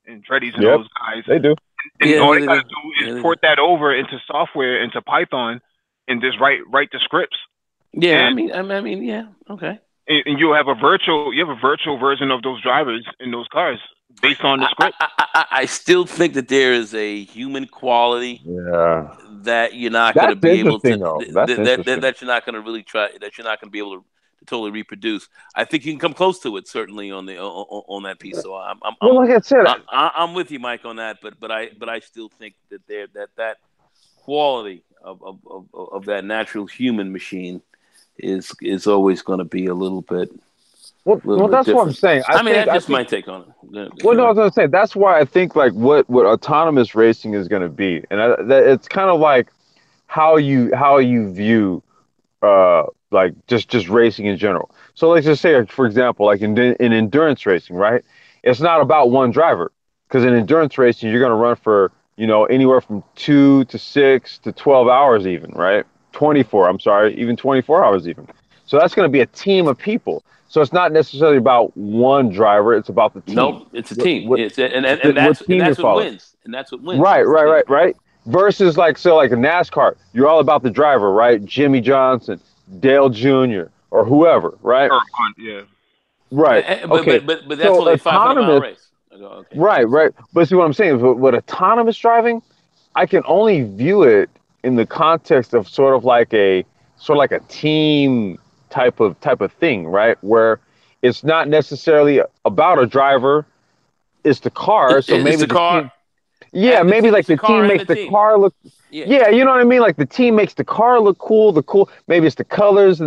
and Freddy's and Yep, those guys, they do. and Yeah, all no, they they gotta do. do is Yeah, they do. port that over into software into Python and just write the scripts Yeah, I and mean, yeah, okay. and you have a virtual version of those drivers in those cars based on the I, I, script. I still think that there is a human quality Yeah, that you're not going to that's be able to interesting though. That's interesting. that you're not going to really try, that you're not going to be able to totally reproduce. I think you can come close to it, certainly on that piece. So Well, like I said, I'm with you, Mike, on that. But I still think that that quality of that natural human machine is always going to be well, a little well, bit that's what I'm different. saying. I mean, that's just my take on it. Well, no, I was gonna say that's why I think like what autonomous racing is gonna be, and it's kind of like how you view like just racing in general. So let's just say, like, for example, like in endurance racing, right? It's not about one driver, because in endurance racing you're gonna run for anywhere from 2 to 6 to 12 hours even, right? 24. I'm sorry, even 24 hours even. So that's gonna be a team of people. So it's not necessarily about one driver; it's about the team. Nope, it's a What team. what It's and, and, what, and what that's and team you're that's what following? wins. And that's what wins Right, is the right, team. right, right. Versus like like a NASCAR, you're all about the driver, right? Jimmy Johnson, Dale Jr. or whoever, right? Or yeah. Right. But Okay. but but but that's So only a 500-mile autonomous, race. I go, okay, right, that's right. But see what I'm saying is with autonomous driving, I can only view it in the context of sort of like a team type of thing, right? Where it's not necessarily about a driver. it's the car. So It's maybe the the car team. Yeah, maybe it's like the the car team and makes the the team. car look. Yeah. Yeah, you know what I mean. Like the team makes the car look cool. Maybe it's the colors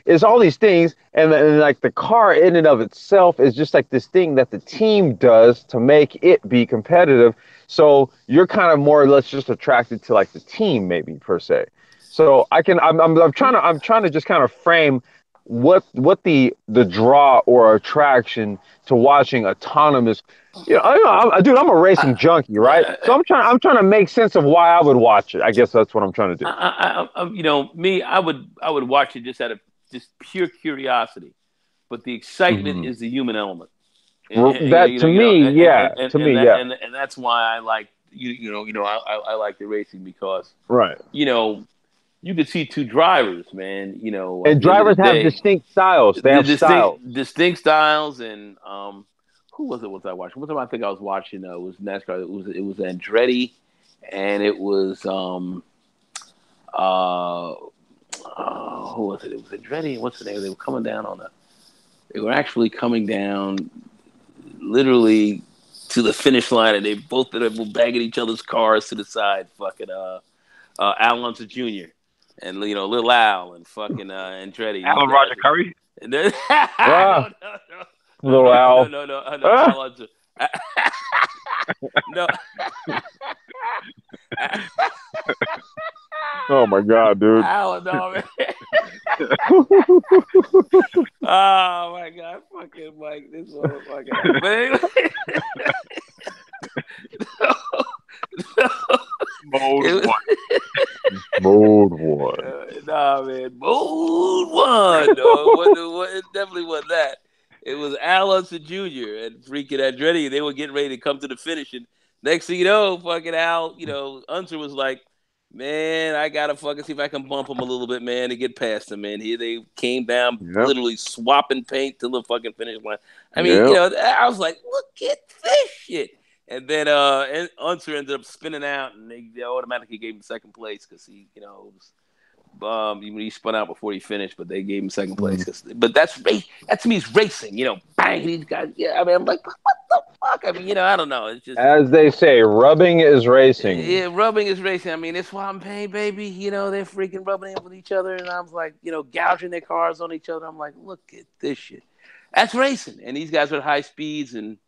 it's all these things, and like the car in and of itself is just like this thing that the team does to make it be competitive. So you're kind of more or less just attracted to like the team, maybe per se. So I'm trying to just kind of frame what the draw or attraction to watching autonomous. Dude, I'm a I, racing junkie, right? So I'm trying to make sense of why I would watch it. I guess that's what I'm trying to do. me, I would watch it just out of just pure curiosity, but the excitement Hmm is the human element. That to me, yeah, to me, yeah, And that's why I like I like the racing because right. you know you could see two drivers, man. At And the end of the drivers have day, distinct styles. They the have styles. distinct styles and who was it? Was I watching? What time I think I was watching? It was NASCAR. It was Andretti, and it was uh, who was it? It was Andretti. What's the name? They were coming down on the. They were actually coming down, literally to the finish line, and they both of them were banging each other's cars to the side. Fucking Al Unser Jr. and Lil Al and fucking Andretti. These Alan guys. Roger Curry. And then, Ah, no, little no, no, no, Al. no, no, no, no, Ah. Al Unser. No. Oh my God, dude. Al, no, man. Oh my God, fucking Mike, this motherfucker. But anyway, no, Mode it one. Mode one. nah, man, Moon won. No, it definitely wasn't that. It was Al Unser Jr. and freaking Andretti. They were getting ready to come to the finish, and next thing you know, fucking Al, Unser was like, "Man, I gotta fucking see if I can bump him a little bit, man, to get past him." Man, here they came down, Yep. literally swapping paint to the fucking finish line. I mean, Yep. I was like, "Look at this shit." And then Unser ended up spinning out, and they automatically gave him second place because he spun out before he finished, but they gave him second place. But that's race. That to me is racing. Bang these guys. Yeah, I mean, I'm like, what the fuck? I mean, I don't know. It's just As they say, rubbing is racing. yeah, rubbing is racing. I mean, it's swap and paint, baby. They're freaking rubbing in with each other, and I was like, gouging their cars on each other. I'm like, look at this shit. That's racing, and these guys are at high speeds and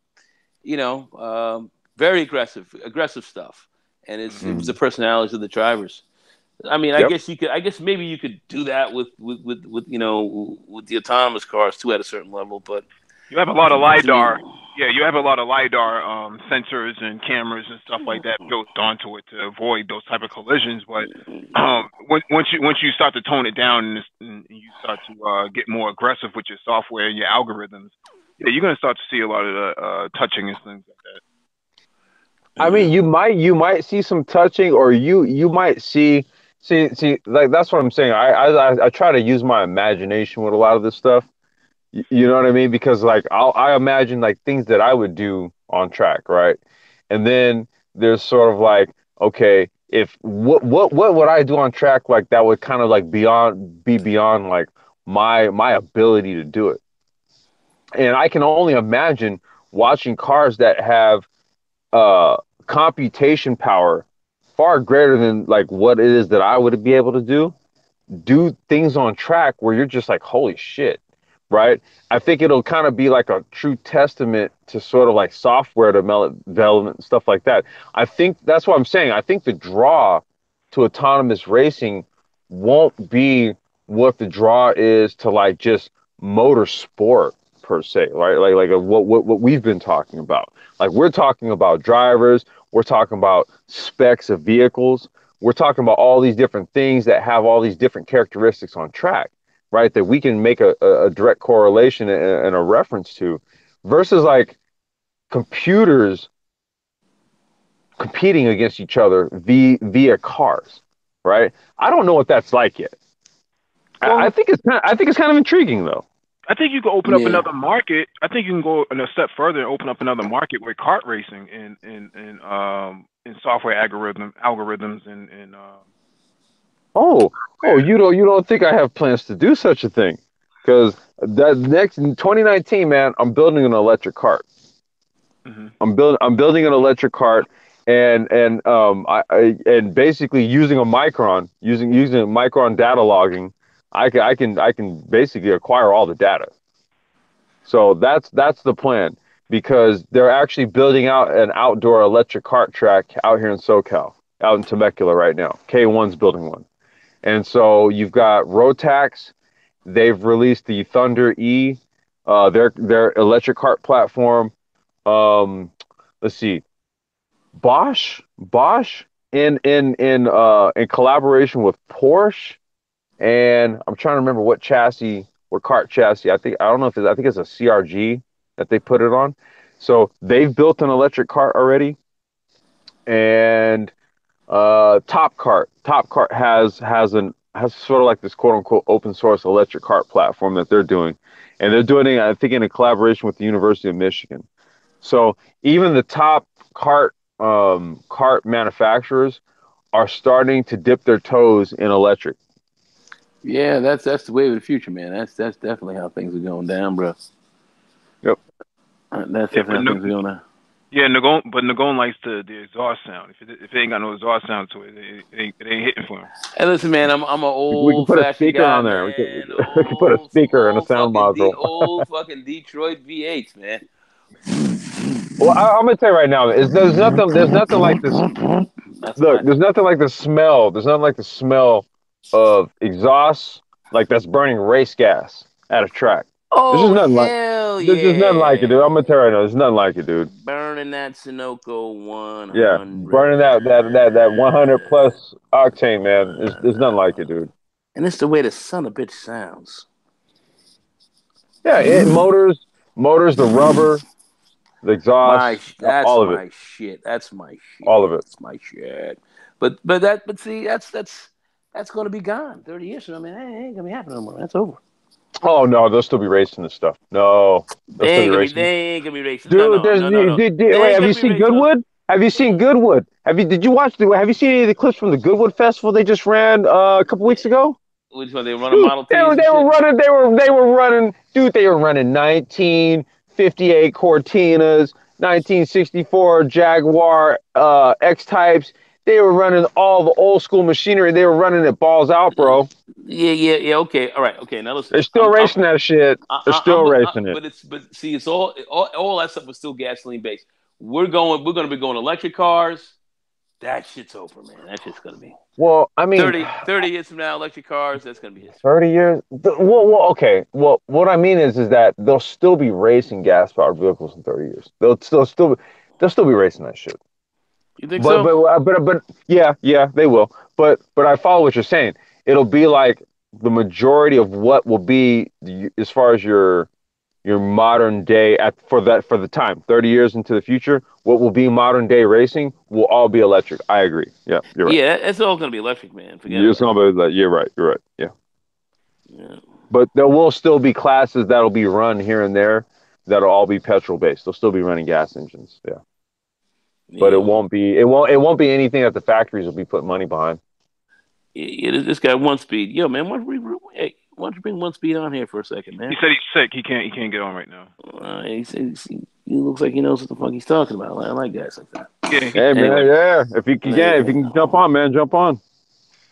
very aggressive stuff. And it was the personalities of the drivers. I mean, Yep. I guess maybe you could do that with the autonomous cars too at a certain level, but You have a lot of to me, lidar. Yeah, you have a lot of lidar sensors and cameras and stuff like that built onto it to avoid those type of collisions. But once you start to tone it down and you start to get more aggressive with your software and your algorithms, yeah, you're gonna start to see a lot of the touching and things like that. I mean, you might see some touching, or you might see like that's what I'm saying. I try to use my imagination with a lot of this stuff. You know what I mean? Because like I imagine like things that I would do on track, right? And then there's sort of like, okay, if what would I do on track like that would kind of like be beyond like my ability to do it. And I can only imagine watching cars that have uh computation power far greater than like what it is that I would be able to do things on track where you're just like, holy shit, right? I think it'll kind of be like a true testament to sort of like software development and stuff like that. I think that's what I'm saying. I think the draw to autonomous racing won't be what the draw is to like just motorsport per se, right? Like what we've been talking about. Like we're talking about drivers, we're talking about specs of vehicles, we're talking about all these different things that have all these different characteristics on track, right? That we can make a direct correlation and a reference to, versus like computers competing against each other via cars, right? I don't know what that's like yet. Well, I think it's kind of intriguing though. I think you could open up yeah. another market. I think you can go a step further and open up another market with kart racing in software algorithms and Oh, you don't think I have plans to do such a thing? Because that next in 2019, man, I'm building an electric cart. Hmm. I'm building an electric cart, and basically using using a micron data logging, I can basically acquire all the data. So that's the plan, because they're actually building out an outdoor electric cart track out here in SoCal, out in Temecula right now. K1's building one. And so you've got Rotax. They've released the Thunder E, their electric cart platform. Um, let's see, Bosch in collaboration with Porsche, and I'm trying to remember what cart chassis. I don't know if I think it's a CRG that they put it on. So they've built an electric cart already, and Top Cart has sort of like this quote unquote open source electric cart platform that they're doing, and they're doing it, I think, in a collaboration with the University of Michigan. So even the top cart manufacturers are starting to dip their toes in electric. Yeah, that's the wave of the future, man. That's definitely how things are going down, bro. Yep. That's Yeah, definitely how things are going down. yeah, Nagon likes the exhaust sound. If it ain't got no exhaust sound to it, it ain't hitting for him. Hey, listen, man, I'm an We can old put a fashioned speaker guy, on there. man. We can put a speaker and a sound module. Old fucking Detroit V8s, man. Well, I'm gonna tell you right now, there's nothing like this. That's Look, my there's nothing like the smell. There's nothing like the smell of exhaust, like that's burning race gas at a track. There's just Oh nothing like. hell There's just nothing like it, dude. I'm yeah. gonna tell you right now, there's nothing like it, dude. Burning that Sunoco Yeah, 100, burning that 100 man. plus octane, man. There's nothing like it, dude. And it's the way the son of a bitch sounds. Yeah, motors, the rubber, the exhaust, That's all of it, my shit. That's my all of shit. it. That's my shit. But see, that's gonna be gone. 30 years from now, man, that ain't gonna be happening no more. That's over. Oh no, they'll still be racing this stuff. No, they'll still be racing. They ain't gonna be racing. No, Dude, no, no, no, no. They wait, ain't have gonna you be seen racing those. Goodwood? Have you seen Goodwood? Have you seen any of the clips from the Goodwood Festival they just ran a couple weeks ago? Which one? They run a Dude, Model Ts and they were shit. running, they were running, dude, they were running 1958 Cortinas, 1964 Jaguar X types. They were running all the old school machinery. They were running it balls out, bro. Yeah. Okay, all right. Okay, now listen. They're still racing that shit. They're still racing it. But see, it's all that stuff was still gasoline based. We're gonna be going electric cars. That shit's over, man. That shit's gonna be Well, I mean, 30 years from now, electric cars. That's gonna be history. 30 years. Okay. Well, what I mean is that they'll still be racing gas powered vehicles in 30 years. They'll still be racing that shit. You think so? But yeah, they will. But I follow what you're saying. It'll be like the majority of what will be as far as your modern day for the time 30 years into the future, what will be modern day racing will all be electric. I agree. Yeah, you're right. Yeah, it's all gonna be electric, man. Forget You're about it. gonna be like, you're right. Yeah. Yeah. But there will still be classes that'll be run here and there that'll all be petrol based. They'll still be running gas engines. Yeah. But Yeah, well, it won't be anything that the factories will be putting money behind. yeah, this guy One Speed. Yo, man, why don't you bring One Speed on here for a second, man? He said he's sick. He can't get on right now. He looks like he knows what the fuck he's talking about. I like guys like that. Yeah, Hey man, Anyway, yeah. If you can jump on, man, jump on.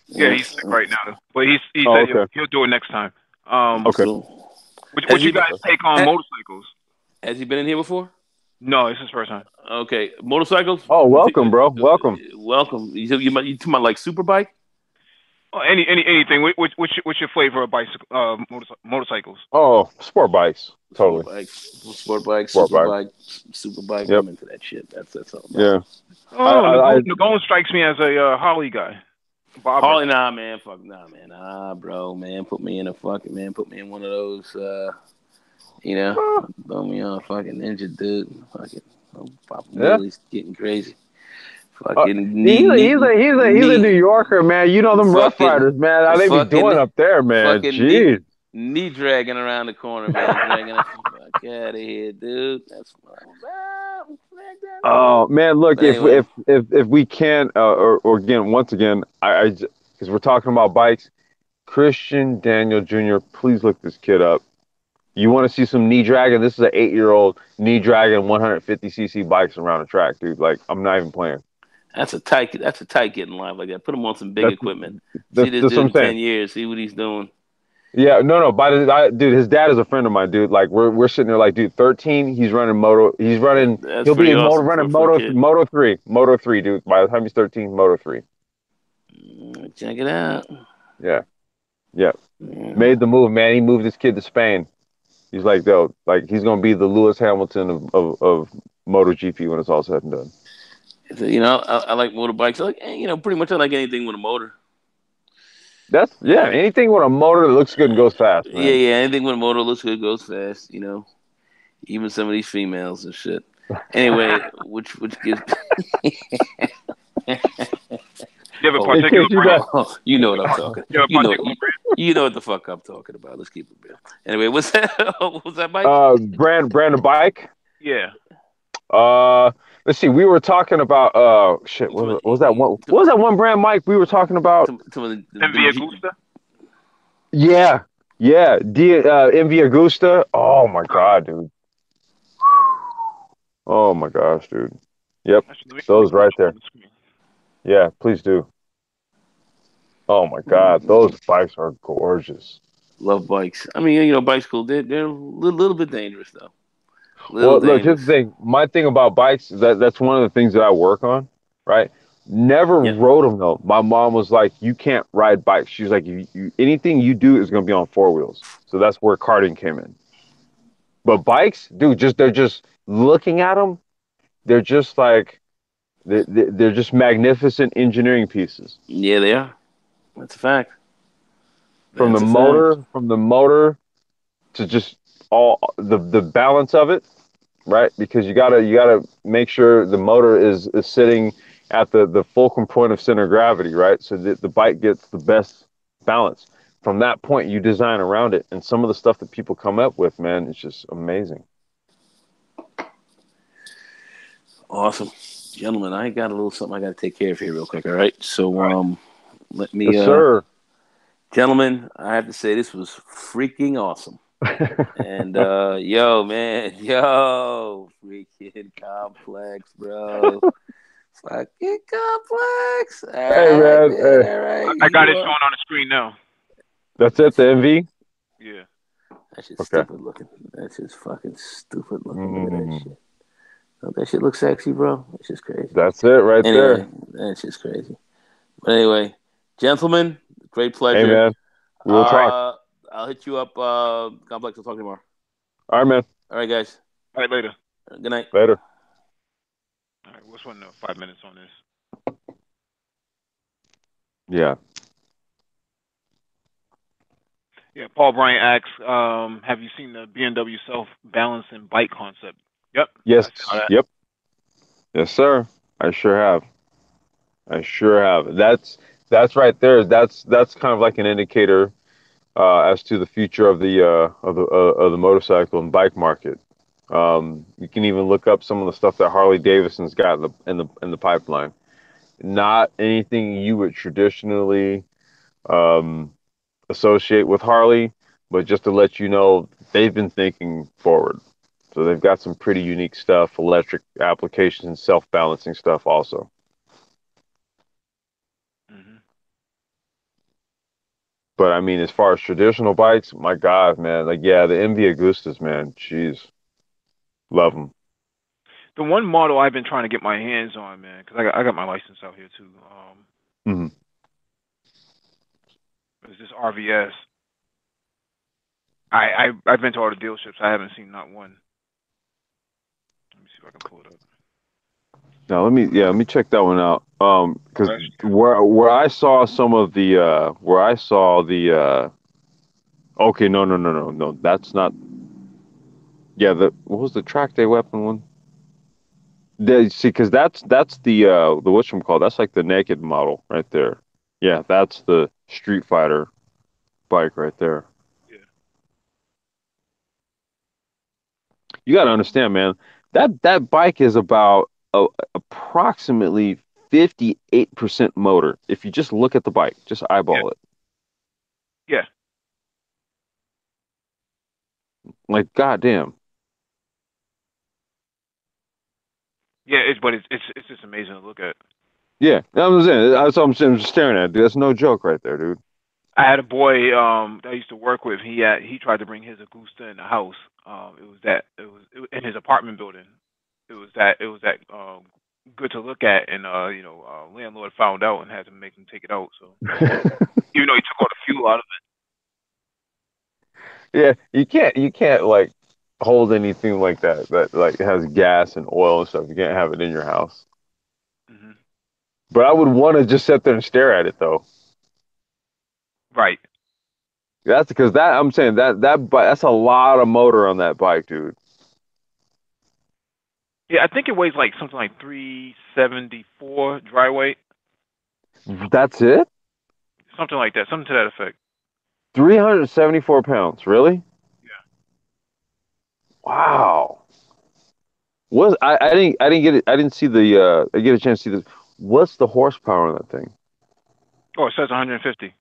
he's sick right now. Though. But he Oh, said okay. he'll do it next time. Okay. So, What you guys take on ha- motorcycles? has he been in here before? No, this is his first time. Okay, motorcycles. Oh, welcome, bro. Welcome. Welcome. You talking about like super bike? Oh, anything. What's your flavor of bicycle motorcycles? Oh, sport bikes. Totally. Sport bike, Sport super bike. bike, super bike. Yep. I'm into that shit. That's all. Yeah. Oh, Nagone strikes me as a Harley guy. Harley, nah, man. Fuck, nah, man. Nah, bro, man. Put me in one of those. Throw me on fucking ninja, dude. Fucking, popping Yeah. wheelies, getting crazy. He's a New Yorker, man. You know them Rough Riders, man. How they be doing up there, man? Jeez. Knee dragging around the corner, man. Dragging the fuck out of here, dude. That's what I'm about. Oh man, look, Anyway. if we can, or again, once again, I because we're talking about bikes, Christian Daniel Jr. Please look this kid up. You want to see some knee dragging? This is an 8-year-old knee dragging 150cc bikes around the track, dude. Like, I'm not even playing. That's a tight getting live like that. Put him on some big That's equipment. See that's, this that's what dude I'm in saying. 10 years. See what he's doing. Yeah, no. Dude, his dad is a friend of mine, dude. Like, we're sitting there, like, dude, 13. He's running moto. He's running. That's He'll be pretty in moto awesome running for a moto kid. moto three, dude. By the time he's 13, moto three. Check it out. Yeah, yeah. Yeah. Made the move, man. He moved his kid to Spain. He's like, though, like he's gonna be the Lewis Hamilton of MotoGP when it's all said and done. So, I like motorbikes. Pretty much I like anything with a motor. That's yeah. Yeah. Anything with a motor that looks good and goes fast, man. Yeah. Anything with a motor looks good, goes fast. Even some of these females and shit. Anyway, which gives. You have a Oh, In particular case you brand? got, you know what I'm talking. You have a You know, particular you know what the fuck I'm talking about. Let's keep it real. Anyway, what's that? What was that, Mike? brand of bike. Yeah. Uh, let's see. We were talking about shit. What was that one? What was that one brand, Mike? We were talking about. Envy Agusta? Yeah, yeah. MV Agusta. Oh my god, dude. Oh my gosh, dude. Yep, Actually, let me those pull it right up there. on the screen. Yeah, please do. Oh my god, those bikes are gorgeous. Love bikes. I mean, bikes cool. They're a little bit dangerous though. Little Well, look, here's the dangerous. thing. My thing about bikes is that's one of the things that I work on, right? Never Yeah. rode them though. My mom was like, "You can't ride bikes." She was like, anything you do is going to be on four wheels." So that's where karting came in. But bikes, dude, they're just looking at them. They're just like they're just magnificent engineering pieces. Yeah, they are. That's a fact. From the That's a fact. motor to just all the balance of it, right? Because you gotta make sure the motor is sitting at the fulcrum point of center of gravity, right? So that the bike gets the best balance. From that point, you design around it, and some of the stuff that people come up with, man, it's just amazing. Awesome. Gentlemen, I got a little something I got to take care of here real quick, all right? So, All right. let me, Yes, sir. gentlemen, I have to say this was freaking awesome. And, yo, man, yo, freaking complex, bro. Fucking complex. All Hey, right, man. man, Hey, all right. I got You it showing are. on the screen now. that's it. The MV. Yeah. That shit's Okay. stupid looking. That shit's fucking stupid looking. Look at that Mm, shit. Don't that shit look sexy, bro? That shit's crazy. that's it right Anyway, there. that shit's crazy. But anyway, gentlemen, great Hey, pleasure. man. We will All right. talk. I'll hit you up. Complex, we'll talk tomorrow. All right, man. All right, guys. All right, later. Good night. Later. All right, what's one 5 minutes on this? Yeah. Yeah, Paul Bryant asks, have you seen the BMW self-balancing bike concept? Yep. Yes. I saw that. Yep. Yes, sir. I sure have. I sure have. That's right there. That's kind of like an indicator as to the future of the motorcycle and bike market. You can even look up some of the stuff that Harley Davidson's got in the pipeline. Not anything you would traditionally um, associate with Harley, but just to let you know, they've been thinking forward. So they've got some pretty unique stuff, electric applications, self-balancing stuff also. Hmm. But I mean, as far as traditional bikes, my God, man, like yeah, the MV Agustas, man, jeez, love them. The one model I've been trying to get my hands on, man, because I got my license out here too. Hmm. Is this RVS? I've been to all the dealerships. I haven't seen not one. Let me see if I can pull it up. Now let me check that one out. Because Right. where I saw some of the where I saw the okay, no, that's not. Yeah, the what was the track day weapon one? See, because that's the whatchamacallit, that's like the naked model right there. Yeah, that's the Street Fighter bike right there. Yeah. You got to understand, man. That bike is about approximately 58% motor. If you just look at the bike, just Yeah. eyeball it. Yeah. Like, goddamn. Yeah, it's just amazing to look at. Yeah, that was it. That's what I'm just staring at, dude. That's no joke right there, dude. I had a boy that I used to work with. He tried to bring his Agusta in the house. It was in his apartment building. It was that good to look at, and landlord found out and had to make him take it out. So even though he took all the fuel out of Yeah, you can't like hold anything like that that like has gas and oil and stuff. You can't have it in your house. it. But I would want to just sit there and stare at it though. Right. That's because that I'm saying that's a lot of motor on that bike, dude. Yeah, I think it weighs like something like 374 dry weight, That's it? something like that, something to that effect. 374 pounds, really? Yeah. Wow. I didn't get it. I didn't see the I get a chance to see this. What's the horsepower on that thing? Oh, it says 150. If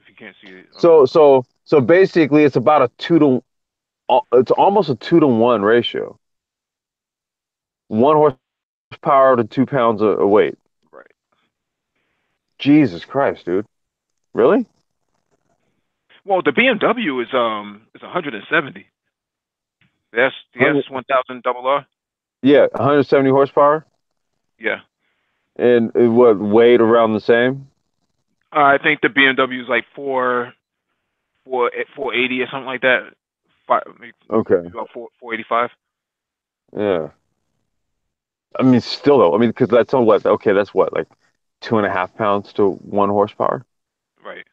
you can't see it. So basically it's about a two to it's almost a 2-to-1 ratio. 1 horsepower to 2 pounds of weight. Right. Jesus Christ, dude. Really? Well, the BMW is 170. The S 1000 double R. Yeah, 170 horsepower, Yeah. and what weight around the same? I think the BMW is like 480 or something like that. Maybe Okay, about 485. yeah. I mean, still though. I mean, because that's on what? Okay, that's what, like 2.5 pounds to 1 horsepower. Right.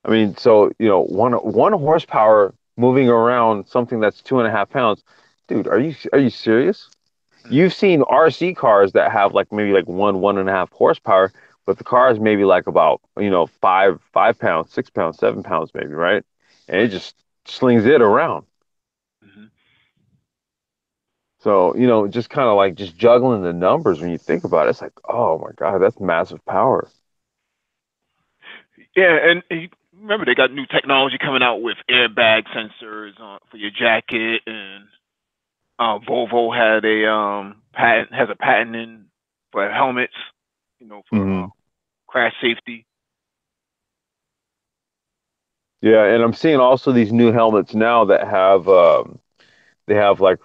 I mean, so one horsepower moving around something that's 2.5 pounds, dude. Are you serious? Mm. You've seen RC cars that have like maybe like 1.5 horsepower, but the car is maybe like about 5 pounds, 6 pounds, 7 pounds maybe, right? And it Right. just slings it around. Hmm. So just kind of like just juggling the numbers when you think about it, it's like, oh my God, that's massive power. Yeah, and you remember they got new technology coming out with airbag sensors for your jacket, and Volvo had a patent has a patent in for helmets, for Hmm. crash safety. Yeah, and I'm seeing also these new helmets now that have they have like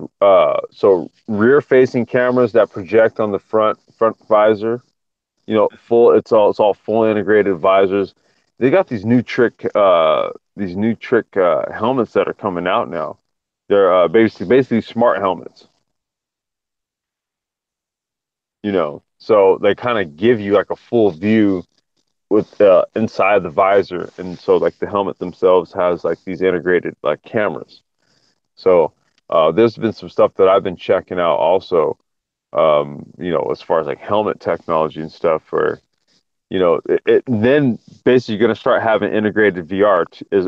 so rear facing cameras that project on the front visor. Full it's all full integrated visors. They got these new trick helmets that are coming out now. They're basically smart helmets. So they kind of give you like a full view with inside the visor, and so like the helmet themselves has like these integrated like cameras. So there's been some stuff that I've been checking out also. As far as like helmet technology and stuff, where then basically you're going to start having integrated VR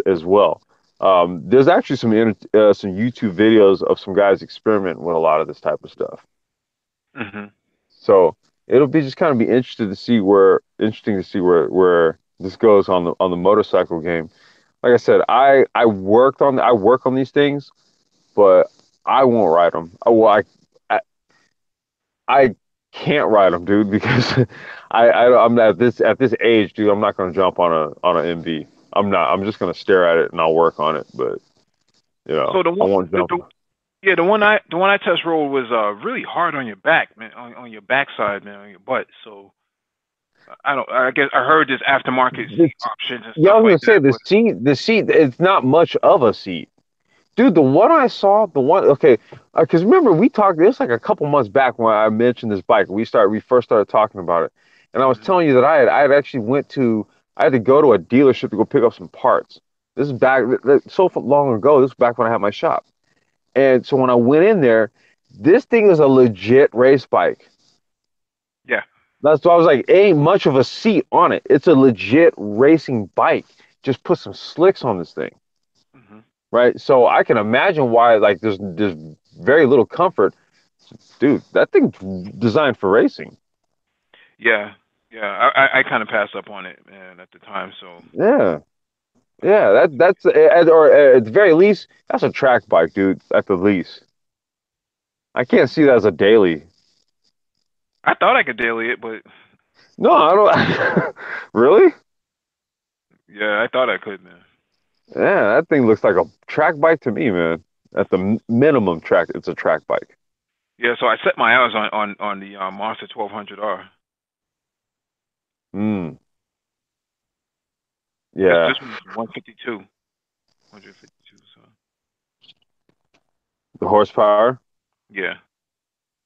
as well. There's actually some YouTube videos of some guys experimenting with a lot of this type of stuff. Hmm. So it'll be just kind of be interesting to see where this goes on the motorcycle game. Like I said, I work on these things, but I won't ride them. I, I can't ride them, dude, because I'm at this age, dude. I'm not gonna jump on an MV. I'm not. I'm just gonna stare at it and I'll work on it, but So I won't jump. yeah, the one I test rolled was really hard on your back, man, on your backside, man, on your butt. So I don't. I guess I heard there's aftermarket The, seat options and yeah, I stuff was like gonna that, say the but. seat. The seat. It's not much of a seat. Dude, the one I saw, the one, okay, because remember we talked this like a couple months back when I mentioned this bike. We first started talking about it, and I was Mhm. telling you that I had actually I had to go to a dealership to go pick up some parts. This is back so long ago. This is back when I had my shop, and so when I went in there, this thing is a legit race bike. Yeah. That's why I was like, ain't much of a seat on it. It's a legit racing bike. Just put some slicks on this thing. Hmm. Right? So I can imagine why like there's very little comfort. Dude, that thing's designed for racing. Yeah. Yeah. I kind of passed up on it, man, at the time. So Yeah. Yeah, that's or at the very least, that's a track bike, dude. At the least, I can't see that as a daily. I thought I could daily it, but No, I don't. Really? yeah, I thought I could, man. Yeah, that thing looks like a track bike to me, man. At the minimum track, it's a track bike. Yeah, so I set my hours on the Monster 1200R. Hmm. This Yeah, this one's 152, 152. So the horsepower yeah,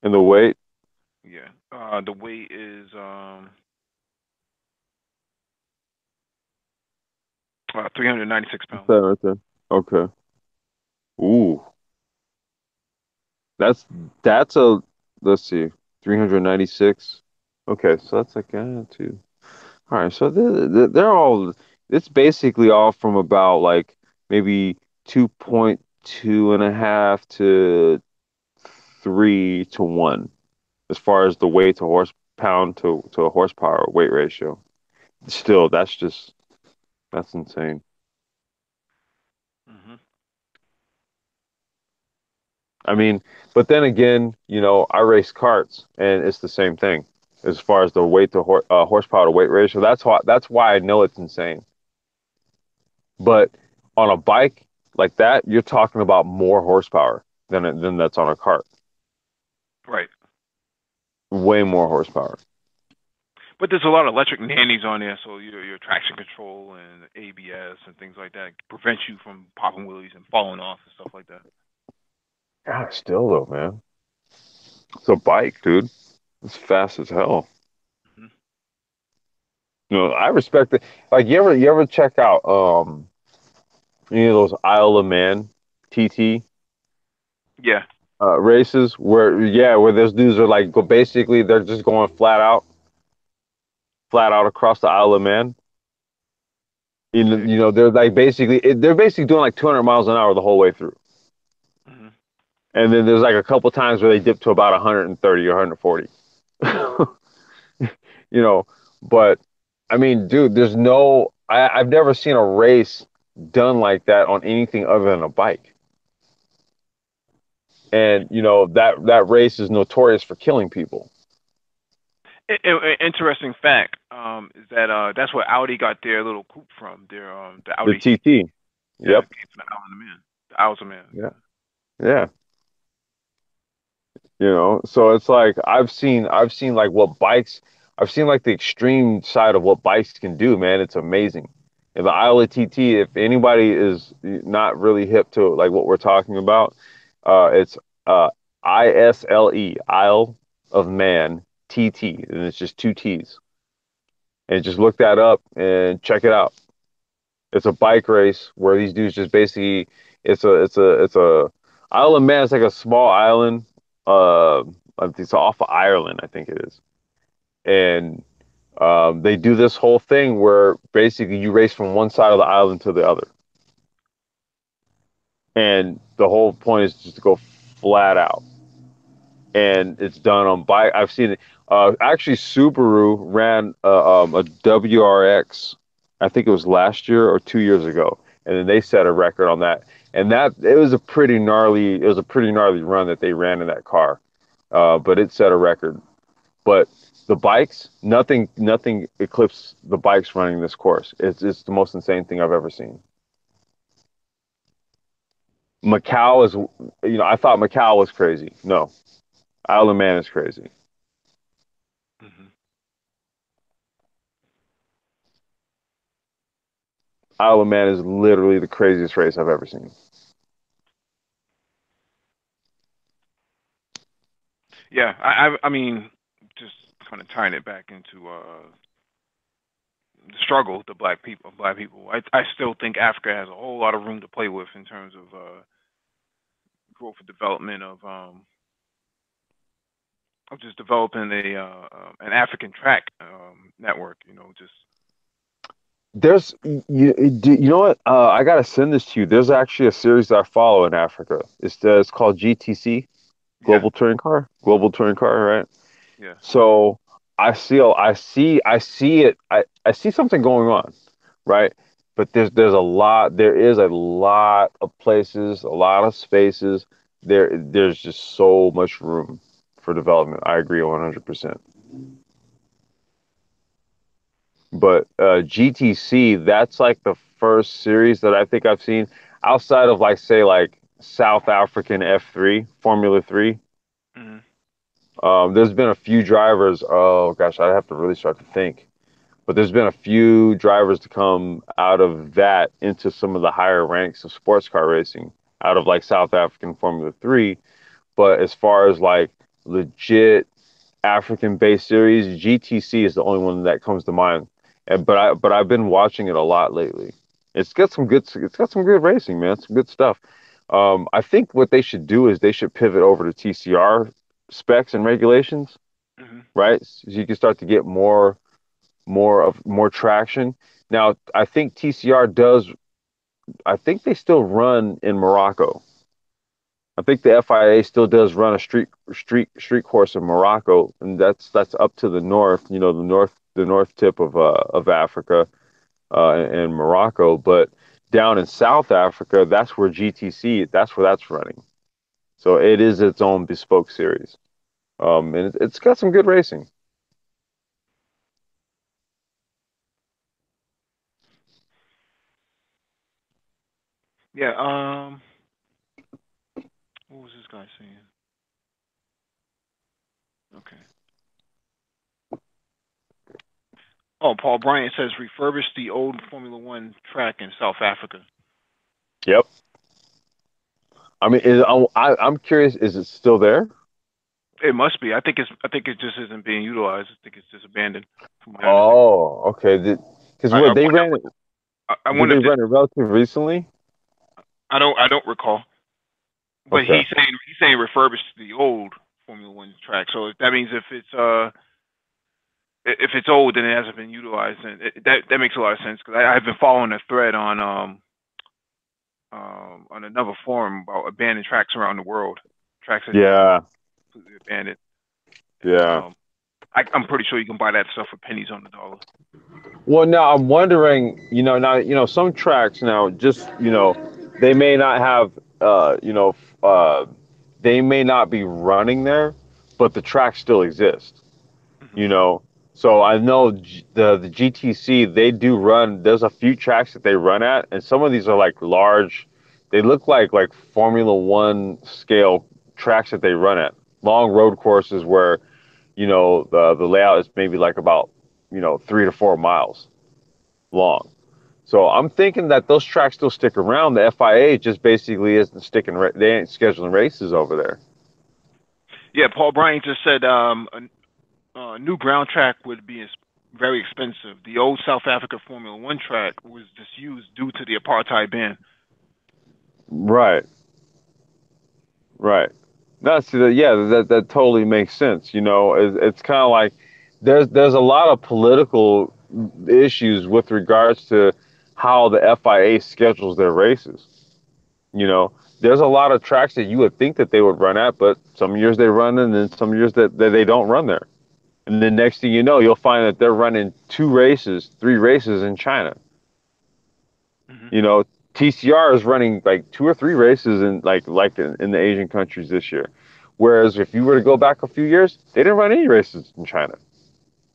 and the weight. yeah. The weight is 396 What's pounds. that right there? Okay. Ooh, that's that's a let's see, 396. Okay, so that's like two. All right, so they're all. It's basically all from about like maybe 2.2 and a half to 3 to 1 as far as the weight to horse pound to a horsepower weight ratio. Still, that's insane. Hmm. I mean, but then again, I race karts, and it's the same thing as far as the weight to horsepower to weight ratio. That's why I know it's insane. But on a bike like that, you're talking about more horsepower than that's on a cart. Right. Way more horsepower. But there's a lot of electric nannies on there, so your traction control and ABS and things like that prevents you from popping wheelies and falling off and stuff like that. God, still though, man, it's a bike, dude. It's fast as hell. Hmm. I respect it. Like you ever check out any of those Isle of Man TT Yeah. races where those dudes are like basically they're just going flat out across the Isle of Man. Yeah. They're like they're basically doing like 200 miles an hour the whole way through. Hmm. And then there's like a couple times where they dip to about 130 or 140. you know, but I mean, dude, I've never seen a race done like that on anything other than a bike. And that race is notorious for killing people. Interesting fact is that that's where Audi got their little coupe from. The The Audi TT. TT. Yeah, Yep. it came from the Isle of Man. The Isles of Man. Yeah. Yeah. So it's like I've seen like what bikes I've seen like the extreme side of what bikes can do, man. It's amazing. And the Isle of TT, if anybody is not really hip to like what we're talking about, it's ISLE, Isle of Man TT, and it's just two T's. And just look that up and check it out. It's a bike race where these dudes just basically it's a Isle of Man is like a small island. Uh, it's off of Ireland, I think it is. And they do this whole thing where basically you race from one side of the island to the other, and the whole point is just to go flat out. And it's done on bike. I've seen it. Actually, Subaru ran a WRX. I think it was last year or 2 years ago, and then they set a record on that. And that it was a pretty gnarly run that they ran in that car. But it set a record. But the bikes, nothing eclipses the bikes running this course. It's the most insane thing I've ever seen. Macau is, I thought Macau was crazy. No, Isle of Man is crazy. Hmm. Isle of Man is literally the craziest race I've ever seen. Yeah. I mean, just kind of tying it back into the struggle the black people. I still think Africa has a whole lot of room to play with in terms of growth and development of just developing an African track network. Just You know what? I gotta send this to you. There's actually a series that I follow in Africa. It's called GTC, yeah, Global Touring Car, right? yeah. So I see it. I see something going on, right? but there is a lot of places, a lot of spaces. There's just so much room for development. I agree 100%. But GTC, that's like the first series that I think I've seen outside of like say like South African F3, Formula 3. Hmm. There's been a few drivers. Oh gosh, I have to really start to think. But there's been a few drivers to come out of that into some of the higher ranks of sports car racing out of like South African Formula 3. But as far as like legit African based series, GTC is the only one that comes to mind. But I've been watching it a lot lately. It's got some good racing, man. Some good stuff. I think what they should do is they should pivot over to TCR specs and regulations, Hmm. right? So you can start to get more traction. Now, I think TCR does. I think they still run in Morocco. I think the FIA still does run a street course in Morocco, and that's up to the north. You know, the north tip of Africa and Morocco. But down in South Africa, that's where GTC. That's where that's running. So it is its own bespoke series, and it's got some good racing. Yeah. What was this guy saying? Okay. Oh, Paul Bryant says refurbish the old Formula One track in South Africa. Yep. I mean, I'm curious. Is it still there? It must be. I think it's. I think it just isn't being utilized. I think it's just abandoned, from my understanding. Oh, okay. Because I, I what they wonder. ran it? I Did wonder they if this. run it relatively recently? I don't. I don't recall. But Okay. he's saying refurbish the old Formula One track. So that means if it's old then it hasn't been utilized, and that makes a lot of sense because I've been following a thread on another forum about abandoned tracks around the world, tracks that just been Yeah. completely abandoned, and Yeah. I'm pretty sure you can buy that stuff for pennies on the dollar. Well, now I'm wondering, some tracks now just, they may not have, they may not be running there, but the tracks still exist, Hmm. you know. So I know the GTC, they do run, there's a few tracks that they run at, and some of these are like large, they look like Formula One scale tracks that they run at. Long road courses where, the layout is maybe like about, 3 to 4 miles long. So I'm thinking that those tracks still stick around. The FIA just basically isn't they ain't scheduling races over there. Yeah, Paul Bryant just said a new ground track would be very expensive. The old South Africa Formula One track was disused due to the apartheid ban. Right, right. That's yeah, that totally makes sense. It's kind of like there's a lot of political issues with regards to how the FIA schedules their races. You know, there's a lot of tracks that you would think that they would run at, but some years they run, and then some years that they don't run there. And then next thing you know, you'll find that they're running 2 races, 3 races in China. Hmm. You know, TCR is running like 2 or 3 races in in the Asian countries this year. Whereas if you were to go back a few years, they didn't run any races in China.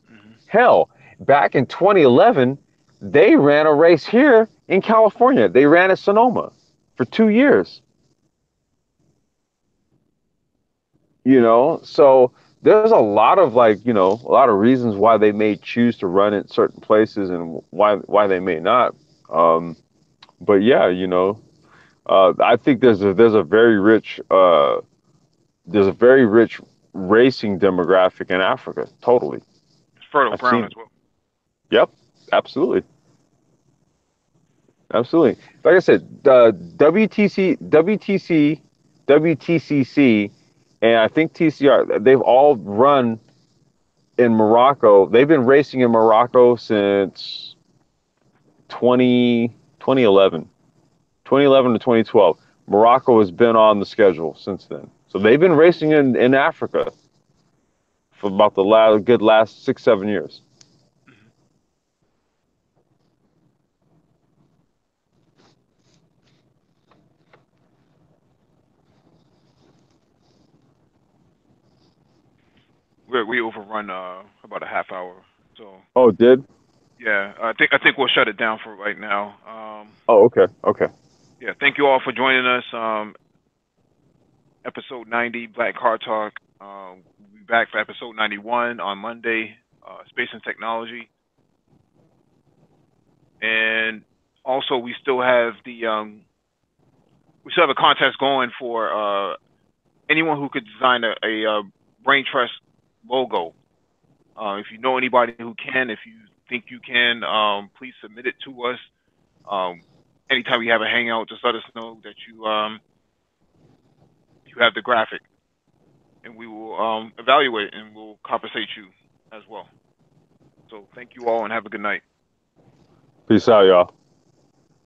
Hmm. Hell, back in 2011, they ran a race here in California. They ran at Sonoma for 2 years. So there's a lot of a lot of reasons why they may choose to run in certain places and why they may not. Um, but yeah, I think there's a very rich racing demographic in Africa. Totally, It's fertile I've ground seen as it. well. Yep, absolutely, absolutely. Like I said, WTCC, and I think TCR. They've all run in Morocco. They've been racing in Morocco since 2011, 2011 to 2012. Morocco has been on the schedule since then. So they've been racing in Africa for about the last 6, 7 years. Hmm. we overrun about a half hour. So Oh, did? yeah, I think we'll shut it down for right now. Oh, okay, okay. Yeah, thank you all for joining us. Episode 90, Black Car Talk. We'll be back for episode 91 on Monday, Space and Technology. And also, we still have a contest going for anyone who could design a Brain Trust logo. If you know anybody who can, if you think you can, please submit it to us. Um, Anytime we have a hangout, just let us know that you have the graphic, and we will evaluate and we'll compensate you as well. So thank you all and have a good night. Peace out, y'all.